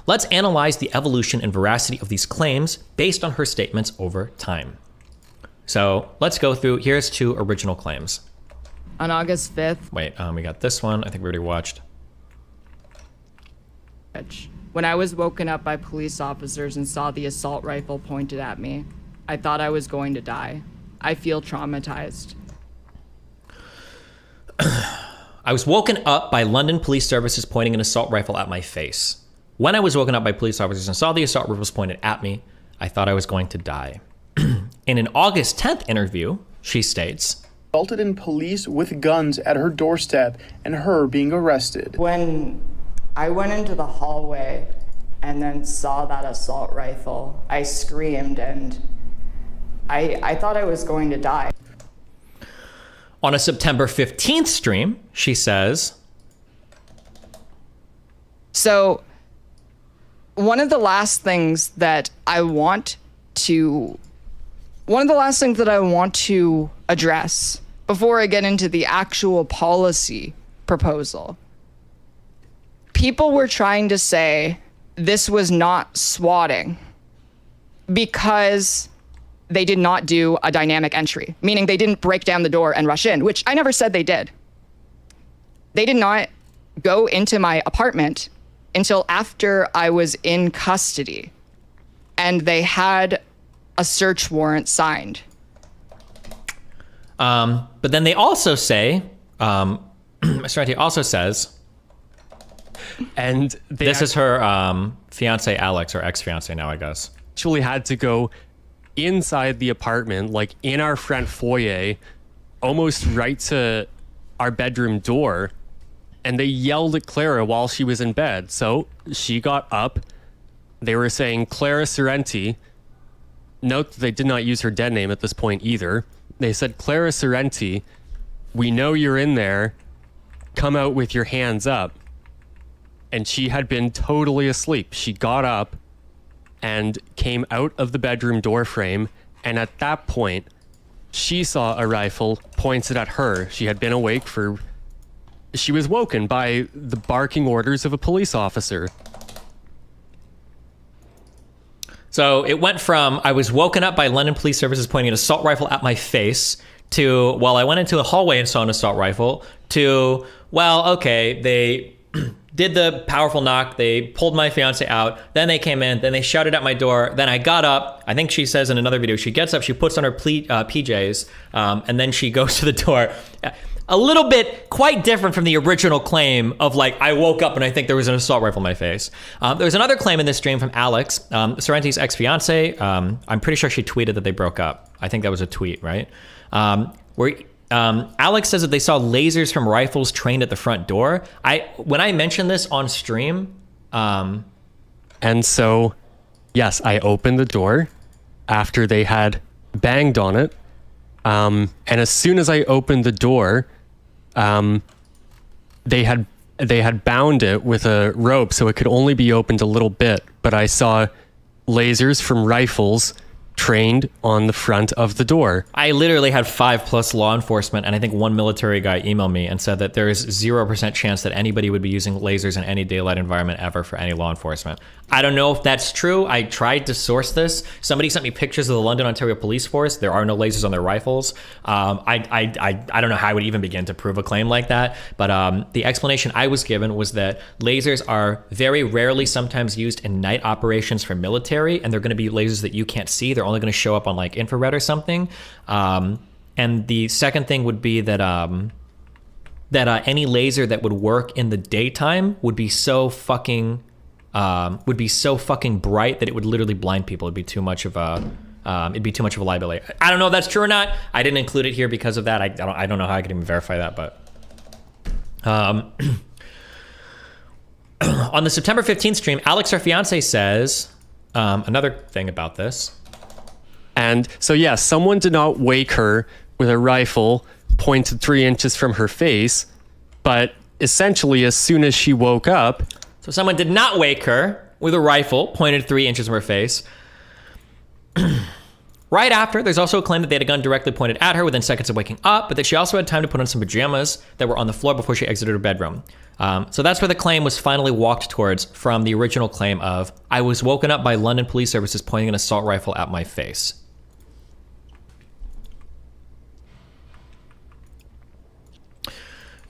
Let's analyze the evolution and veracity of these claims based on her statements over time. So let's go through, here's 2 original claims. On August 5th, Wait, we got this one. I think we already watched. when I was woken up by police officers and saw the assault rifle pointed at me, I thought I was going to die. I feel traumatized. I was woken up by London police services pointing an assault rifle at my face. When I was woken up by police officers and saw the assault rifles pointed at me, I thought I was going to die. In an August 10th interview, she states, resulted in police with guns at her doorstep and her being arrested. When I went into the hallway and then saw that assault rifle, I screamed and I thought I was going to die. On a September 15th stream, she says, So one of the last things that I want to address before I get into the actual policy proposal, people were trying to say this was not swatting because they did not do a dynamic entry, meaning they didn't break down the door and rush in, which I never said they did. They did not go into my apartment until after I was in custody and they had a search warrant signed. but then they also say, Sorrenti also says, and they this is her fiance Alex, or ex-fiance now, I guess. actually had to go inside the apartment, like in our front foyer, almost right to our bedroom door, and they yelled at Clara while she was in bed. So she got up. They were saying, Clara Sorrenti. Note that they did not use her dead name at this point either. They said, Clara Sorrenti, we know you're in there. Come out with your hands up. And she had been totally asleep. She got up and came out of the bedroom door frame. And at that point, she saw a rifle pointed at her. She had been awake for... She was woken by the barking orders of a police officer. So it went from, I was woken up by London Police Services pointing an assault rifle at my face, to, well, I went into a hallway and saw an assault rifle, to, well, okay, they did the powerful knock, they pulled my fiance out, then they came in, then they shouted at my door, then I got up. I think she says in another video, she gets up, she puts on her PJs, and then she goes to the door. A little bit quite different from the original claim of, like, I woke up and I think there was an assault rifle in my face. There's another claim in this stream from Alex, Sorrenti's ex-fiance. I'm pretty sure she tweeted that they broke up. I think that was a tweet, right? Where Alex says that they saw lasers from rifles trained at the front door. When I mentioned this on stream... And so, yes, I opened the door after they had banged on it. And as soon as I opened the door... they had bound it with a rope so it could only be opened a little bit, but I saw lasers from rifles trained on the front of the door. I literally had 5+ law enforcement and I think one military guy email me and said that there is 0% chance that anybody would be using lasers in any daylight environment ever for any law enforcement. I don't know if that's true. I tried to source this. Somebody sent me pictures of the London, Ontario Police Force. There are no lasers on their rifles. I don't know how I would even begin to prove a claim like that. But the explanation I was given was that lasers are very rarely sometimes used in night operations for military, and they're going to be lasers that you can't see. They're only going to show up on like infrared or something. And the second thing would be that any laser that would work in the daytime would be so fucking bright that it would literally blind people. It'd be too much of a it'd be too much of a liability. I don't know if that's true or not. I didn't include it here because of that. I don't know how I could even verify that, but on the September 15th stream, Alex, her fiance, says another thing about this. And so, yeah, someone did not wake her with a rifle pointed 3 inches from her face, but essentially as soon as she woke up... So someone did not wake her with a rifle pointed 3 inches from her face. Right after, there's also a claim that they had a gun directly pointed at her within seconds of waking up, but that she also had time to put on some pajamas that were on the floor before she exited her bedroom. So that's where the claim was finally walked towards from the original claim of, I was woken up by London police services pointing an assault rifle at my face.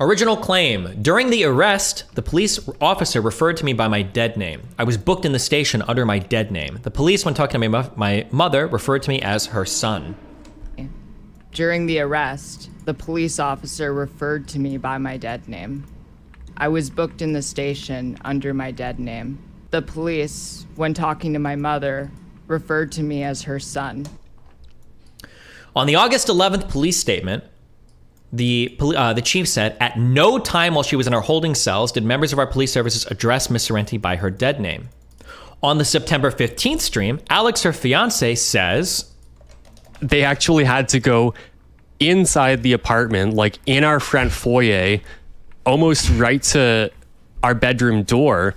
Original claim. During the arrest, the police officer referred to me by my dead name. I was booked in the station under my dead name. The police, when talking to my mother, referred to me as her son. During the arrest, the police officer referred to me by my dead name. I was booked in the station under my dead name. The police, when talking to my mother, referred to me as her son. On the August 11th police statement, the chief said, at no time while she was in our holding cells did members of our police services address Miss Sorrenti by her dead name. On the September 15th stream, Alex, her fiance, says... They actually had to go inside the apartment, like in our front foyer, almost right to our bedroom door,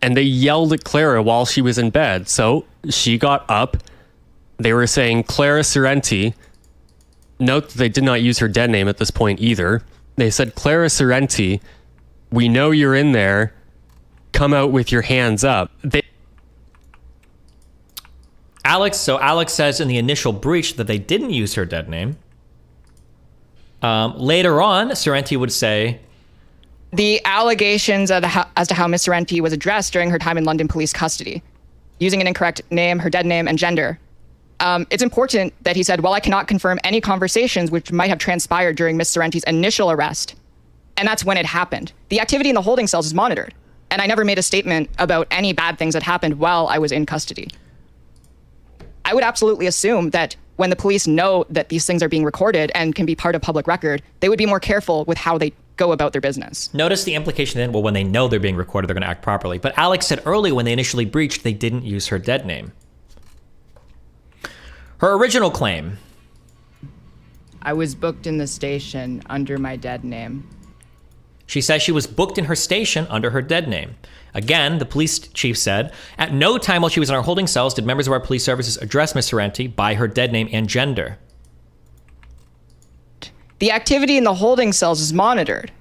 and they yelled at Clara while she was in bed. So she got up. They were saying, Clara Sorrenti... Note that they did not use her dead name at this point either. They said, Clara Sorrenti, we know you're in there. Come out with your hands up. Alex says in the initial breach that they didn't use her dead name. Later on, Sorrenti would say... The allegations as to how Miss Sorrenti was addressed during her time in London police custody, using an incorrect name, her dead name, and gender. It's important that he said, well, I cannot confirm any conversations which might have transpired during Miss Sorrenti's initial arrest. And that's when it happened. The activity in the holding cells is monitored. And I never made a statement about any bad things that happened while I was in custody. I would absolutely assume that when the police know that these things are being recorded and can be part of public record, they would be more careful with how they go about their business. Notice the implication then, well, when they know they're being recorded, they're going to act properly. But Alex said earlier when they initially breached, they didn't use her dead name. Her original claim. I was booked in the station under my dead name. She says she was booked in her station under her dead name. Again, the police chief said, at no time while she was in our holding cells did members of our police services address Miss Sorrenti by her dead name and gender. The activity in the holding cells is monitored.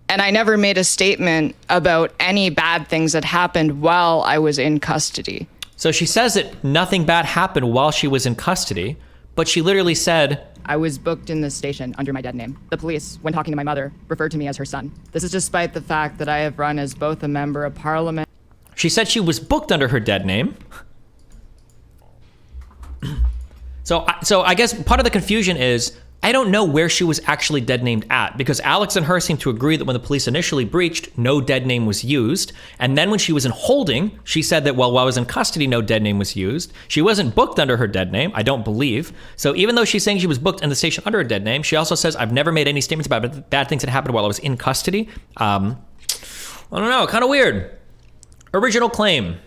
And I never made a statement about any bad things that happened while I was in custody. So she says that nothing bad happened while she was in custody, but she literally said, I was booked in the station under my dead name. The police, when talking to my mother, referred to me as her son. This is despite the fact that I have run as both a member of parliament. She said she was booked under her dead name. So I guess part of the confusion is, I don't know where she was actually dead named at, because Alex and her seem to agree that when the police initially breached, no dead name was used. And then when she was in holding, she said that, well, while I was in custody, no dead name was used. She wasn't booked under her dead name, I don't believe. So even though she's saying she was booked in the station under her dead name, she also says, I've never made any statements about bad things that happened while I was in custody. I don't know, kind of weird. Original claim.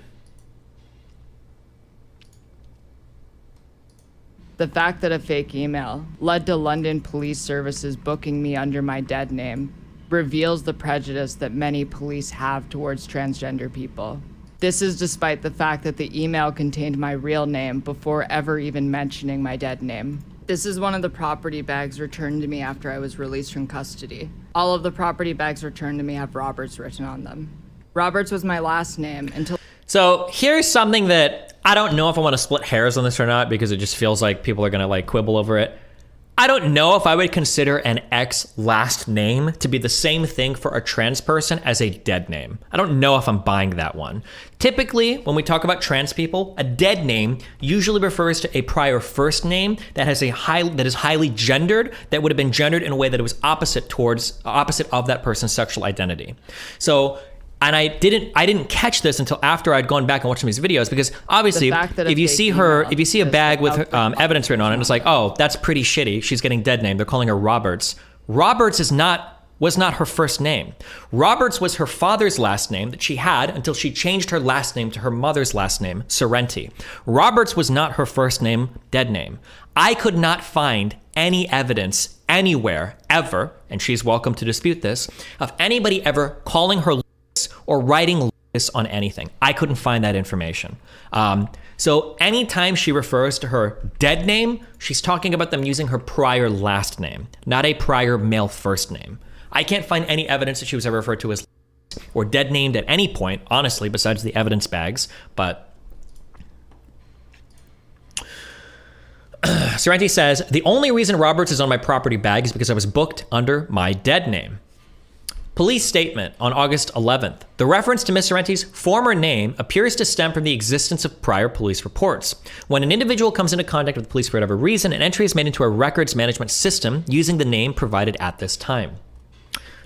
The fact that a fake email led to London police services booking me under my dead name reveals the prejudice that many police have towards transgender people. This is despite the fact that the email contained my real name before ever even mentioning my dead name. This is one of the property bags returned to me after I was released from custody. All of the property bags returned to me have Roberts written on them. Roberts was my last name until... So here's something that I don't know if I want to split hairs on this or not, because it just feels like people are going to like quibble over it. I don't know if I would consider an ex last name to be the same thing for a trans person as a dead name. I don't know if I'm buying that one. Typically, when we talk about trans people, a dead name usually refers to a prior first name that is highly gendered, that would have been gendered in a way that it was opposite of that person's sexual identity. So And I didn't catch this until after I'd gone back and watched some of these videos, because obviously if you see a bag with evidence written on it, it's like, oh, that's pretty shitty. She's getting dead named. They're calling her Roberts. Roberts was not her first name. Roberts was her father's last name that she had until she changed her last name to her mother's last name, Sorrenti. Roberts was not her first name, dead name. I could not find any evidence anywhere, ever, and she's welcome to dispute this, of anybody ever calling her Lucas or writing Lucas on anything. I couldn't find that information. So anytime she refers to her dead name, she's talking about them using her prior last name, not a prior male first name. I can't find any evidence that she was ever referred to as or dead named at any point, honestly, besides the evidence bags. But Sorrenti says, the only reason Roberts is on my property bag is because I was booked under my dead name. Police statement on August 11th. The reference to Ms. Sorrenti's former name appears to stem from the existence of prior police reports. When an individual comes into contact with the police for whatever reason, an entry is made into a records management system using the name provided at this time.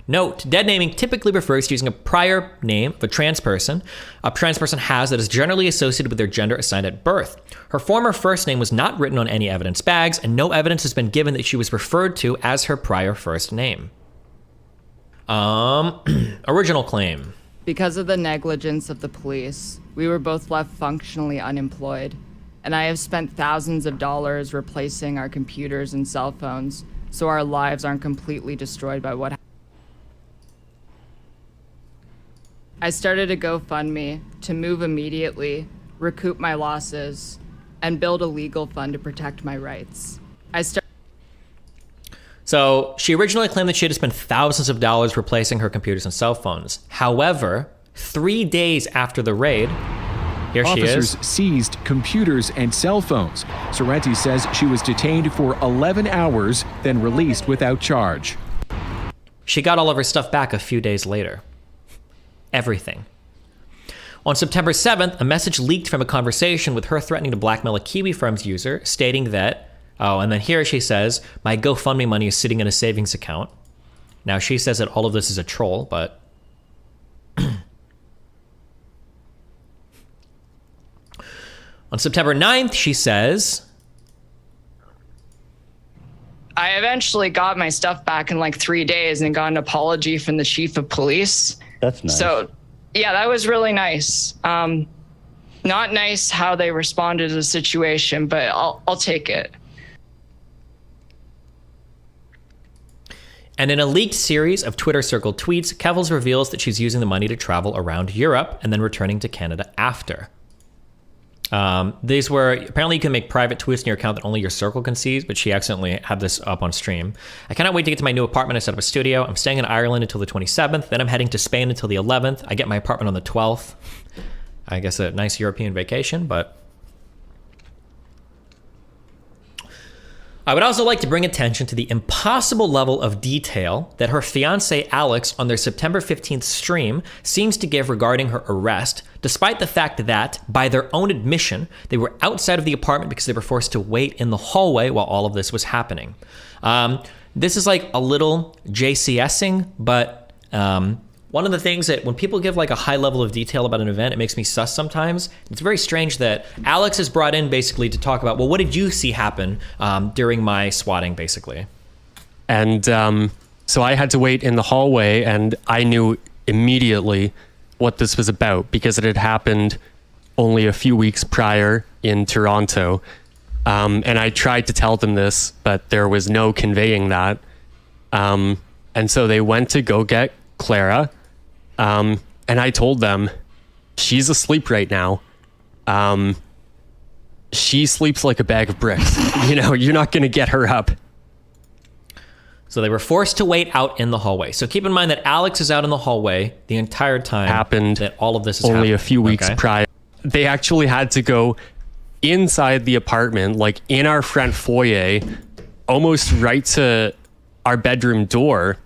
Note, dead naming typically refers to using a prior name of a trans person has that is generally associated with their gender assigned at birth. Her former first name was not written on any evidence bags, and no evidence has been given that she was referred to as her prior first name. Original claim. Because of the negligence of the police, we were both left functionally unemployed, and I have spent thousands of dollars replacing our computers and cell phones so our lives aren't completely destroyed by what happened. I started a GoFundMe to move immediately, recoup my losses, and build a legal fund to protect my rights. So she originally claimed that she had to spend thousands of dollars replacing her computers and cell phones. However, 3 days after the raid, here she is. Officers seized computers and cell phones. Sorrenti says she was detained for 11 hours, then released without charge. She got all of her stuff back a few days later. Everything. On September 7th, a message leaked from a conversation with her threatening to blackmail a Kiwi Farms user, stating that, and then here she says, my GoFundMe money is sitting in a savings account. Now she says that all of this is a troll, but on September 9th, she says, I eventually got my stuff back in like 3 days and got an apology from the chief of police. That's nice. So, yeah, that was really nice. Not nice how they responded to the situation, but I'll take it. And in a leaked series of Twitter circled tweets, Keffals reveals that she's using the money to travel around Europe and then returning to Canada after. These were, apparently you can make private tweets in your account that only your circle can see, but she accidentally had this up on stream. I cannot wait to get to my new apartment. I set up a studio. I'm staying in Ireland until the 27th. Then I'm heading to Spain until the 11th. I get my apartment on the 12th. I guess a nice European vacation, but I would also like to bring attention to the impossible level of detail that her fiancé Alex on their September 15th stream seems to give regarding her arrest, despite the fact that, by their own admission, they were outside of the apartment because they were forced to wait in the hallway while all of this was happening. This is like a little JCSing, but one of the things that when people give like a high level of detail about an event, it makes me sus sometimes. It's very strange that Alex is brought in basically to talk about, well, what did you see happen during my swatting, basically? And so I had to wait in the hallway, and I knew immediately what this was about because it had happened only a few weeks prior in Toronto. And I tried to tell them this, but there was no conveying that. And so they went to go get Clara. And I told them, she's asleep right now. She sleeps like a bag of bricks. You know, you're not going to get her up. So they were forced to wait out in the hallway. So keep in mind that Alex is out in the hallway the entire time happened that all of this is only happening. A few weeks prior. They actually had to go inside the apartment, like in our front foyer, almost right to our bedroom door.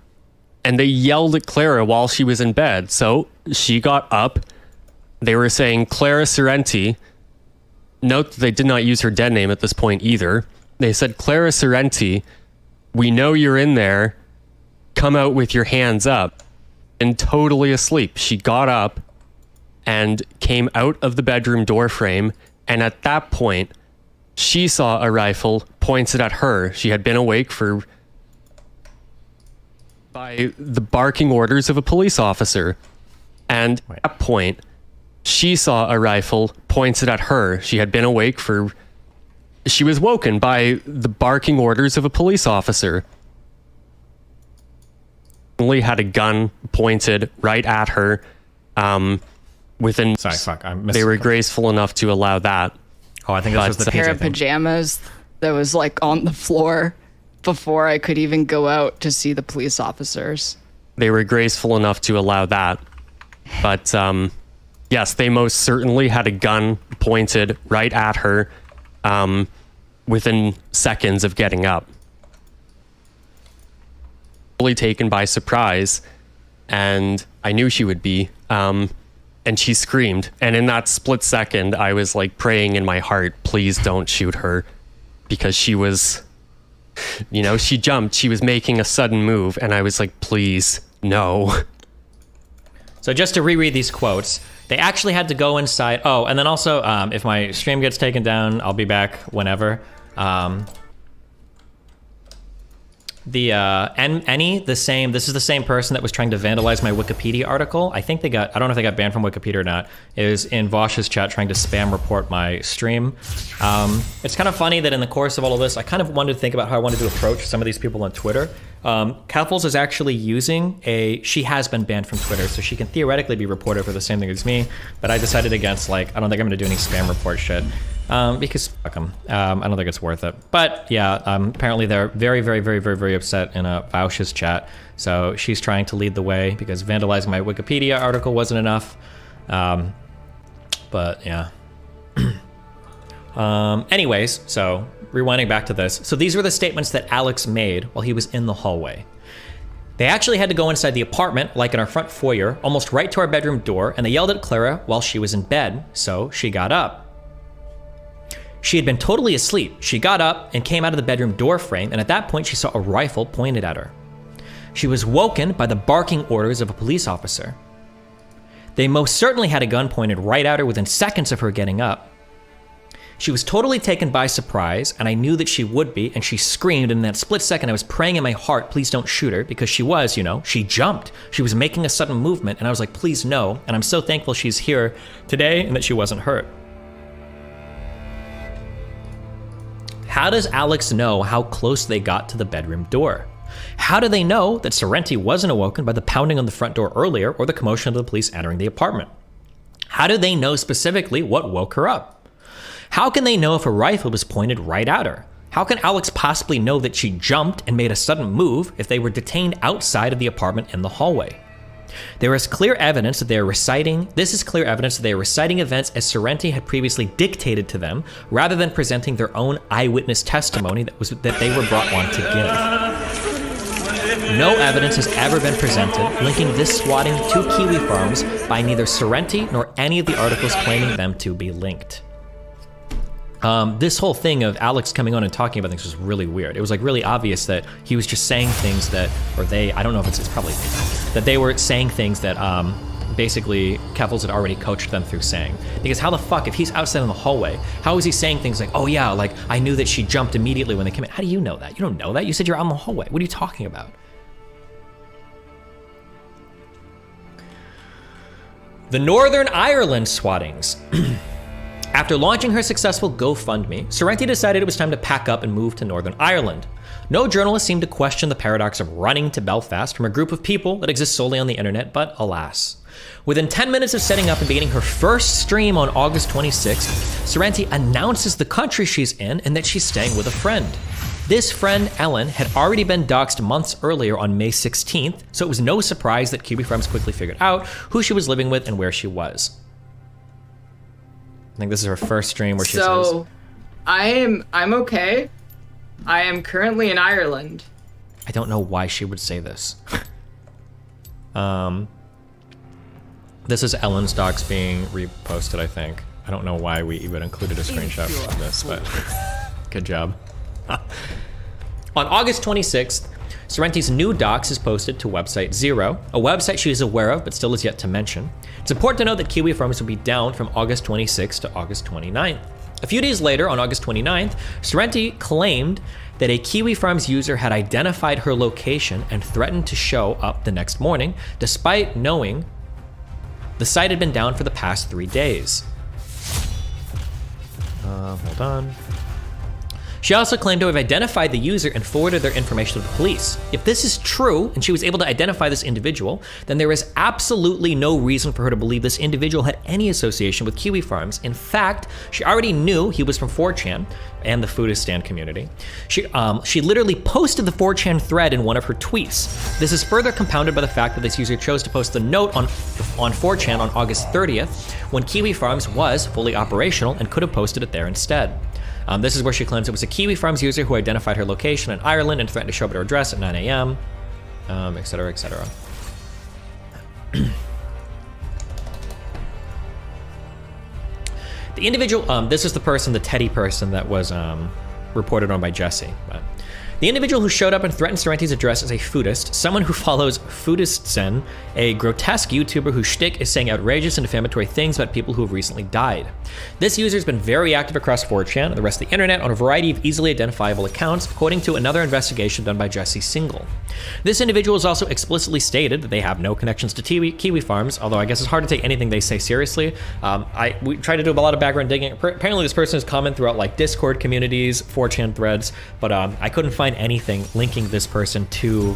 And they yelled at Clara while she was in bed. So she got up. They were saying, Clara Sorrenti. Note that they did not use her dead name at this point either. They said, Clara Sorrenti, we know you're in there. Come out with your hands up. and totally asleep. She got up and came out of the bedroom door frame, and at that point, she saw a rifle pointed at her. She had been awake by the barking orders of a police officer. And at that point, she saw a rifle pointed at her. She had been awake she was woken by the barking orders of a police officer. Only had a gun pointed right at her. They were graceful enough to allow that. Oh, I think that was the pair of pajamas that was like on the floor before I could even go out to see the police officers. They were graceful enough to allow that. But yes, they most certainly had a gun pointed right at her within seconds of getting up. Fully taken by surprise, and I knew she would be. And she screamed. And in that split second, I was like praying in my heart, please don't shoot her. Because she was, she jumped. She was making a sudden move. And I was like, please, no. So just to reread these quotes, they actually had to go inside. Oh, and then also, if my stream gets taken down, I'll be back whenever. This is the same person that was trying to vandalize my Wikipedia article. I don't know if they got banned from Wikipedia or not. It was in Vosh's chat trying to spam report my stream. It's kind of funny that in the course of all of this, I kind of wanted to think about how I wanted to approach some of these people on Twitter. Keffals is actually using she has been banned from Twitter, so she can theoretically be reported for the same thing as me, but I decided against, I don't think I'm gonna do any spam report shit. Because fuck them. I don't think it's worth it. But yeah, apparently they're very, very, very, very, very upset in Vaush's chat. So she's trying to lead the way because vandalizing my Wikipedia article wasn't enough. But yeah. Anyways, so rewinding back to this. So these were the statements that Alex made while he was in the hallway. They actually had to go inside the apartment, like in our front foyer, almost right to our bedroom door, and they yelled at Clara while she was in bed, so she got up. She had been totally asleep. She got up and came out of the bedroom door frame, and at that point she saw a rifle pointed at her. She was woken by the barking orders of a police officer. They most certainly had a gun pointed right at her within seconds of her getting up. She was totally taken by surprise, and I knew that she would be, and she screamed, and in that split second I was praying in my heart, please don't shoot her, because she was, she jumped. She was making a sudden movement, and I was like, please no, and I'm so thankful she's here today and that she wasn't hurt. How does Alex know how close they got to the bedroom door? How do they know that Sorrenti wasn't awoken by the pounding on the front door earlier or the commotion of the police entering the apartment? How do they know specifically what woke her up? How can they know if a rifle was pointed right at her? How can Alex possibly know that she jumped and made a sudden move if they were detained outside of the apartment in the hallway? This is clear evidence that they are reciting events as Sorrenti had previously dictated to them, rather than presenting their own eyewitness testimony that they were brought on to give. No evidence has ever been presented linking this swatting to Kiwi Farms by neither Sorrenti nor any of the articles claiming them to be linked. This whole thing of Alex coming on and talking about things was really weird. It was really obvious that he was just saying things that, I don't know if it's probably that they were saying things that basically Keffals had already coached them through saying. Because how the fuck, if he's outside in the hallway, how is he saying things like, oh yeah, I knew that she jumped immediately when they came in? How do you know that? You don't know that. You said you're out in the hallway. What are you talking about? The Northern Ireland swattings. After launching her successful GoFundMe, Sorrenti decided it was time to pack up and move to Northern Ireland. No journalist seemed to question the paradox of running to Belfast from a group of people that exists solely on the internet, but alas. Within 10 minutes of setting up and beginning her first stream on August 26th, Sorrenti announces the country she's in and that she's staying with a friend. This friend, Ellen, had already been doxxed months earlier on May 16th, so it was no surprise that Kiwi Farms quickly figured out who she was living with and where she was. I think this is her first stream where she says... So, I'm okay. I am currently in Ireland. I don't know why she would say this. This is Ellen's docs being reposted, I think. I don't know why we even included a screenshot of this, but good job. On August 26th, Sorrenti's new docs is posted to website Zero, a website she is aware of but still is yet to mention. It's important to note that Kiwi Farms will be down from August 26th to August 29th. A few days later, on August 29th, Sorrenti claimed that a Kiwi Farms user had identified her location and threatened to show up the next morning, despite knowing the site had been down for the past 3 days. Hold on. She also claimed to have identified the user and forwarded their information to the police. If this is true, and she was able to identify this individual, then there is absolutely no reason for her to believe this individual had any association with Kiwi Farms. In fact, she already knew he was from 4chan and the foodist stand community. She literally posted the 4chan thread in one of her tweets. This is further compounded by the fact that this user chose to post the note on 4chan on August 30th, when Kiwi Farms was fully operational and could have posted it there instead. This is where she claims it was a Kiwi Farms user who identified her location in Ireland and threatened to show up at her address at 9 a.m., etc., etc. The individual, this is the person, the Teddy person that was reported on by Jesse. The individual who showed up and threatened Sorrenti's address is a foodist, someone who follows Foodist Zen, a grotesque YouTuber whose shtick is saying outrageous and defamatory things about people who have recently died. This user has been very active across 4chan and the rest of the internet on a variety of easily identifiable accounts, according to another investigation done by Jesse Single. This individual has also explicitly stated that they have no connections to Kiwi Farms, although I guess it's hard to take anything they say seriously. We tried to do a lot of background digging. Apparently this person is common throughout like Discord communities, 4chan threads, but I couldn't find anything linking this person to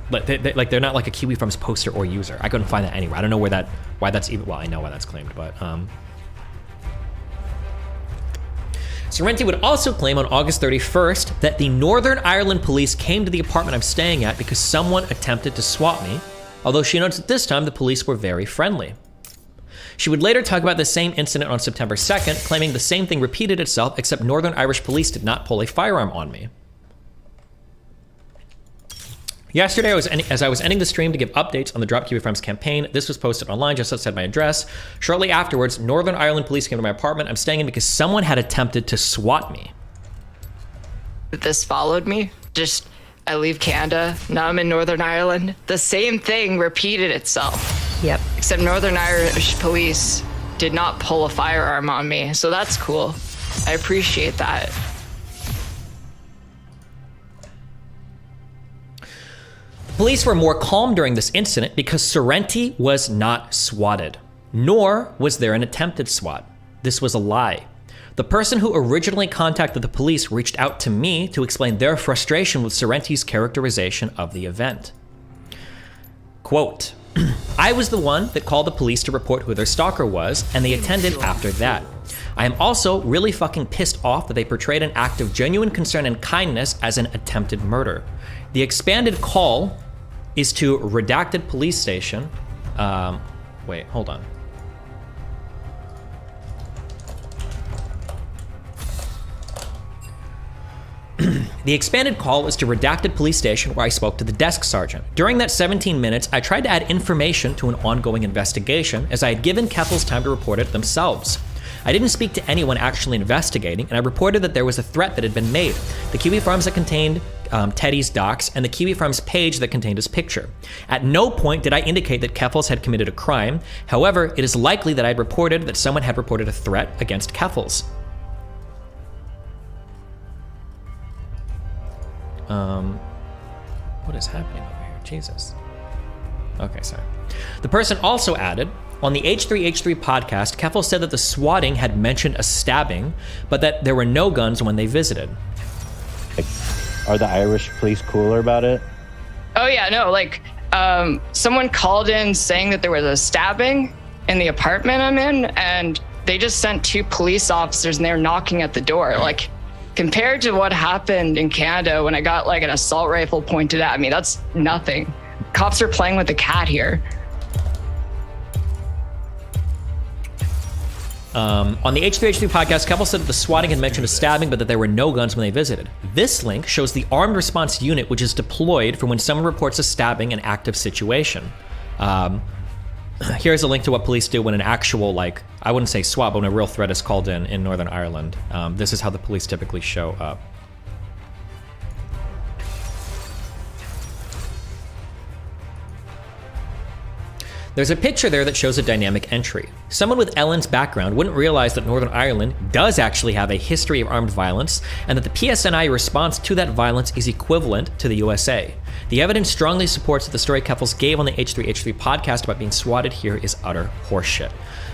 they're not like a Kiwi Farms poster or user. I couldn't find that anywhere. I don't know why that's even, well, I know why that's claimed, but Sorrenti would also claim on August 31st that the Northern Ireland police came to the apartment I'm staying at because someone attempted to swat me, although she notes that this time the police were very friendly. She would later talk about the same incident on September 2nd, claiming the same thing repeated itself, except Northern Irish police did not pull a firearm on me. Yesterday, as I was ending the stream to give updates on the Drop Kiwi Farms campaign, this was posted online just outside my address. Shortly afterwards, Northern Ireland police came to my apartment I'm staying in because someone had attempted to swat me. This followed me. I leave Canada, now I'm in Northern Ireland. The same thing repeated itself. Yep. Except Northern Irish police did not pull a firearm on me, so that's cool. I appreciate that. Police were more calm during this incident because Sorrenti was not swatted, nor was there an attempted swat. This was a lie. The person who originally contacted the police reached out to me to explain their frustration with Sorrenti's characterization of the event. Quote, I was the one that called the police to report who their stalker was, and they attended after that. I am also really fucking pissed off that they portrayed an act of genuine concern and kindness as an attempted murder. The expanded call is to redacted police station. Wait, hold on. The expanded call is to redacted police station where I spoke to the desk sergeant. During that 17 minutes, I tried to add information to an ongoing investigation as I had given Keffals time to report it themselves. I didn't speak to anyone actually investigating, and I reported that there was a threat that had been made. The Kiwi Farms that contained Teddy's docs and the Kiwi Farms page that contained his picture. At no point did I indicate that Keffals had committed a crime. However, it is likely that I had reported that someone had reported a threat against Keffals. What is happening over here? Jesus. Okay, sorry. The person also added, on the H3H3 podcast, Keffals said that the swatting had mentioned a stabbing, but that there were no guns when they visited. Are the Irish police cooler about it? Oh yeah, no, someone called in saying that there was a stabbing in the apartment I'm in, and they just sent 2 police officers and they were knocking at the door. Compared to what happened in Canada when I got an assault rifle pointed at me, that's nothing. Cops are playing with the cat here. On the H3H3 podcast, Keffals said that the swatting had mentioned a stabbing, but that there were no guns when they visited. This link shows the armed response unit, which is deployed for when someone reports a stabbing in active situation. Here's a link to what police do when an actual, I wouldn't say swat, but when a real threat is called in Northern Ireland. This is how the police typically show up. There's a picture there that shows a dynamic entry. Someone with Ellen's background wouldn't realize that Northern Ireland does actually have a history of armed violence, and that the PSNI response to that violence is equivalent to the USA. The evidence strongly supports that the story Keffals gave on the H3H3 podcast about being swatted here is utter horseshit.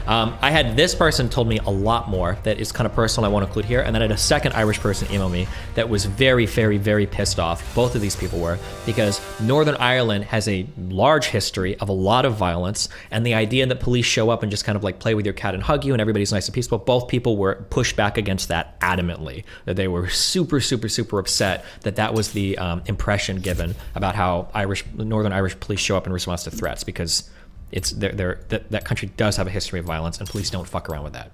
I had this person told me a lot more that is kind of personal I won't include here, and then I had a second Irish person email me that was very, very, very pissed off. Both of these people were, because Northern Ireland has a large history of a lot of violence, and the idea that police show up and just kind of like play with your cat and hug you and everybody's nice and peaceful, both people were pushed back against that adamantly, that they were super, super, super upset that that was the impression given about how Northern Irish police show up in response to threats, because that country does have a history of violence, and police don't fuck around with that.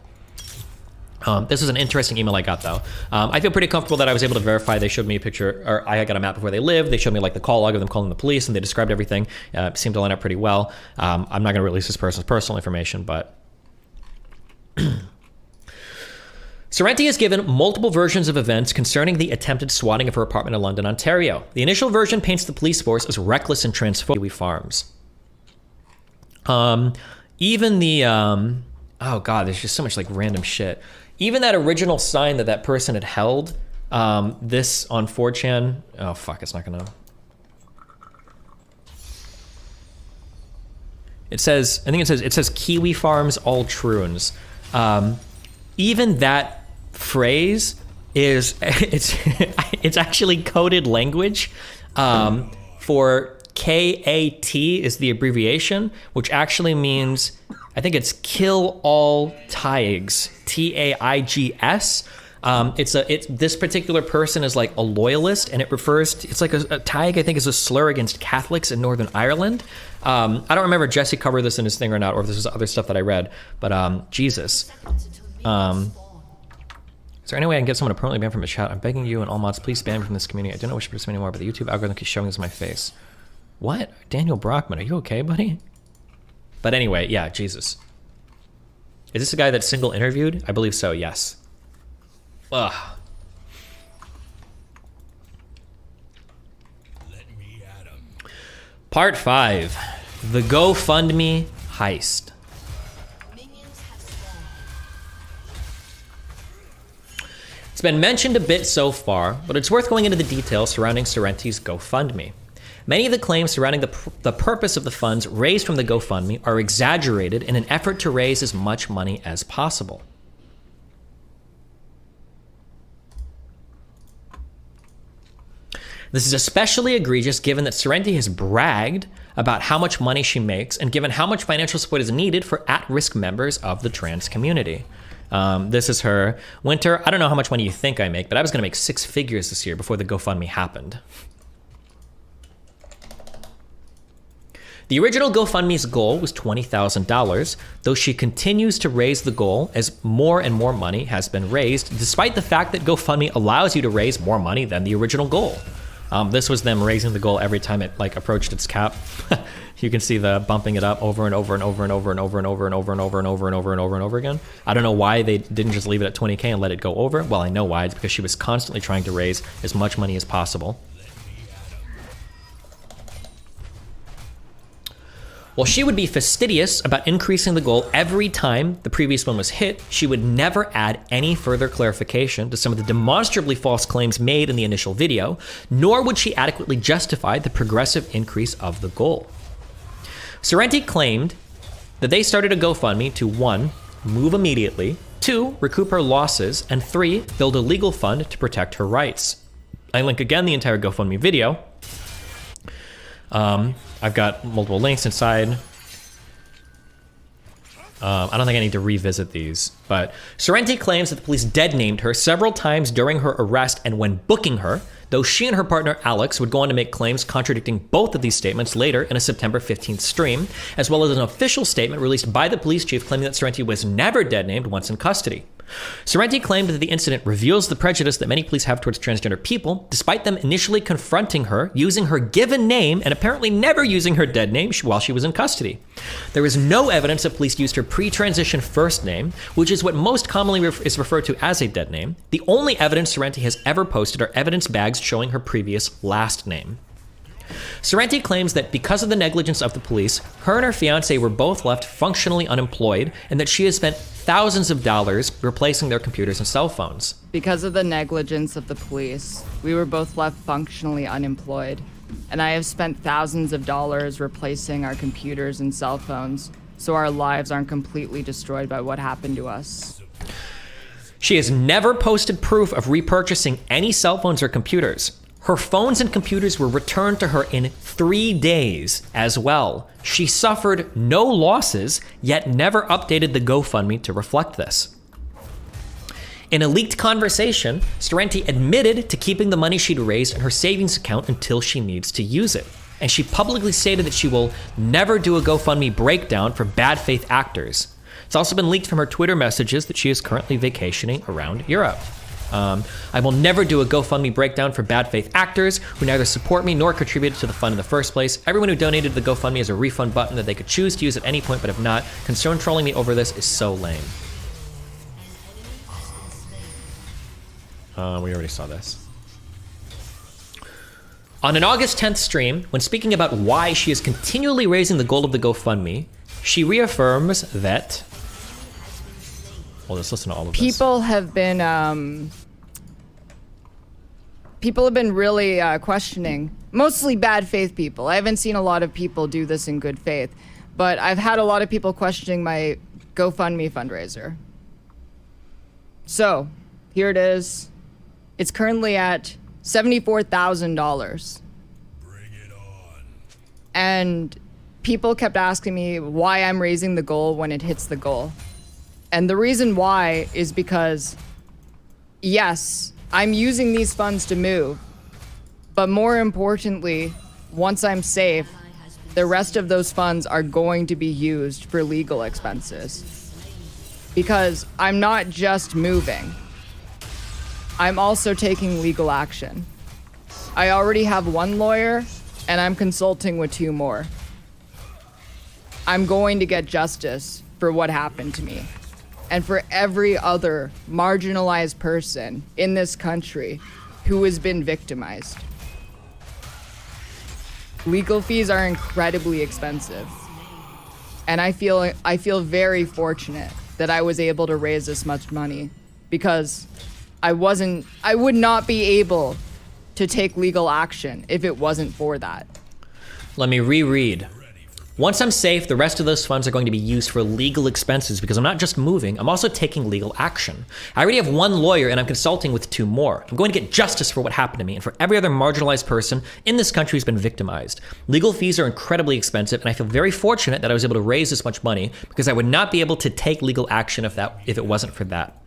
This is an interesting email I got, though. I feel pretty comfortable that I was able to verify. They showed me a picture, or I got a map of where they live. They showed me like the call log of them calling the police, and they described everything. Seemed to line up pretty well. I'm not going to release this person's personal information, but Sorrenti has given multiple versions of events concerning the attempted swatting of her apartment in London, Ontario. The initial version paints the police force as reckless and transphobic farms. Even the oh god, there's just so much like random shit. Even that original sign that person had held, this on 4chan. Oh fuck, it's not gonna. It says, I think it says Kiwi Farms all Troons. Even that phrase is it's actually coded language for KAT is the abbreviation, which actually means, I think it's kill all Taigs, TAIGS. This particular person is like a loyalist, and it refers to, it's like a Taig, I think, is a slur against Catholics in Northern Ireland. I don't remember if Jesse covered this in his thing or not, or if this is other stuff that I read, but Jesus. Is there any way I can get someone to permanently ban from a chat? I'm begging you and all mods, please ban me from this community. I don't know which person anymore, but the YouTube algorithm keeps showing this in my face. What? Daniel Brockman, are you okay, buddy? But anyway, yeah, Jesus. Is this the guy that's single interviewed? I believe so, yes. Ugh. Part 5. The GoFundMe Heist. It's been mentioned a bit so far, but it's worth going into the details surrounding Sorrenti's GoFundMe. Many of the claims surrounding the purpose of the funds raised from the GoFundMe are exaggerated in an effort to raise as much money as possible. This is especially egregious given that Sorrenti has bragged about how much money she makes and given how much financial support is needed for at-risk members of the trans community. This is her. Winter, I don't know how much money you think I make, but I was going to make 6 figures this year before the GoFundMe happened. The original GoFundMe's goal was $20,000, though she continues to raise the goal as more and more money has been raised, despite the fact that GoFundMe allows you to raise more money than the original goal. This was them raising the goal every time it like approached its cap. You can see the bumping it up over and over and over and over and over and over and over and over and over and over and over and over again. I don't know why they didn't just leave it at 20K and let it go over. Well, I know why. It's because she was constantly trying to raise as much money as possible. While she would be fastidious about increasing the goal every time the previous one was hit, she would never add any further clarification to some of the demonstrably false claims made in the initial video, nor would she adequately justify the progressive increase of the goal. Sorrenti claimed that they started a GoFundMe to 1. Move immediately, 2. Recoup her losses, and 3. Build a legal fund to protect her rights. I link again the entire GoFundMe video. I've got multiple links inside. I don't think I need to revisit these, but Sorrenti claims that the police dead-named her several times during her arrest and when booking her, though she and her partner Alex would go on to make claims contradicting both of these statements later in a September 15th stream, as well as an official statement released by the police chief claiming that Sorrenti was never dead-named once in custody. Sorrenti claimed that the incident reveals the prejudice that many police have towards transgender people, despite them initially confronting her, using her given name, and apparently never using her dead name while she was in custody. There is no evidence that police used her pre-transition first name, which is what most commonly is referred to as a dead name. The only evidence Sorrenti has ever posted are evidence bags showing her previous last name. Sorrenti claims that because of the negligence of the police, her and her fiancé were both left functionally unemployed, and that she has spent thousands of dollars replacing their computers and cell phones. Because of the negligence of the police, we were both left functionally unemployed, and I have spent thousands of dollars replacing our computers and cell phones, so our lives aren't completely destroyed by what happened to us. She has never posted proof of repurchasing any cell phones or computers. Her phones and computers were returned to her in 3 days as well. She suffered no losses, yet never updated the GoFundMe to reflect this. In a leaked conversation, Sorrenti admitted to keeping the money she'd raised in her savings account until she needs to use it. And she publicly stated that she will never do a GoFundMe breakdown for bad faith actors. It's also been leaked from her Twitter messages that she is currently vacationing around Europe. I will never do a GoFundMe breakdown for bad faith actors who neither support me nor contributed to the fund in the first place. Everyone who donated to the GoFundMe has a refund button that they could choose to use at any point but have not. Concern trolling me over this is so lame. We already saw this. On an August 10th stream, when speaking about why she is continually raising the goal of the GoFundMe, she reaffirms that... Well, let's listen to all of this. People have been really questioning, mostly bad faith people. I haven't seen a lot of people do this in good faith, but I've had a lot of people questioning my GoFundMe fundraiser. So, here it is. It's currently at $74,000. Bring it on. And people kept asking me why I'm raising the goal when it hits the goal. And the reason why is because, yes, I'm using these funds to move, but more importantly, once I'm safe, the rest of those funds are going to be used for legal expenses. Because I'm not just moving, I'm also taking legal action. I already have one lawyer, and I'm consulting with 2 more. I'm going to get justice for what happened to me, and for every other marginalized person in this country who has been victimized. Legal fees are incredibly expensive, and I feel very fortunate that I was able to raise this much money, because I would not be able to take legal action if it wasn't for that. Let me reread. Once I'm safe, the rest of those funds are going to be used for legal expenses because I'm not just moving, I'm also taking legal action. I already have one lawyer and I'm consulting with 2 more. I'm going to get justice for what happened to me and for every other marginalized person in this country who's been victimized. Legal fees are incredibly expensive, and I feel very fortunate that I was able to raise this much money because I would not be able to take legal action if it wasn't for that.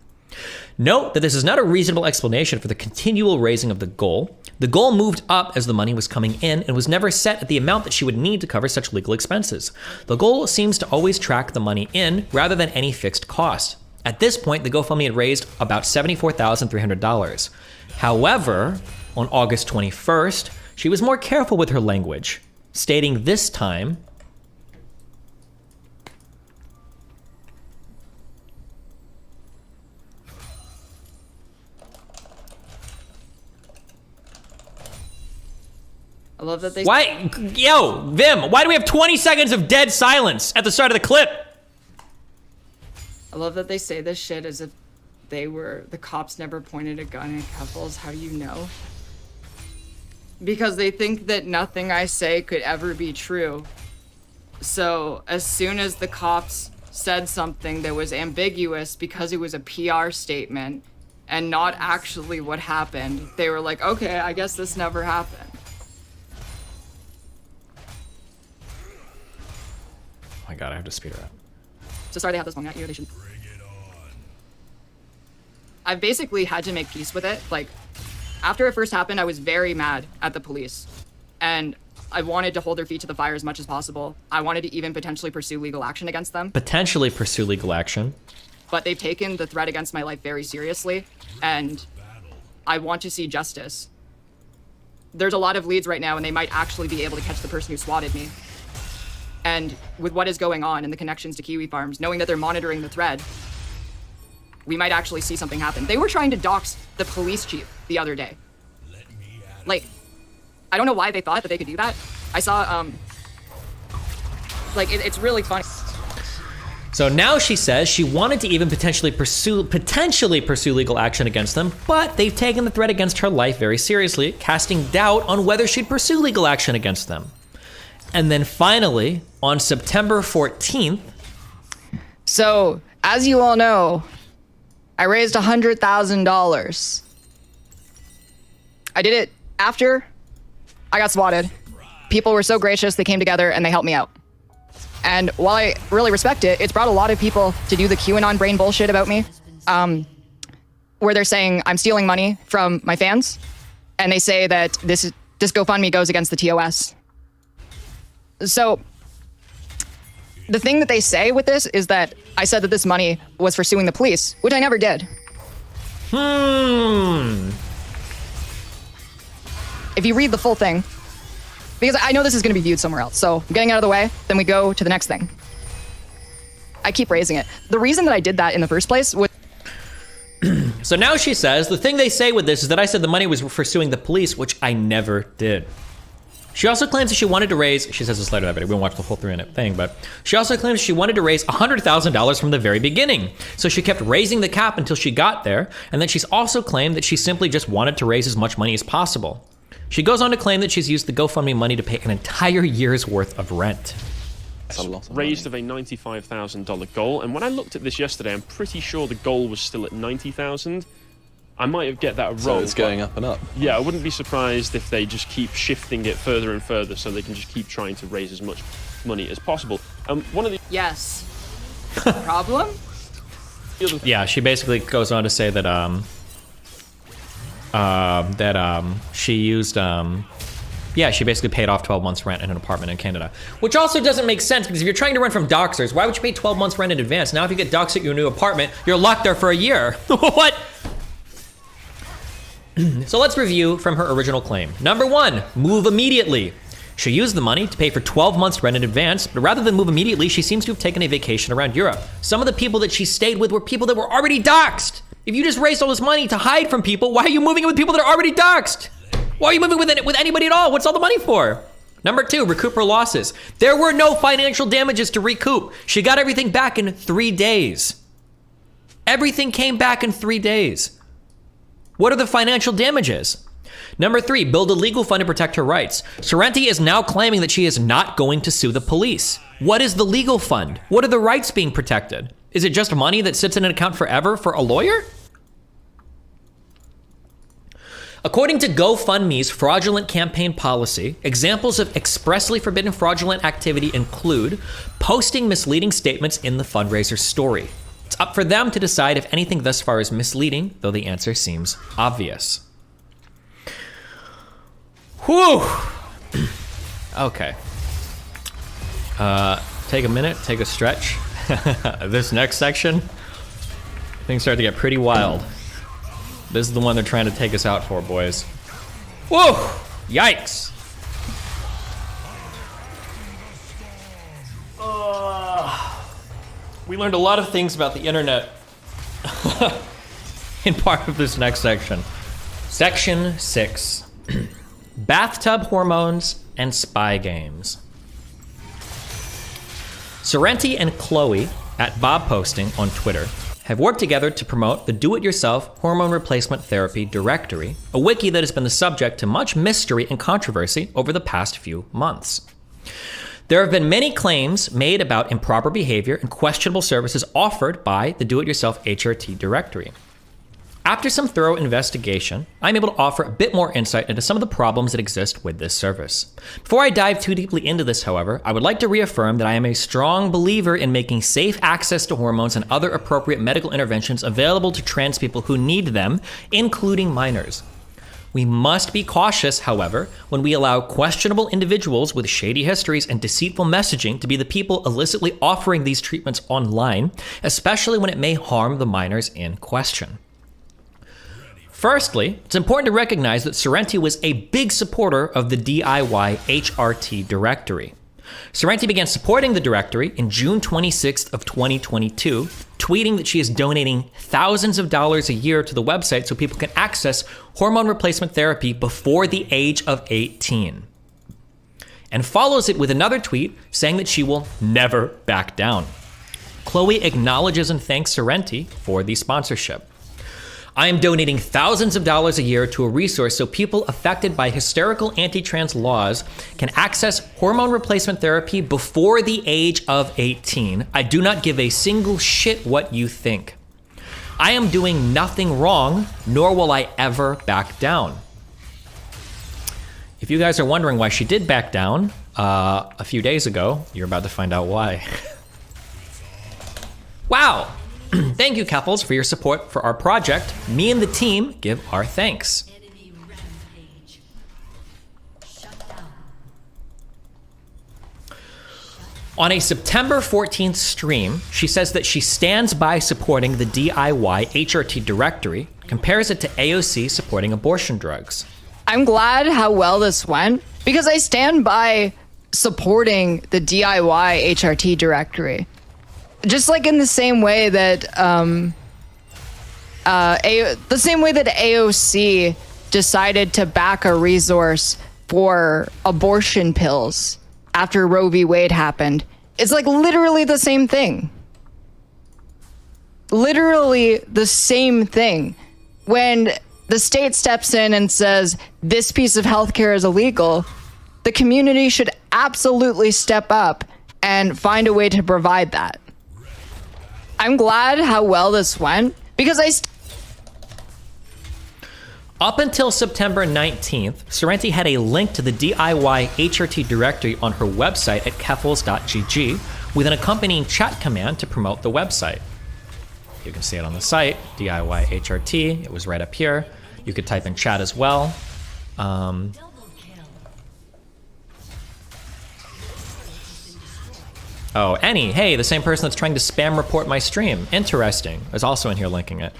Note that this is not a reasonable explanation for the continual raising of the goal. The goal moved up as the money was coming in and was never set at the amount that she would need to cover such legal expenses. The goal seems to always track the money in rather than any fixed cost. At this point, the GoFundMe had raised about $74,300. However, on August 21st, she was more careful with her language, stating this time, I love that they... Why? Yo, Vim, why do we have 20 seconds of dead silence at the start of the clip? I love that they say this shit as if the cops never pointed a gun at Keffals. How do you know? Because they think that nothing I say could ever be true. So as soon as the cops said something that was ambiguous because it was a PR statement and not actually what happened, they were like, okay, I guess this never happened. Oh my god, I have to speed her up. So sorry they have this long at you. They should. I've basically had to make peace with it. Like, after it first happened, I was very mad at the police. And I wanted to hold their feet to the fire as much as possible. I wanted to even potentially pursue legal action against them. Potentially pursue legal action. But they've taken the threat against my life very seriously. And I want to see justice. There's a lot of leads right now, and they might actually be able to catch the person who swatted me. And with what is going on and the connections to Kiwi Farms, knowing that they're monitoring the thread, we might actually see something happen. They were trying to dox the police chief the other day. Like, I don't know why they thought that they could do that. I saw, it's really funny. So now she says she wanted to even potentially pursue legal action against them, but they've taken the threat against her life very seriously, casting doubt on whether she'd pursue legal action against them. And then finally, on September 14th... So, as you all know, I raised $100,000. I did it after I got swatted. People were so gracious, they came together and they helped me out. And while I really respect it, it's brought a lot of people to do the QAnon brain bullshit about me, where they're saying I'm stealing money from my fans, and they say that this GoFundMe goes against the TOS. So the thing that they say with this is that I said that this money was for suing the police, which I never did. If you read the full thing, because I know this is going to be viewed somewhere else, so I'm getting out of the way, then we go to the next thing. I keep raising it. The reason that I did that in the first place was... So now she says, the thing they say with this is that I said the money was for suing the police, which I never did. She also claims that she wanted to raise, she says this later in that video, we won't watch the full 3-minute thing, but she also claims she wanted to raise $100,000 from the very beginning. So she kept raising the cap until she got there, and then she's also claimed that she simply just wanted to raise as much money as possible. She goes on to claim that she's used the GoFundMe money to pay an entire year's worth of rent. Raised of a $95,000 goal, and when I looked at this yesterday, I'm pretty sure the goal was still at $90,000. I might get that wrong. So it's going up and up. Yeah, I wouldn't be surprised if they just keep shifting it further and further so they can just keep trying to raise as much money as possible. One of the... Yes. Problem? Yeah, she basically goes on to say that she used she basically paid off 12 months rent in an apartment in Canada, which also doesn't make sense because if you're trying to rent from doxers, why would you pay 12 months rent in advance? Now if you get doxed at your new apartment, you're locked there for a year. What? So let's review from her original claim. Number 1, move immediately. She used the money to pay for 12 months rent in advance, but rather than move immediately, she seems to have taken a vacation around Europe. Some of the people that she stayed with were people that were already doxed. If you just raised all this money to hide from people, why are you moving in with people that are already doxed? Why are you moving with anybody at all? What's all the money for? Number 2, recoup her losses. There were no financial damages to recoup. She got everything back in 3 days. Everything came back in 3 days. What are the financial damages? Number 3, build a legal fund to protect her rights. Sorrenti is now claiming that she is not going to sue the police. What is the legal fund? What are the rights being protected? Is it just money that sits in an account forever for a lawyer? According to GoFundMe's fraudulent campaign policy, examples of expressly forbidden fraudulent activity include posting misleading statements in the fundraiser story. It's up for them to decide if anything thus far is misleading, though the answer seems obvious. Whew. Okay. Take a minute, take a stretch. This next section, things start to get pretty wild. This is the one they're trying to take us out for, boys. Whoa! Yikes! We learned a lot of things about the internet in part of this next section. Section 6. Bathtub hormones and spy games. Sorrenti and Chloe at Bob Posting on Twitter have worked together to promote the Do-It-Yourself Hormone Replacement Therapy Directory, a wiki that has been the subject to much mystery and controversy over the past few months. There have been many claims made about improper behavior and questionable services offered by the Do-It-Yourself HRT directory. After some thorough investigation, I'm able to offer a bit more insight into some of the problems that exist with this service. Before I dive too deeply into this, however, I would like to reaffirm that I am a strong believer in making safe access to hormones and other appropriate medical interventions available to trans people who need them, including minors. We must be cautious, however, when we allow questionable individuals with shady histories and deceitful messaging to be the people illicitly offering these treatments online, especially when it may harm the minors in question. Firstly, it's important to recognize that Sorrenti was a big supporter of the DIY HRT directory. Sorrenti began supporting the directory in June 26th of 2022, tweeting that she is donating thousands of dollars a year to the website so people can access hormone replacement therapy before the age of 18. And follows it with another tweet saying that she will never back down. Chloe acknowledges and thanks Sorrenti for the sponsorship. I am donating thousands of dollars a year to a resource so people affected by hysterical anti-trans laws can access hormone replacement therapy before the age of 18. I do not give a single shit what you think. I am doing nothing wrong, nor will I ever back down. If you guys are wondering why she did back down a few days ago, you're about to find out why. Wow. Thank you, Keffals, for your support for our project. Me and the team give our thanks. On a September 14th stream, she says that she stands by supporting the DIY HRT directory, compares it to AOC supporting abortion drugs. I'm glad how well this went because I stand by supporting the DIY HRT directory. Just like in the same way that AOC decided to back a resource for abortion pills after Roe v. Wade happened, it's like literally the same thing. Literally the same thing. When the state steps in and says this piece of healthcare is illegal, the community should absolutely step up and find a way to provide that. I'm glad how well this went because Up until September 19th, Sorrenti had a link to the DIY HRT directory on her website at keffals.gg with an accompanying chat command to promote the website. You can see it on the site, DIY HRT. It was right up here. You could type in chat as well. Oh, Annie, hey, the same person that's trying to spam report my stream. Interesting. Is also in here linking it.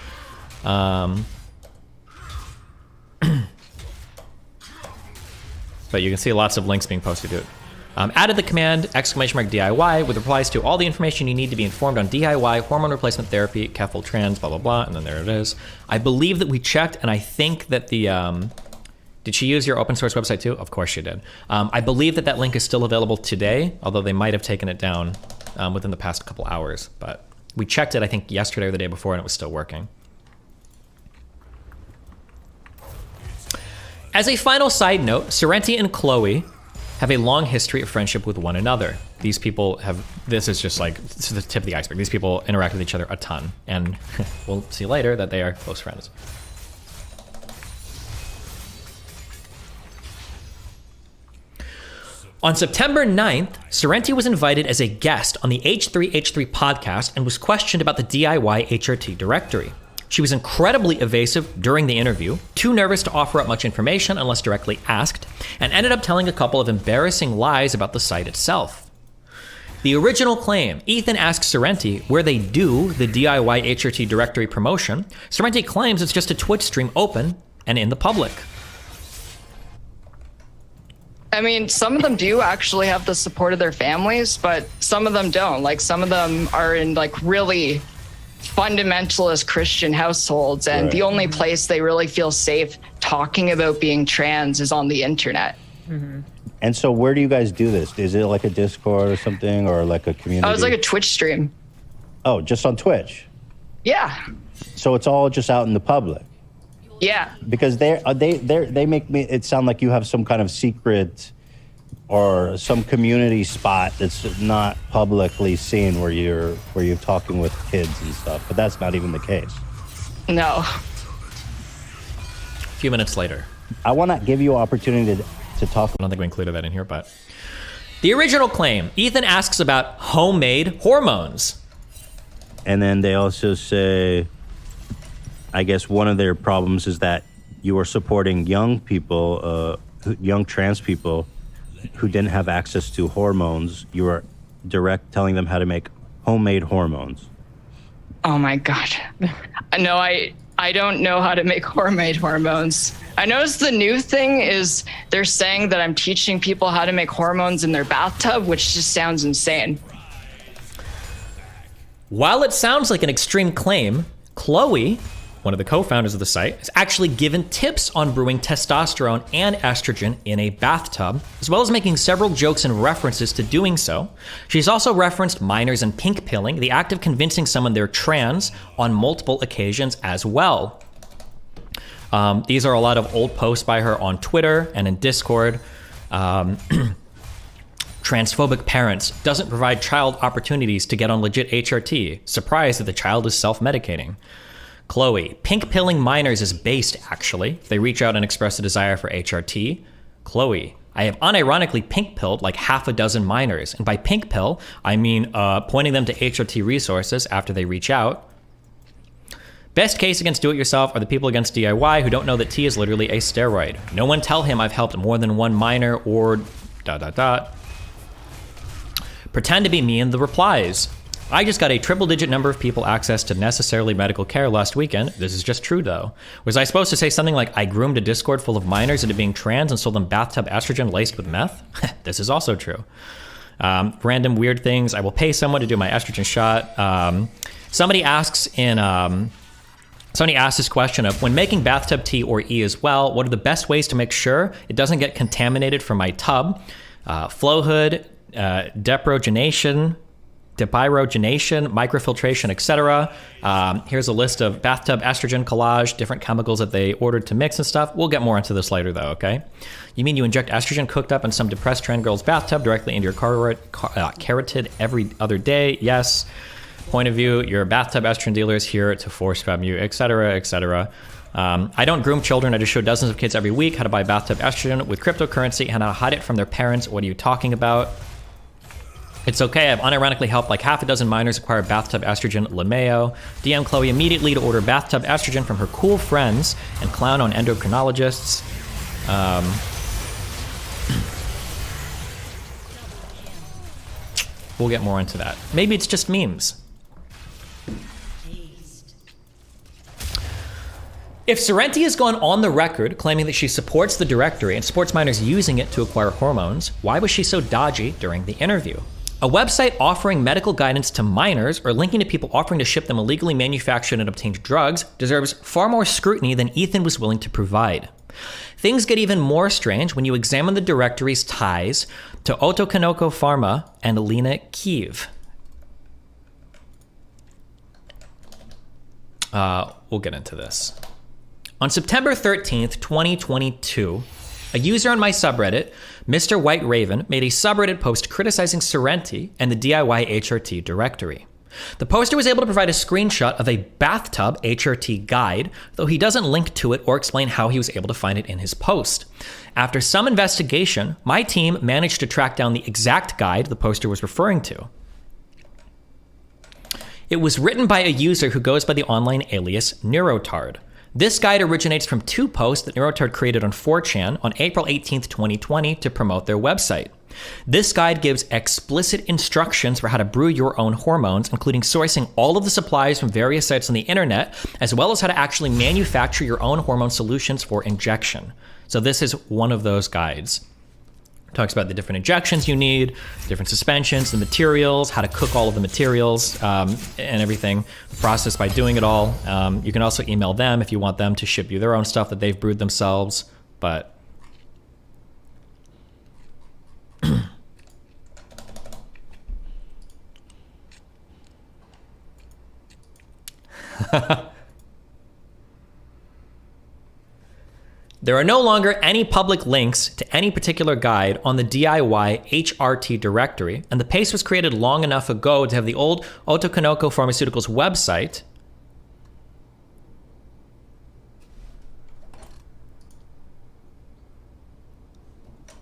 But you can see lots of links being posted to it. Added the command !DIY with replies to all the information you need to be informed on DIY, hormone replacement therapy, Keffal trans, blah, blah, blah, and then there it is. I believe that we checked, and I think that the, did she use your open source website too? Of course she did. I believe that that link is still available today, although they might have taken it down within the past couple hours, but we checked it, I think, yesterday or the day before, and it was still working. As a final side note, Sorrenti and Chloe have a long history of friendship with one another. These people have, this is just like, this is the tip of the iceberg. These people interact with each other a ton, and we'll see later that they are close friends. On September 9th, Sorrenti was invited as a guest on the H3H3 podcast and was questioned about the DIY HRT directory. She was incredibly evasive during the interview, too nervous to offer up much information unless directly asked, and ended up telling a couple of embarrassing lies about the site itself. The original claim, Ethan asks Sorrenti where they do the DIY HRT directory promotion. Sorrenti claims it's just a Twitch stream open and in the public. I mean, some of them do actually have the support of their families, but some of them don't. Like, some of them are in like really fundamentalist Christian households, and the only place they really feel safe talking about being trans is on the internet. Mm-hmm. And so where do you guys do this? Is it like a Discord or something, or like a community? Oh, it's like a Twitch stream. Oh, just on Twitch? Yeah. So it's all just out in the public? Yeah. Because they make me it sound like you have some kind of secret or some community spot that's not publicly seen where you're talking with kids and stuff, but that's not even the case. No. A few minutes later. I want to give you an opportunity to talk. I don't think we included that in here, but the original claim, Ethan asks about homemade hormones. And then they also say, I guess one of their problems is that you are supporting young people, young trans people who didn't have access to hormones. You are telling them how to make homemade hormones. Oh my God. No, I don't know how to make hormones. I noticed the new thing is they're saying that I'm teaching people how to make hormones in their bathtub, which just sounds insane. While it sounds like an extreme claim, Chloe, one of the co-founders of the site, has actually given tips on brewing testosterone and estrogen in a bathtub, as well as making several jokes and references to doing so. She's also referenced minors and pink pilling, the act of convincing someone they're trans, on multiple occasions as well. These are a lot of old posts by her on Twitter and in Discord. Transphobic parents doesn't provide child opportunities to get on legit HRT. Surprised that the child is self-medicating. Chloe, pink pilling minors is based, actually. If they reach out and express a desire for HRT. Chloe, I have unironically pink pilled like half a dozen minors. And by pink pill, I mean pointing them to HRT resources after they reach out. Best case against do-it-yourself are the people against DIY who don't know that T is literally a steroid. No one tell him I've helped more than one minor or ... Pretend to be me in the replies. I just got a triple-digit number of people access to necessarily medical care last weekend. This is just true, though. Was I supposed to say something like, I groomed a Discord full of minors into being trans and sold them bathtub estrogen laced with meth? This is also true. Random weird things. I will pay someone to do my estrogen shot. Somebody asks this question of, when making bathtub tea or E as well, what are the best ways to make sure it doesn't get contaminated from my tub? Flow hood, depirogenation, microfiltration, etc. Here's a list of bathtub estrogen collage, different chemicals that they ordered to mix and stuff. We'll get more into this later, though, okay? You mean you inject estrogen cooked up in some depressed trans girl's bathtub directly into your carotid every other day? Yes. Point of view, your bathtub estrogen dealer is here to force fem you, etc., etc. I don't groom children. I just show dozens of kids every week how to buy bathtub estrogen with cryptocurrency and how to hide it from their parents. What are you talking about? It's okay. I've unironically helped like half a dozen minors acquire bathtub estrogen LeMayo. DM Chloe immediately to order bathtub estrogen from her cool friends and clown on endocrinologists. We'll get more into that. Maybe it's just memes. If Sorrenti has gone on the record claiming that she supports the directory and supports minors using it to acquire hormones, why was she so dodgy during the interview? A website offering medical guidance to minors or linking to people offering to ship them illegally manufactured and obtained drugs deserves far more scrutiny than Ethan was willing to provide. Things get even more strange when you examine the directory's ties to Otokonoko Pharma and Alina Kiev. We'll get into this. On September 13th, 2022, a user on my subreddit, Mr. White Raven, made a subreddit post criticizing Sorrenti and the DIY HRT directory. The poster was able to provide a screenshot of a bathtub HRT guide, though he doesn't link to it or explain how he was able to find it in his post. After some investigation, my team managed to track down the exact guide the poster was referring to. It was written by a user who goes by the online alias Neurotard. This guide originates from two posts that Neurotard created on 4chan on April 18th, 2020 to promote their website. This guide gives explicit instructions for how to brew your own hormones, including sourcing all of the supplies from various sites on the internet, as well as how to actually manufacture your own hormone solutions for injection. So this is one of those guides. Talks about the different injections you need, different suspensions, the materials, how to cook all of the materials, and everything, the process by doing it all. You can also email them if you want them to ship you their own stuff that they've brewed themselves, but there are no longer any public links to any particular guide on the DIY HRT directory, and the paste was created long enough ago to have the old Otokonoko Pharmaceuticals website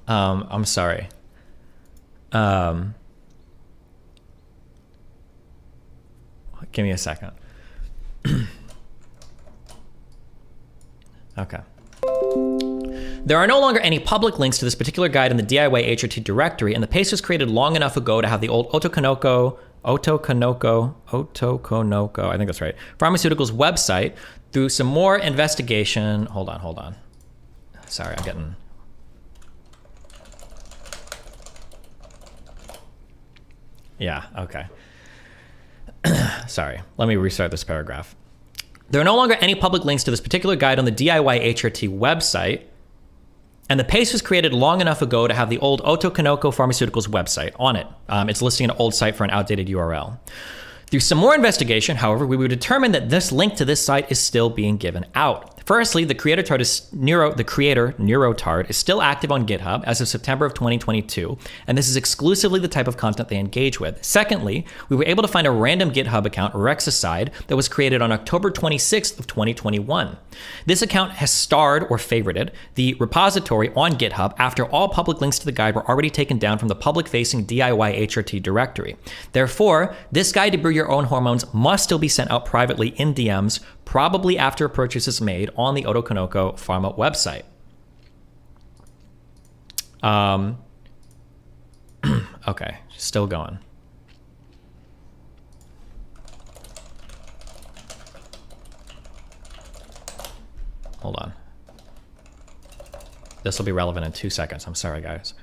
I'm sorry. Give me a second. Okay. There are no longer any public links to this particular guide in the DIY HRT directory, and the paste was created long enough ago to have the old Otokonoko, I think that's right, Pharmaceuticals website Through some more investigation, hold on. Sorry, I'm getting... Yeah, okay. Sorry, let me restart this paragraph. There are no longer any public links to this particular guide on the DIY HRT website, and the paste was created long enough ago to have the old Otokonoko Pharmaceuticals website on it. It's listing an old site for an outdated URL. Through some more investigation, however, we would determine that this link to this site is still being given out. Firstly, the creator Neurotard is still active on GitHub as of September of 2022, and this is exclusively the type of content they engage with. Secondly, we were able to find a random GitHub account, Rexicide, that was created on October 26th of 2021. This account has starred or favorited the repository on GitHub after all public links to the guide were already taken down from the public-facing DIY HRT directory. Therefore, this guide to brew your own hormones must still be sent out privately in DMs, probably after a purchase is made on the Otokonoko Pharma website. Okay, still going. Hold on. This will be relevant in 2 seconds. I'm sorry, guys.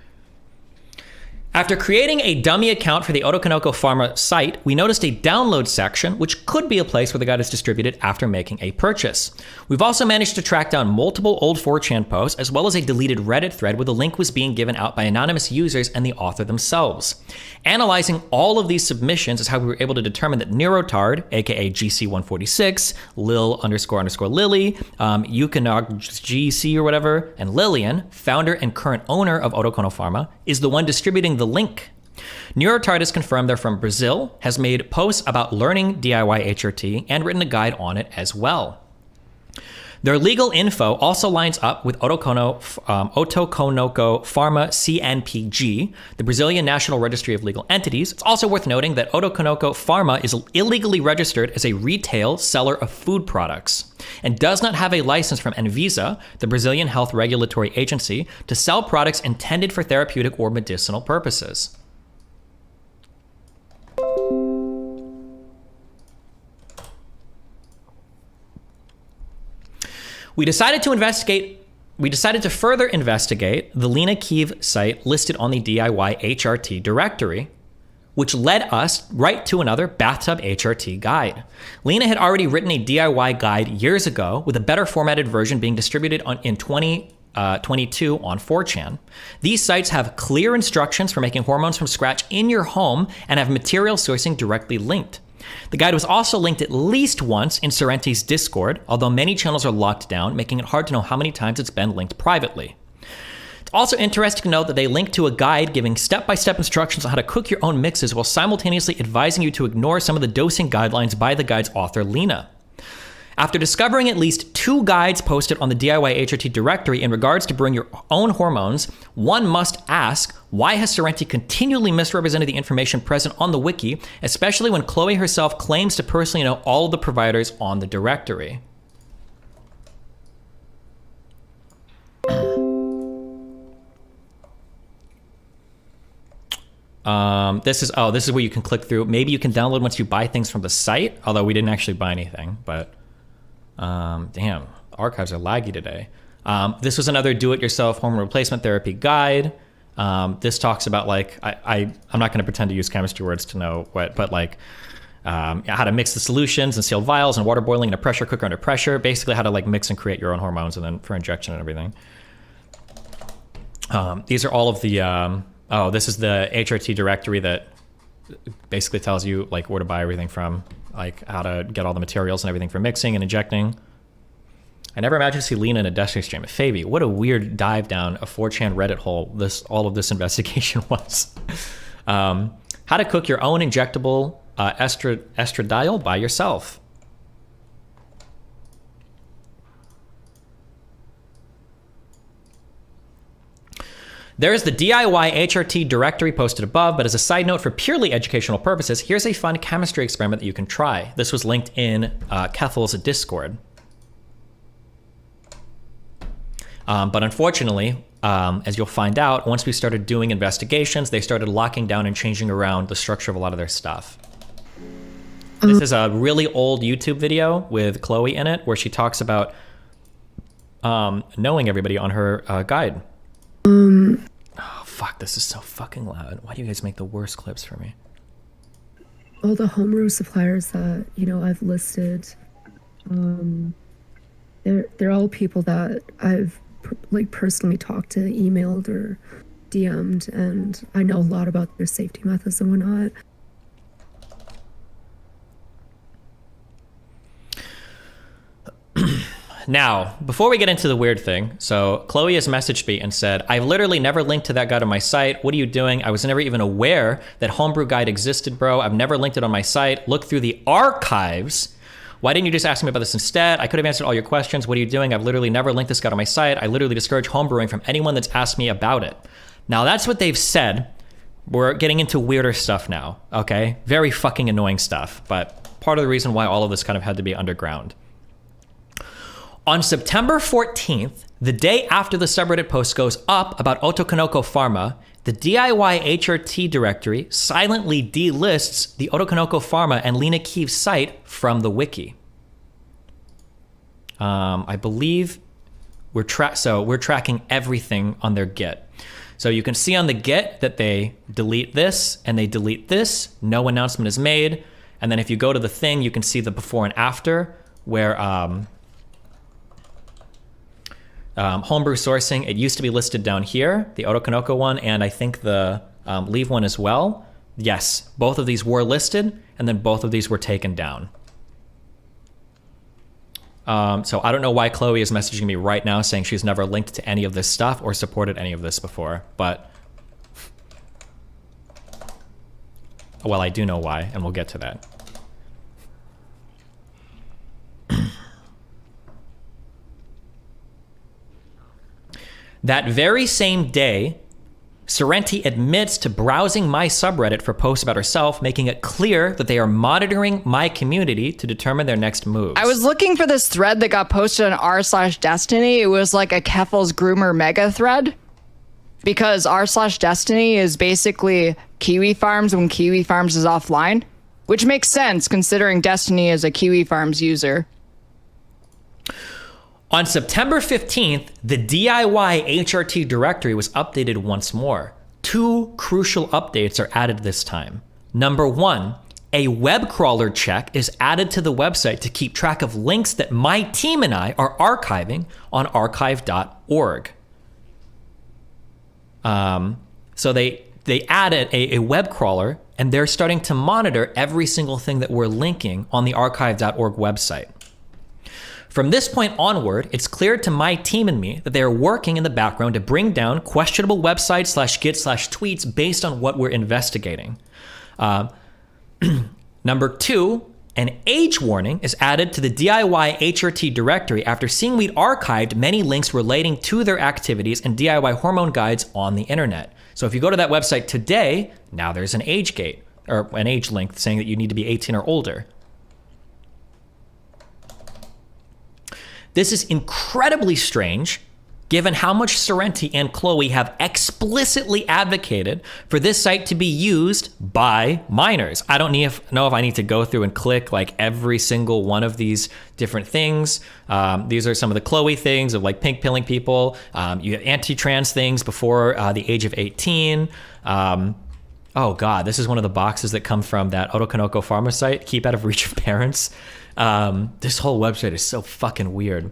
After creating a dummy account for the Otokonoko Pharma site, we noticed a download section, which could be a place where the guide is distributed after making a purchase. We've also managed to track down multiple old 4chan posts, as well as a deleted Reddit thread where the link was being given out by anonymous users and the author themselves. Analyzing all of these submissions is how we were able to determine that Neurotard, aka GC146, Lil_Lily, Yukinog GC or whatever, and Lillian, founder and current owner of Otokono Pharma, is the one distributing the link. Neurotard has confirmed they're from Brazil, has made posts about learning DIY HRT, and written a guide on it as well. Their legal info also lines up with Otokonoko Pharma CNPG, the Brazilian National Registry of Legal Entities. It's also worth noting that Otokonoko Pharma is illegally registered as a retail seller of food products and does not have a license from Anvisa, the Brazilian Health Regulatory Agency, to sell products intended for therapeutic or medicinal purposes. We decided to further investigate the Lena Kiev site listed on the DIY HRT directory, which led us right to another bathtub HRT guide. Lena had already written a DIY guide years ago, with a better formatted version being distributed in 2022 on 4chan. These sites have clear instructions for making hormones from scratch in your home and have material sourcing directly linked. The guide was also linked at least once in Sorrenti's Discord, although many channels are locked down, making it hard to know how many times it's been linked privately. It's also interesting to note that they link to a guide giving step-by-step instructions on how to cook your own mixes while simultaneously advising you to ignore some of the dosing guidelines by the guide's author, Lena. After discovering at least 2 guides posted on the DIY HRT directory in regards to brewing your own hormones, one must ask, why has Sorrenti continually misrepresented the information present on the wiki, especially when Chloe herself claims to personally know all of the providers on the directory? This is where you can click through. Maybe you can download once you buy things from the site, although we didn't actually buy anything, but damn, archives are laggy today. This was another do-it-yourself hormone replacement therapy guide. This talks about, like, I'm not going to pretend to use chemistry words to know what, but like how to mix the solutions and sealed vials and water boiling in a pressure cooker under pressure. Basically how to like mix and create your own hormones and then for injection and everything. These are all of the, this is the HRT directory that basically tells you like where to buy everything from, like how to get all the materials and everything for mixing and injecting. I never imagined to see Lena in a Destiny stream. Fabi, what a weird dive down a 4chan Reddit hole all of this investigation was. How to cook your own injectable estradiol by yourself. There's the DIY HRT directory posted above, but as a side note for purely educational purposes, here's a fun chemistry experiment that you can try. This was linked in Keffals' Discord. But unfortunately, as you'll find out, once we started doing investigations, they started locking down and changing around the structure of a lot of their stuff. This is a really old YouTube video with Chloe in it where she talks about knowing everybody on her guide. Oh, fuck, this is so fucking loud. Why do you guys make the worst clips for me? All the homebrew suppliers that, I've listed, they're all people that I've personally talked to, emailed, or DM'd, and I know a lot about their safety methods and whatnot. Now, before we get into the weird thing, so Chloe has messaged me and said, I've literally never linked to that guide on my site. What are you doing? I was never even aware that Homebrew Guide existed, bro. I've never linked it on my site. Look through the archives. Why didn't you just ask me about this instead? I could have answered all your questions. What are you doing? I've literally never linked this guide on my site. I literally discourage homebrewing from anyone that's asked me about it. Now, that's what they've said. We're getting into weirder stuff now, okay? Very fucking annoying stuff, but part of the reason why all of this kind of had to be underground. On September 14th, the day after the subreddit post goes up about Otokonoko Pharma, the DIY HRT directory silently delists the Otokonoko Pharma and Lena Keeve's site from the wiki. I believe we're tracking everything on their Git. So you can see on the Git that they delete this and they delete this. No announcement is made. And then if you go to the thing, you can see the before and after where homebrew sourcing, it used to be listed down here, the Otokonoko one, and I think the Leave one as well. Yes, both of these were listed, and then both of these were taken down. So I don't know why Chloe is messaging me right now saying she's never linked to any of this stuff or supported any of this before, but... Well, I do know why, and we'll get to that. That very same day, Sorrenti admits to browsing my subreddit for posts about herself, making it clear that they are monitoring my community to determine their next moves. I was looking for this thread that got posted on r/Destiny. It was like a Keffals groomer mega thread. Because r/Destiny is basically Kiwi Farms when Kiwi Farms is offline. Which makes sense considering Destiny is a Kiwi Farms user. On September 15th, the DIY HRT directory was updated once more. Two crucial updates are added this time. Number one, a web crawler check is added to the website to keep track of links that my team and I are archiving on archive.org. So they added a web crawler, and they're starting to monitor every single thing that we're linking on the archive.org website. From this point onward, it's clear to my team and me that they are working in the background to bring down questionable websites /git/tweets based on what we're investigating. Number two, an age warning is added to the DIY HRT directory after seeing we'd archived many links relating to their activities and DIY hormone guides on the internet. So if you go to that website today, now there's an age gate or an age link saying that you need to be 18 or older. This is incredibly strange, given how much Sorrenti and Chloe have explicitly advocated for this site to be used by minors. I don't know if I need to go through and click like every single one of these different things. These are some of the Chloe things of like pink pilling people. You have anti-trans things before the age of 18. Oh God, this is one of the boxes that come from that Otokonoko Pharma site. Keep out of reach of parents. This whole website is so fucking weird.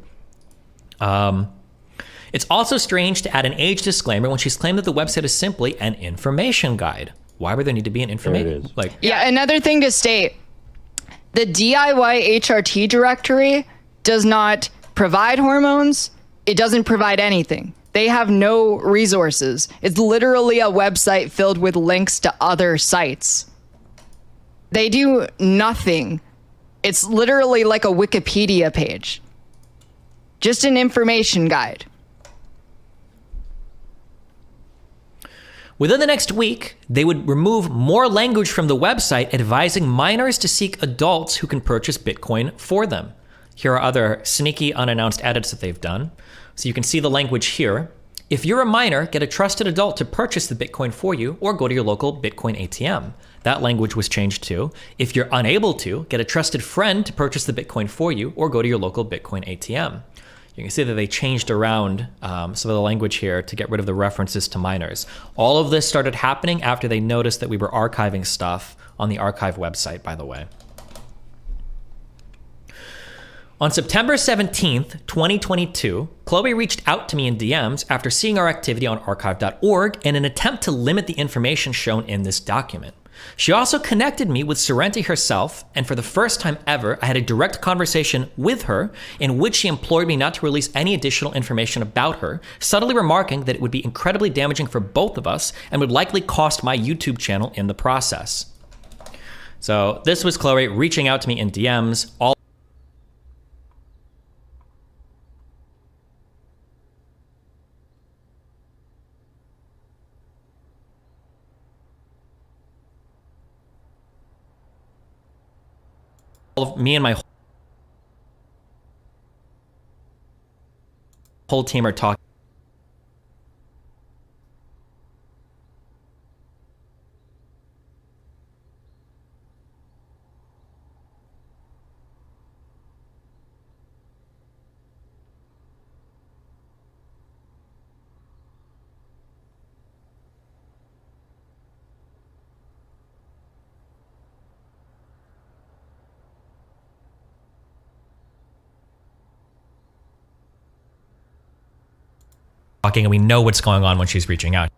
It's also strange to add an age disclaimer when she's claimed that the website is simply an information guide. Why would there need to be an information? Yeah, another thing to state, the DIY HRT directory does not provide hormones. It doesn't provide anything. They have no resources. It's literally a website filled with links to other sites. They do nothing. It's literally like a Wikipedia page. Just an information guide. Within the next week, they would remove more language from the website advising minors to seek adults who can purchase Bitcoin for them. Here are other sneaky unannounced edits that they've done. So you can see the language here. If you're a minor, get a trusted adult to purchase the Bitcoin for you or go to your local Bitcoin ATM. That language was changed to, if you're unable to, get a trusted friend to purchase the Bitcoin for you or go to your local Bitcoin ATM. You can see that they changed around some of the language here to get rid of the references to minors. All of this started happening after they noticed that we were archiving stuff on the archive website, by the way. On September 17th, 2022, Chloe reached out to me in DMs after seeing our activity on archive.org in an attempt to limit the information shown in this document. She also connected me with Sorrenti herself, and for the first time ever, I had a direct conversation with her in which she implored me not to release any additional information about her, subtly remarking that it would be incredibly damaging for both of us and would likely cost my YouTube channel in the process. So this was Chloe reaching out to me in DMs, all of me and my whole team are talking. And we know what's going on when she's reaching out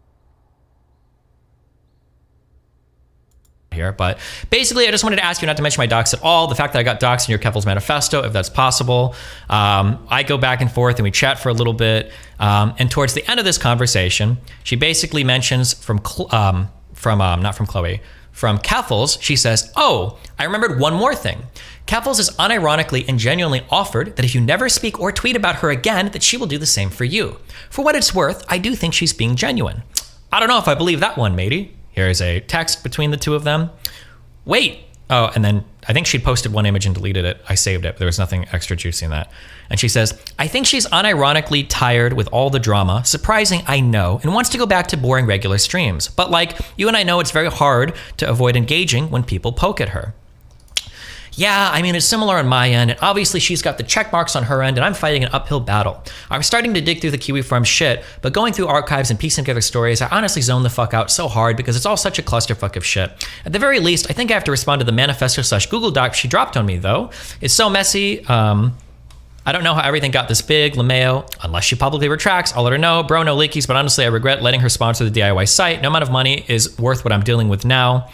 here. But basically, I just wanted to ask you not to mention my docs at all. The fact that I got docs in your Keffals Manifesto, if that's possible. I go back and forth and we chat for a little bit. And towards the end of this conversation, she basically mentions from Keffals, she says, "Oh, I remembered one more thing. Keffals has unironically and genuinely offered that if you never speak or tweet about her again, that she will do the same for you. For what it's worth, I do think she's being genuine." I don't know if I believe that one, matey. Here's a text between the two of them. Wait. Oh, and then I think she'd posted one image and deleted it. I saved it, but there was nothing extra juicy in that. And she says, "I think she's unironically tired with all the drama. Surprising, I know, and wants to go back to boring regular streams. But like, you and I know it's very hard to avoid engaging when people poke at her." Yeah, I mean, it's similar on my end, and obviously she's got the check marks on her end, and I'm fighting an uphill battle. I'm starting to dig through the Kiwi Farm shit, but going through archives and piecing together stories, I honestly zone the fuck out so hard because it's all such a clusterfuck of shit. At the very least, I think I have to respond to the Manifesto/Google Doc she dropped on me, though. It's so messy. I don't know how everything got this big. LeMayo, unless she publicly retracts, I'll let her know. Bro, no leakies, but honestly, I regret letting her sponsor the DIY site. No amount of money is worth what I'm dealing with now.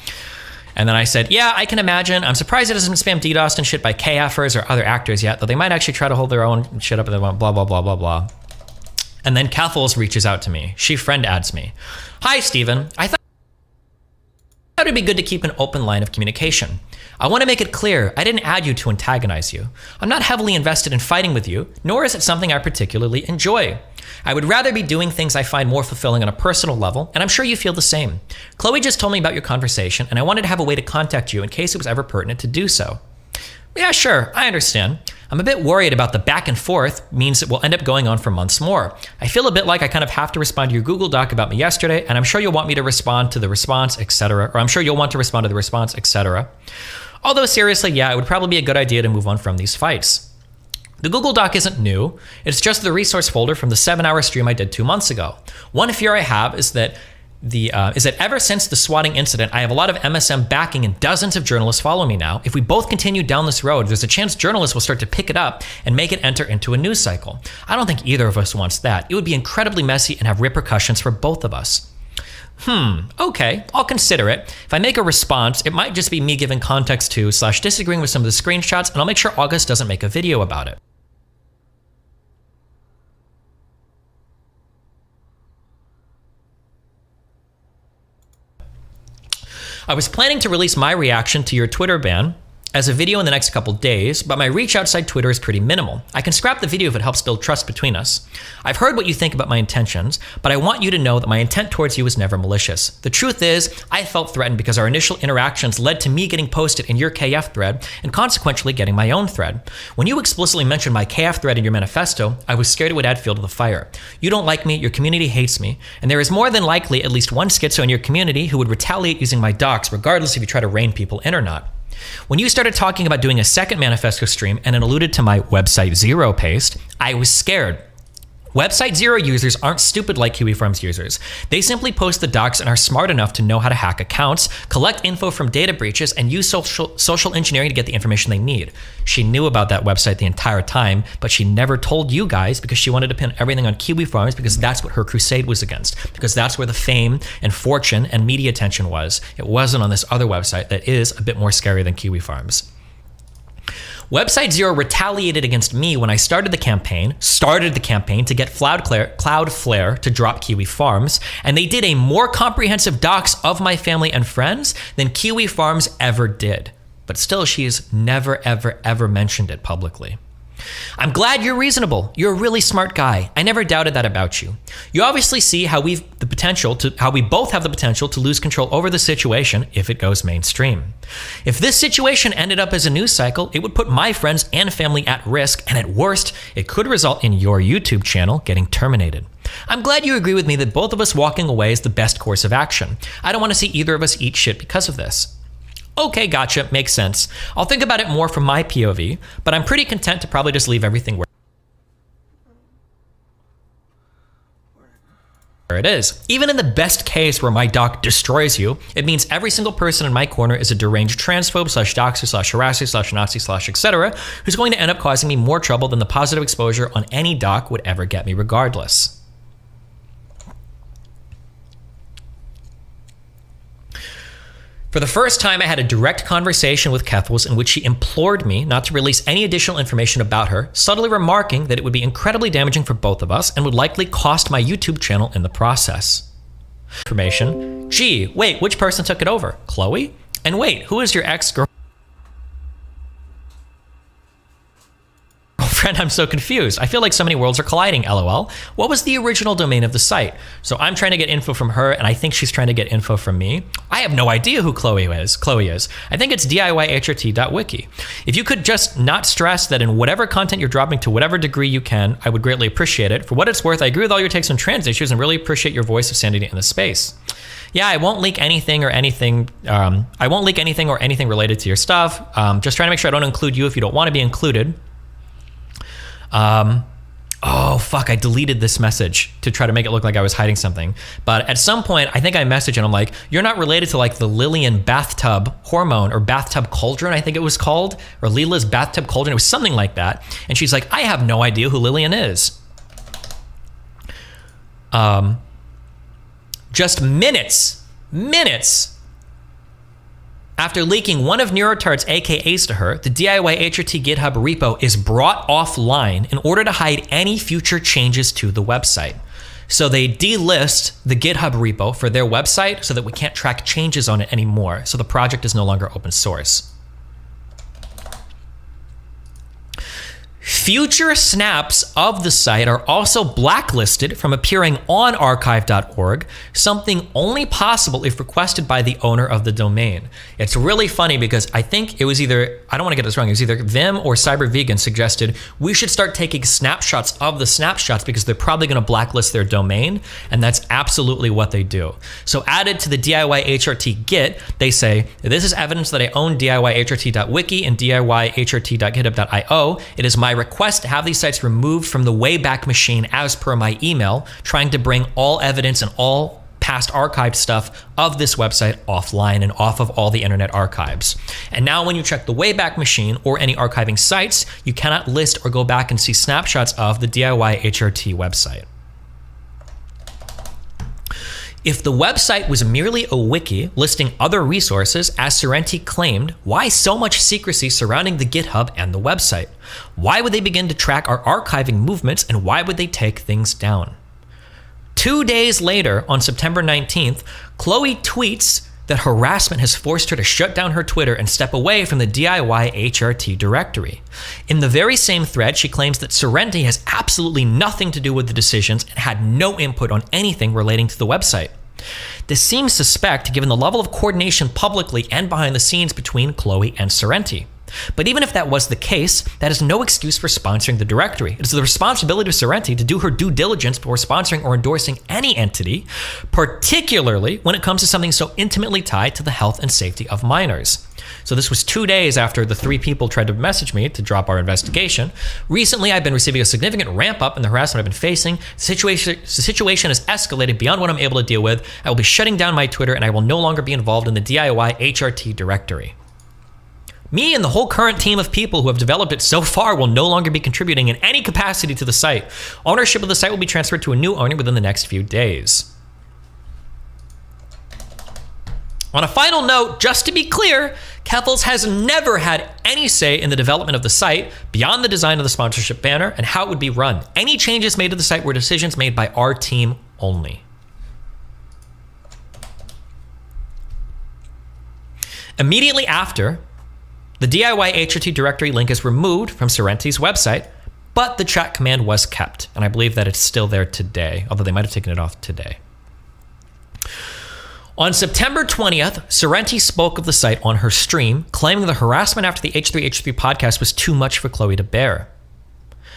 And then I said, yeah, I can imagine. I'm surprised it hasn't been spam DDoSed and shit by KFers or other actors yet, though they might actually try to hold their own shit up and they want blah, blah, blah, blah, blah. And then Keffals reaches out to me. She friend adds me. "Hi, Steven. I thought it'd be good to keep an open line of communication. I want to make it clear I didn't add you to antagonize you. I'm not heavily invested in fighting with you, nor is it something I particularly enjoy. I would rather be doing things I find more fulfilling on a personal level, and I'm sure you feel the same. Chloe just told me about your conversation, and I wanted to have a way to contact you in case it was ever pertinent to do so." Yeah, sure, I understand. I'm a bit worried about the back and forth means it will end up going on for months more. I feel a bit like I kind of have to respond to your Google Doc about me yesterday, and I'm sure you'll want me to respond to the response, etc. Or I'm sure you'll want to respond to the response, etc. Although seriously, yeah, it would probably be a good idea to move on from these fights. The Google Doc isn't new. It's just the resource folder from the 7-hour stream I did 2 months ago. One fear I have is that ever since the swatting incident, I have a lot of MSM backing and dozens of journalists follow me now. If we both continue down this road, there's a chance journalists will start to pick it up and make it enter into a news cycle. I don't think either of us wants that. It would be incredibly messy and have repercussions for both of us. Okay, I'll consider it. If I make a response, it might just be me giving context to / disagreeing with some of the screenshots, and I'll make sure August doesn't make a video about it. I was planning to release my reaction to your Twitter ban as a video in the next couple days, but my reach outside Twitter is pretty minimal. I can scrap the video if it helps build trust between us. I've heard what you think about my intentions, but I want you to know that my intent towards you was never malicious. The truth is, I felt threatened because our initial interactions led to me getting posted in your KF thread and consequently getting my own thread. When you explicitly mentioned my KF thread in your manifesto, I was scared it would add fuel to the fire. You don't like me, your community hates me, and there is more than likely at least one schizo in your community who would retaliate using my docs regardless if you try to rein people in or not. When you started talking about doing a second Manifesto stream and it alluded to my Website Zero paste, I was scared. Website Zero users aren't stupid like Kiwi Farms users. They simply post the docs and are smart enough to know how to hack accounts, collect info from data breaches, and use social engineering to get the information they need. She knew about that website the entire time, but she never told you guys because she wanted to pin everything on Kiwi Farms because that's what her crusade was against, because that's where the fame and fortune and media attention was. It wasn't on this other website that is a bit more scary than Kiwi Farms. Website Zero retaliated against me when I started the campaign to get Cloudflare to drop Kiwi Farms, and they did a more comprehensive docs of my family and friends than Kiwi Farms ever did. But still, she's never, ever, ever mentioned it publicly. I'm glad you're reasonable. You're a really smart guy. I never doubted that about you. You obviously see how we both have the potential to lose control over the situation if it goes mainstream. If this situation ended up as a news cycle, it would put my friends and family at risk, and at worst, it could result in your YouTube channel getting terminated. I'm glad you agree with me that both of us walking away is the best course of action. I don't want to see either of us eat shit because of this. Okay, gotcha, makes sense. I'll think about it more from my POV, but I'm pretty content to probably just leave everything where it is. Even in the best case where my doc destroys you, it means every single person in my corner is a deranged transphobe /doxer /harasser /Nazi etc. who's going to end up causing me more trouble than the positive exposure on any doc would ever get me regardless. For the first time, I had a direct conversation with Keffals in which she implored me not to release any additional information about her, subtly remarking that it would be incredibly damaging for both of us and would likely cost my YouTube channel in the process. Information. Gee, wait, which person took it over? Chloe? And wait, who is your ex-girlfriend? I'm so confused. I feel like so many worlds are colliding, lol. What was the original domain of the site? So I'm trying to get info from her, and I think she's trying to get info from me. I have no idea who Chloe is. I think it's DIYHRT.wiki. If you could just not stress that in whatever content you're dropping to whatever degree you can, I would greatly appreciate it. For what it's worth, I agree with all your takes on trans issues and really appreciate your voice of sanity in the space. Yeah, I won't leak anything or anything related to your stuff. Just trying to make sure I don't include you if you don't want to be included. Oh fuck, I deleted this message to try to make it look like I was hiding something. But at some point, I think I messaged and I'm like, you're not related to like the Lillian bathtub hormone or bathtub cauldron, I think it was called, or Leela's bathtub cauldron. It was something like that. And she's like, I have no idea who Lillian is. Just minutes after leaking one of Neurotard's AKAs to her, the DIYHRT GitHub repo is brought offline in order to hide any future changes to the website. So they delist the GitHub repo for their website so that we can't track changes on it anymore. So the project is no longer open source. Future snaps of the site are also blacklisted from appearing on archive.org, something only possible if requested by the owner of the domain. It's really funny because I think it was either, I don't want to get this wrong, it was either them or Cyber Vegan suggested we should start taking snapshots of the snapshots because they're probably going to blacklist their domain, and that's absolutely what they do. So added to the DIYHRT Git, they say, this is evidence that I own DIYHRT.wiki and DIYHRT.github.io. It is my request to have these sites removed from the Wayback Machine as per my email, trying to bring all evidence and all past archived stuff of this website offline and off of all the internet archives. And now when you check the Wayback Machine or any archiving sites, you cannot list or go back and see snapshots of the DIYHRT website. If the website was merely a wiki listing other resources, as Sorrenti claimed, why so much secrecy surrounding the GitHub and the website? Why would they begin to track our archiving movements, and why would they take things down? 2 days later, on September 19th, Chloe tweets that harassment has forced her to shut down her Twitter and step away from the DIY HRT directory. In the very same thread, she claims that Sorrenti has absolutely nothing to do with the decisions and had no input on anything relating to the website. This seems suspect given the level of coordination publicly and behind the scenes between Chloe and Sorrenti. But even if that was the case, that is no excuse for sponsoring the directory. It is the responsibility of Sorrenti to do her due diligence before sponsoring or endorsing any entity, particularly when it comes to something so intimately tied to the health and safety of minors. So this was 2 days after the 3 people tried to message me to drop our investigation. Recently, I've been receiving a significant ramp up in the harassment I've been facing. The situation has escalated beyond what I'm able to deal with. I will be shutting down my Twitter and I will no longer be involved in the DIY HRT directory. Me and the whole current team of people who have developed it so far will no longer be contributing in any capacity to the site. Ownership of the site will be transferred to a new owner within the next few days. On a final note, just to be clear, Keffals has never had any say in the development of the site beyond the design of the sponsorship banner and how it would be run. Any changes made to the site were decisions made by our team only. Immediately after, the DIY HRT directory link is removed from Sorrenti's website, but the chat command was kept, and I believe that it's still there today, although they might have taken it off today. On September 20th, Sorrenti spoke of the site on her stream, claiming the harassment after the H3H3 podcast was too much for Chloe to bear.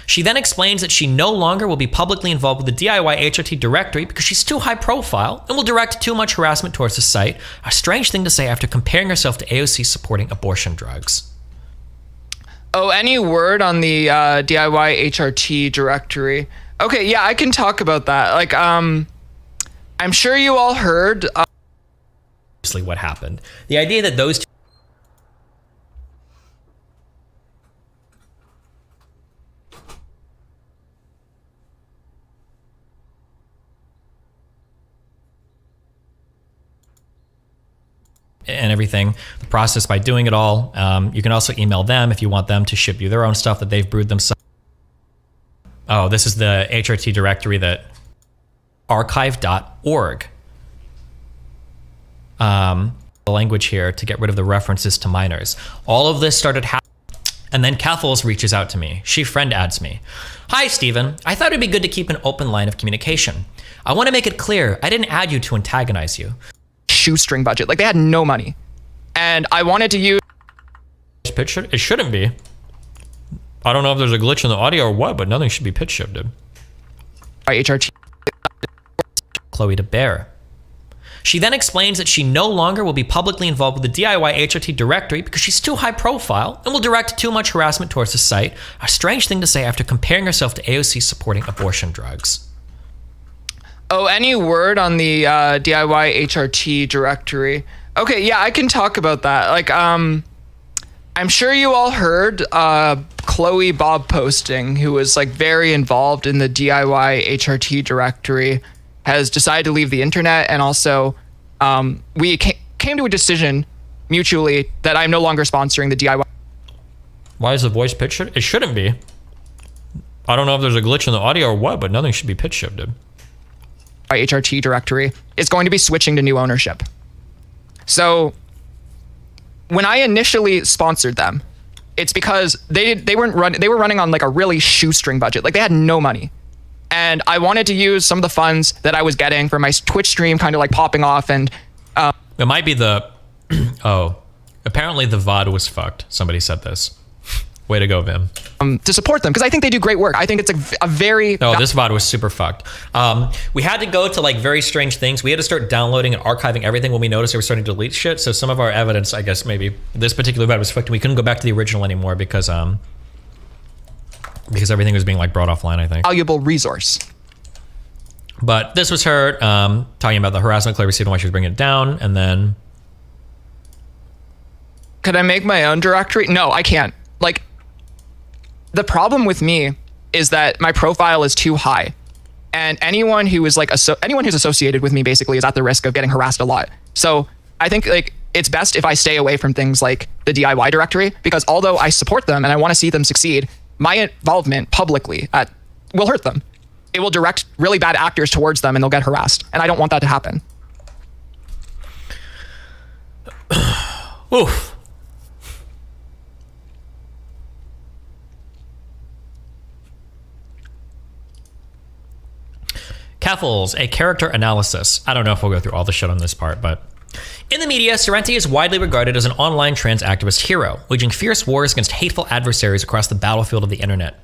She then explains that she no longer will be publicly involved with the DIY HRT directory because she's too high profile and will direct too much harassment towards the site, a strange thing to say after comparing herself to AOC supporting abortion drugs. Oh, any word on the DIY HRT directory? Okay, yeah, I can talk about that. Like, I'm sure you all heard... what happened. The idea that those two and everything, the process by doing it all. You can also email them if you want them to ship you their own stuff that they've brewed themselves. Oh, this is the HRT directory that archive.org. The language here to get rid of the references to minors. All of this started happening, and then Keffals reaches out to me. She friend adds me. Hi, Steven. I thought it'd be good to keep an open line of communication. I want to make it clear, I didn't add you to antagonize you. Shoestring budget. Like, they had no money. And I wanted to use... It shouldn't be. I don't know if there's a glitch in the audio or what, but nothing should be pitch shifted. HRT. Chloe to bear. She then explains that she no longer will be publicly involved with the DIY HRT directory because she's too high profile and will direct too much harassment towards the site, a strange thing to say after comparing herself to AOC supporting abortion drugs. Oh, any word on the DIY HRT directory? Okay, yeah, I can talk about that. Like, I'm sure you all heard Chloe Bob posting, who was like very involved in the DIY HRT directory, has decided to leave the internet, and also we came to a decision mutually that I'm no longer sponsoring the DIY. Why is the voice pitch shifted? It shouldn't be. I don't know if there's a glitch in the audio or what, but nothing should be pitch shifted. HRT directory is going to be switching to new ownership. So when I initially sponsored them, it's because they were running on like a really shoestring budget. Like, they had no money. And I wanted to use some of the funds that I was getting from my Twitch stream kind of like popping off, and it might be the oh, apparently the VOD was fucked. Somebody said this. Way to go, Vim. To support them, because I think they do great work. I think it's a very... Oh, this VOD was super fucked. We had to go to like very strange things. We had to start downloading and archiving everything when we noticed they were starting to delete shit. So some of our evidence, I guess maybe this particular VOD was fucked, and we couldn't go back to the original anymore because everything was being like brought offline, I think. Valuable resource. But this was her talking about the harassment Claire received and why she was bringing it down, and then... Could I make my own directory? No, I can't. Like, the problem with me is that my profile is too high, and anyone who is like anyone who's associated with me basically is at the risk of getting harassed a lot. So I think like it's best if I stay away from things like the DIY directory, because although I support them and I want to see them succeed, my involvement publicly will hurt them. It will direct really bad actors towards them and they'll get harassed, and I don't want that to happen. Oof. Keffals, a character analysis. I don't know if we'll go through all the shit on this part, but in the media, Sorrenti is widely regarded as an online trans activist hero, waging fierce wars against hateful adversaries across the battlefield of the internet.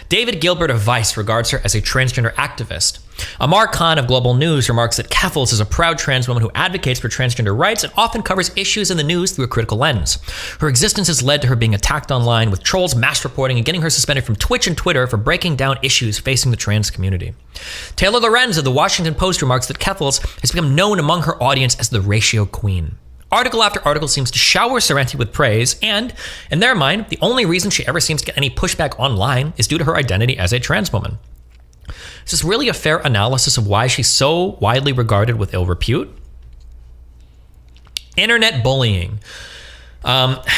David Gilbert of Vice regards her as a transgender activist. Amar Khan of Global News remarks that Keffals is a proud trans woman who advocates for transgender rights and often covers issues in the news through a critical lens. Her existence has led to her being attacked online, with trolls mass reporting and getting her suspended from Twitch and Twitter for breaking down issues facing the trans community. Taylor Lorenz of the Washington Post remarks that Keffals has become known among her audience as the ratio queen. Article after article seems to shower Sorrenti with praise, and, in their mind, the only reason she ever seems to get any pushback online is due to her identity as a trans woman. Is this really a fair analysis of why she's so widely regarded with ill repute? Internet bullying.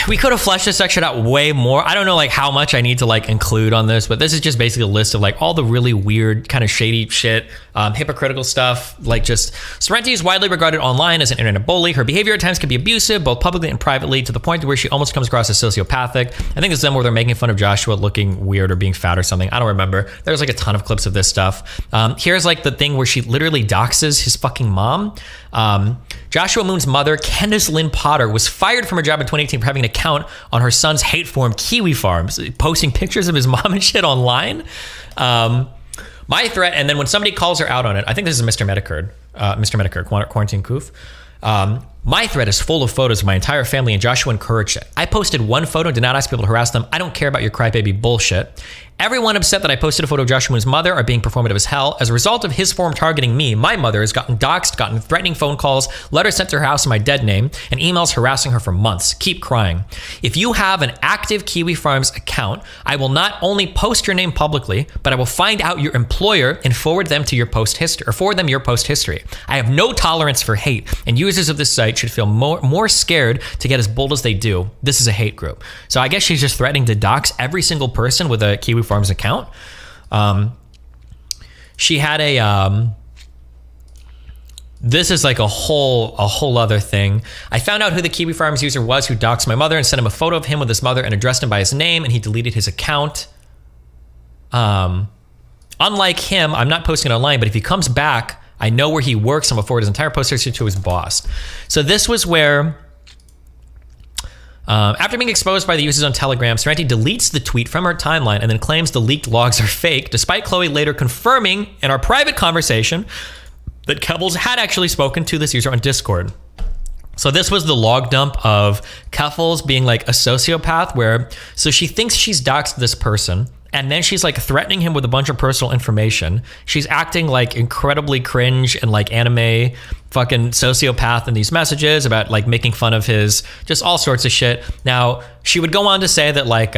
We could have fleshed this section out way more. I don't know like how much I need to like include on this, but this is just basically a list of like all the really weird kind of shady shit, hypocritical stuff. Like just Sorrenti is widely regarded online as an internet bully. Her behavior at times can be abusive, both publicly and privately, to the point where she almost comes across as sociopathic. I think it's them where they're making fun of Joshua looking weird or being fat or something. I don't remember. There's like a ton of clips of this stuff. Here's like the thing where she literally doxes his fucking mom. Joshua Moon's mother, Candace Lynn Potter, was fired from her job in 2018 for having an account on her son's hate forum, Kiwi Farms, posting pictures of his mom and shit online. My threat, and then when somebody calls her out on it, I think this is Mr. Medicare, Quarantine Koof. My thread is full of photos of my entire family, and Joshua encouraged it. I posted one photo and did not ask people to harass them. I don't care about your crybaby bullshit. Everyone upset that I posted a photo of Joshua Moon's mother are being performative as hell. As a result of his forum targeting me, my mother has gotten doxxed, gotten threatening phone calls, letters sent to her house in my dead name, and emails harassing her for months. Keep crying. If you have an active Kiwi Farms account, I will not only post your name publicly, but I will find out your employer and forward them to your post history, or forward them your post history. I have no tolerance for hate, and users of this site should feel more scared to get as bold as they do. This is a hate group. So I guess she's just threatening to dox every single person with a Kiwi Farms account. She had a this is like a whole other thing. I found out who the Kiwi Farms user was who doxed my mother and sent him a photo of him with his mother and addressed him by his name, and he deleted his account. Unlike him, I'm not posting it online, but if he comes back, I know where he works. I'm going to forward his entire post history to his boss. So this was where, after being exposed by the users on Telegram, Sorrenti deletes the tweet from her timeline and then claims the leaked logs are fake, despite Chloe later confirming in our private conversation that Keffals had actually spoken to this user on Discord. So this was the log dump of Keffals being like a sociopath, where, so she thinks she's doxed this person, and then she's like threatening him with a bunch of personal information. She's acting like incredibly cringe and like anime fucking sociopath in these messages about like making fun of his, just all sorts of shit. Now, she would go on to say that like,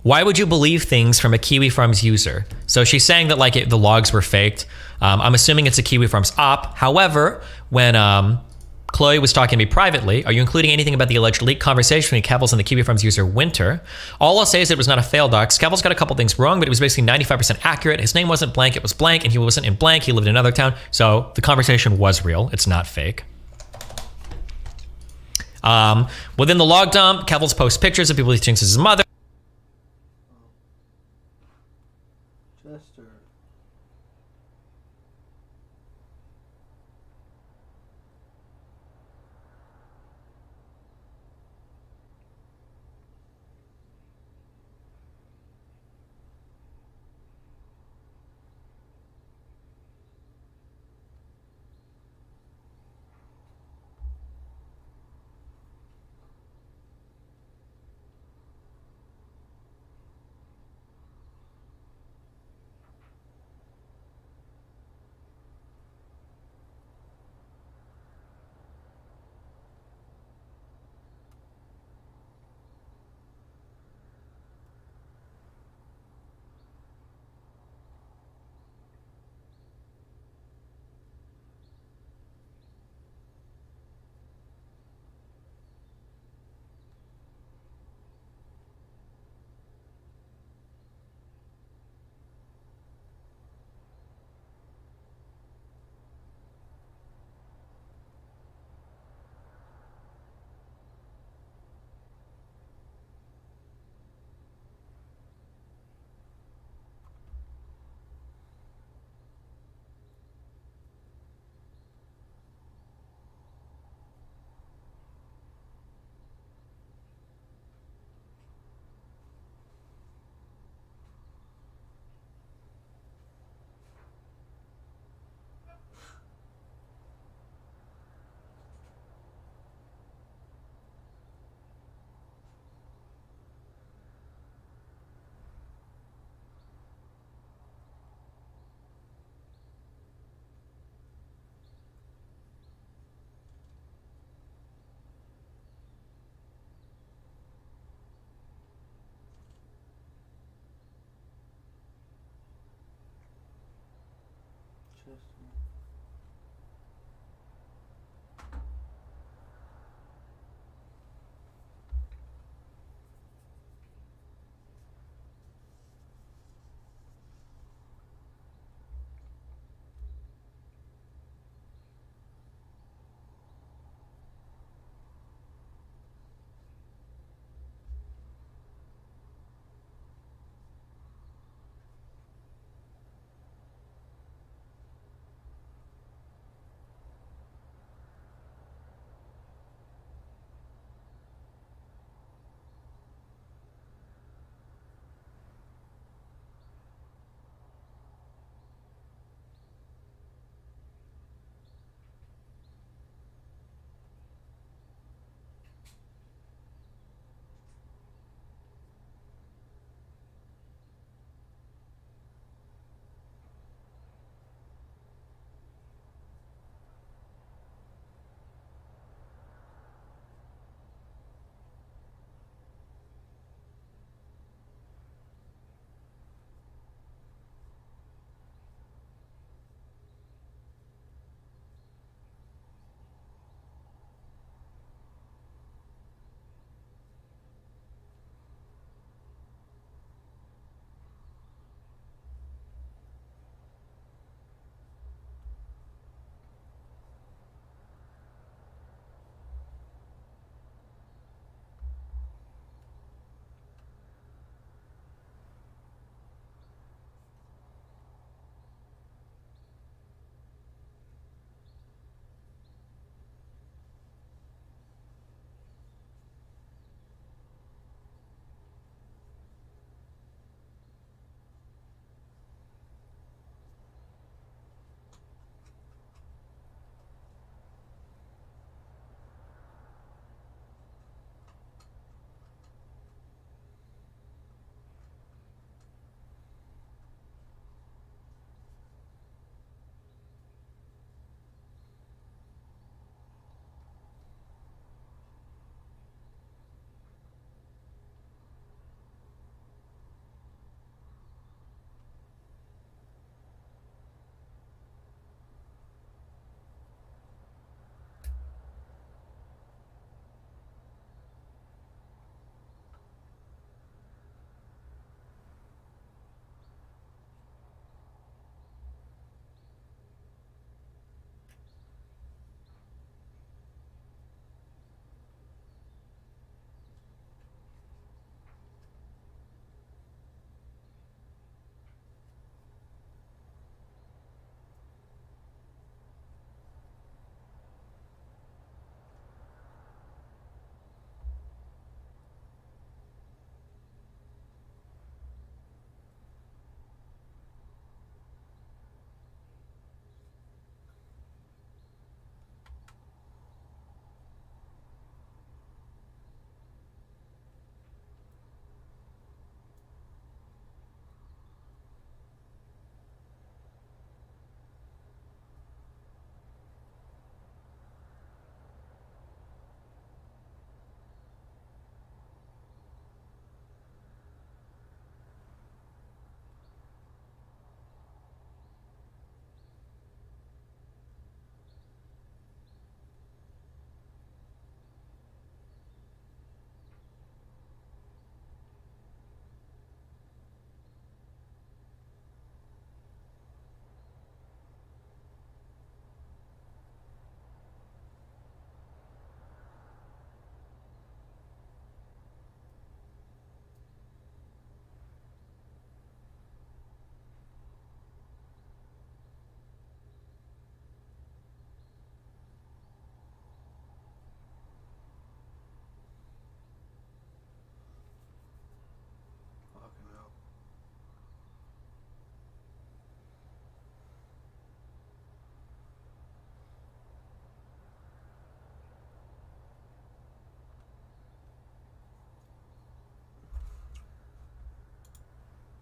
why would you believe things from a Kiwi Farms user? So she's saying that like the logs were faked. I'm assuming it's a Kiwi Farms op. However, when Chloe was talking to me privately, are you including anything about the alleged leaked conversation between Keffals and the Kiwi Farms user Winter? All I'll say is it was not a fail dox. Keffals got a couple things wrong, but it was basically 95% accurate. His name wasn't blank, it was blank, and he wasn't in blank, he lived in another town. So the conversation was real, it's not fake. Within the log dump, Keffals posts pictures of people he thinks is his mother.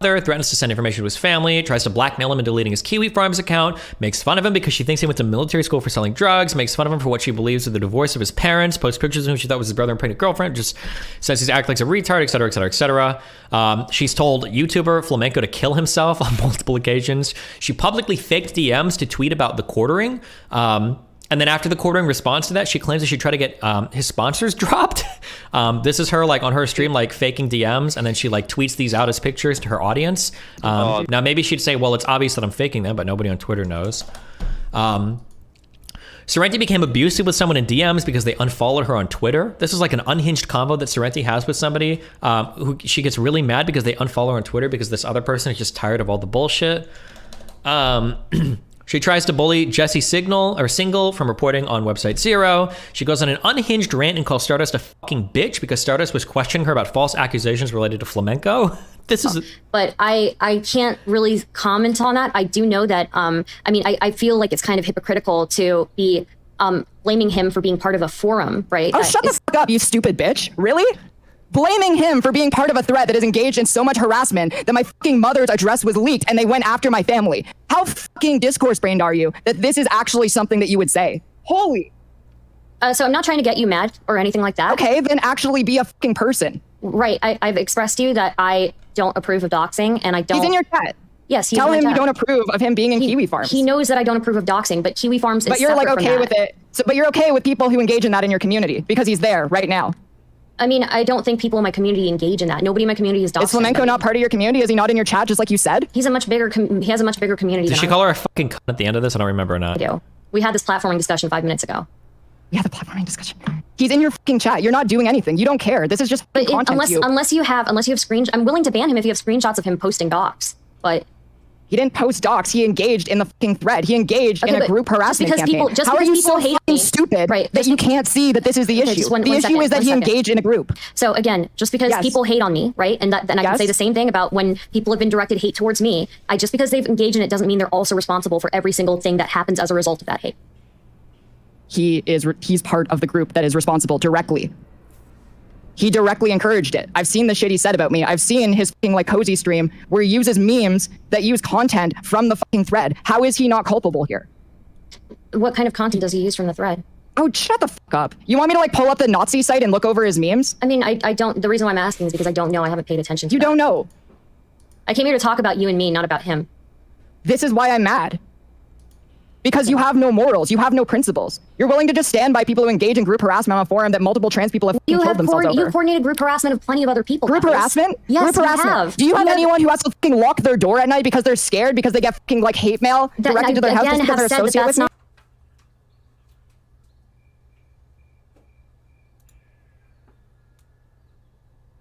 threatens to send information to his family, tries to blackmail him into deleting his Kiwi Farms account, makes fun of him because she thinks he went to military school for selling drugs, makes fun of him for what she believes are the divorce of his parents, posts pictures of who she thought was his brother and pregnant girlfriend, just says he's acting like a retard, etc., etc., etc. She's told YouTuber Flamenco to kill himself on multiple occasions. She publicly faked DMs to tweet about the quartering. And then after the quartering response to that, she claims that she tried to get his sponsors dropped. This is her like on her stream, like faking DMs, and then she like tweets these out as pictures to her audience. Now maybe she'd say, well, it's obvious that I'm faking them, but nobody on Twitter knows. Sorrenti became abusive with someone in DMs because they unfollowed her on Twitter. This is like an unhinged convo that Sorrenti has with somebody who she gets really mad because they unfollow her on Twitter because this other person is just tired of all the bullshit. She tries to bully Jesse Single from reporting on Website Zero. She goes on an unhinged rant and calls Stardust a fucking bitch because Stardust was questioning her about false accusations related to Flamenco. This is... But I can't really comment on that. I do know that, I feel like it's kind of hypocritical to be blaming him for being part of a forum, right? Oh, shut the fuck up, you stupid bitch. Really? Blaming him for being part of a thread that is engaged in so much harassment that my fucking mother's address was leaked and they went after my family. How fucking discourse brained are you that this is actually something that you would say? Holy. So I'm not trying to get you mad or anything like that. Okay, then actually be a fucking person. Right. I've expressed to you that I don't approve of doxing and I don't. He's in your chat. Yes, he's Tell in my him chat. you don't approve of him being in Kiwi Farms. He knows that I don't approve of doxing, but Kiwi Farms is But you're like separate from okay that. with it. But you're okay with people who engage in that in your community because he's there right now. I mean, I don't think people in my community engage in that. Nobody in my community is doxing. Is Flamenco not part of your community? Is he not in your chat just like you said? He has a much bigger community Did than she I call her a fucking cunt at the end of this? I don't remember or not. do. We had this platforming discussion 5 minutes ago. Yeah, the platforming discussion. He's in your fucking chat. You're not doing anything. You don't care. This is just content. Unless you have screenshots, I'm willing to ban him if you have screenshots of him posting docs. But he didn't post docs. He engaged in the fucking thread. He engaged in a group harassment campaign. How are you so fucking stupid that you can't see that this is the issue? The issue is that he engaged in a group. So again, just because people hate on me, right? And then I can say the same thing about when people have been directed hate towards me. Just because they've engaged in it doesn't mean they're also responsible for every single thing that happens as a result of that hate. He's part of the group that is responsible directly. He directly encouraged it. I've seen the shit he said about me. I've seen his fucking like cozy stream where he uses memes that use content from the fucking thread. How is he not culpable here? What kind of content does he use from the thread? Oh, shut the fuck up. You want me to like pull up the Nazi site and look over his memes? I mean, I don't. The reason why I'm asking is because I don't know. I haven't paid attention to You don't know. I came here to talk about you and me, not about him. This is why I'm mad. Because you have no morals. You have no principles. You're willing to just stand by people who engage in group harassment on a forum that multiple trans people have killed themselves over. You coordinated group harassment of plenty of other people. Group harassment? Yes, group harassment. have. Do you have anyone who has to fucking lock their door at night because they're scared because they get fucking like hate mail directed to their house just because they're associated with me?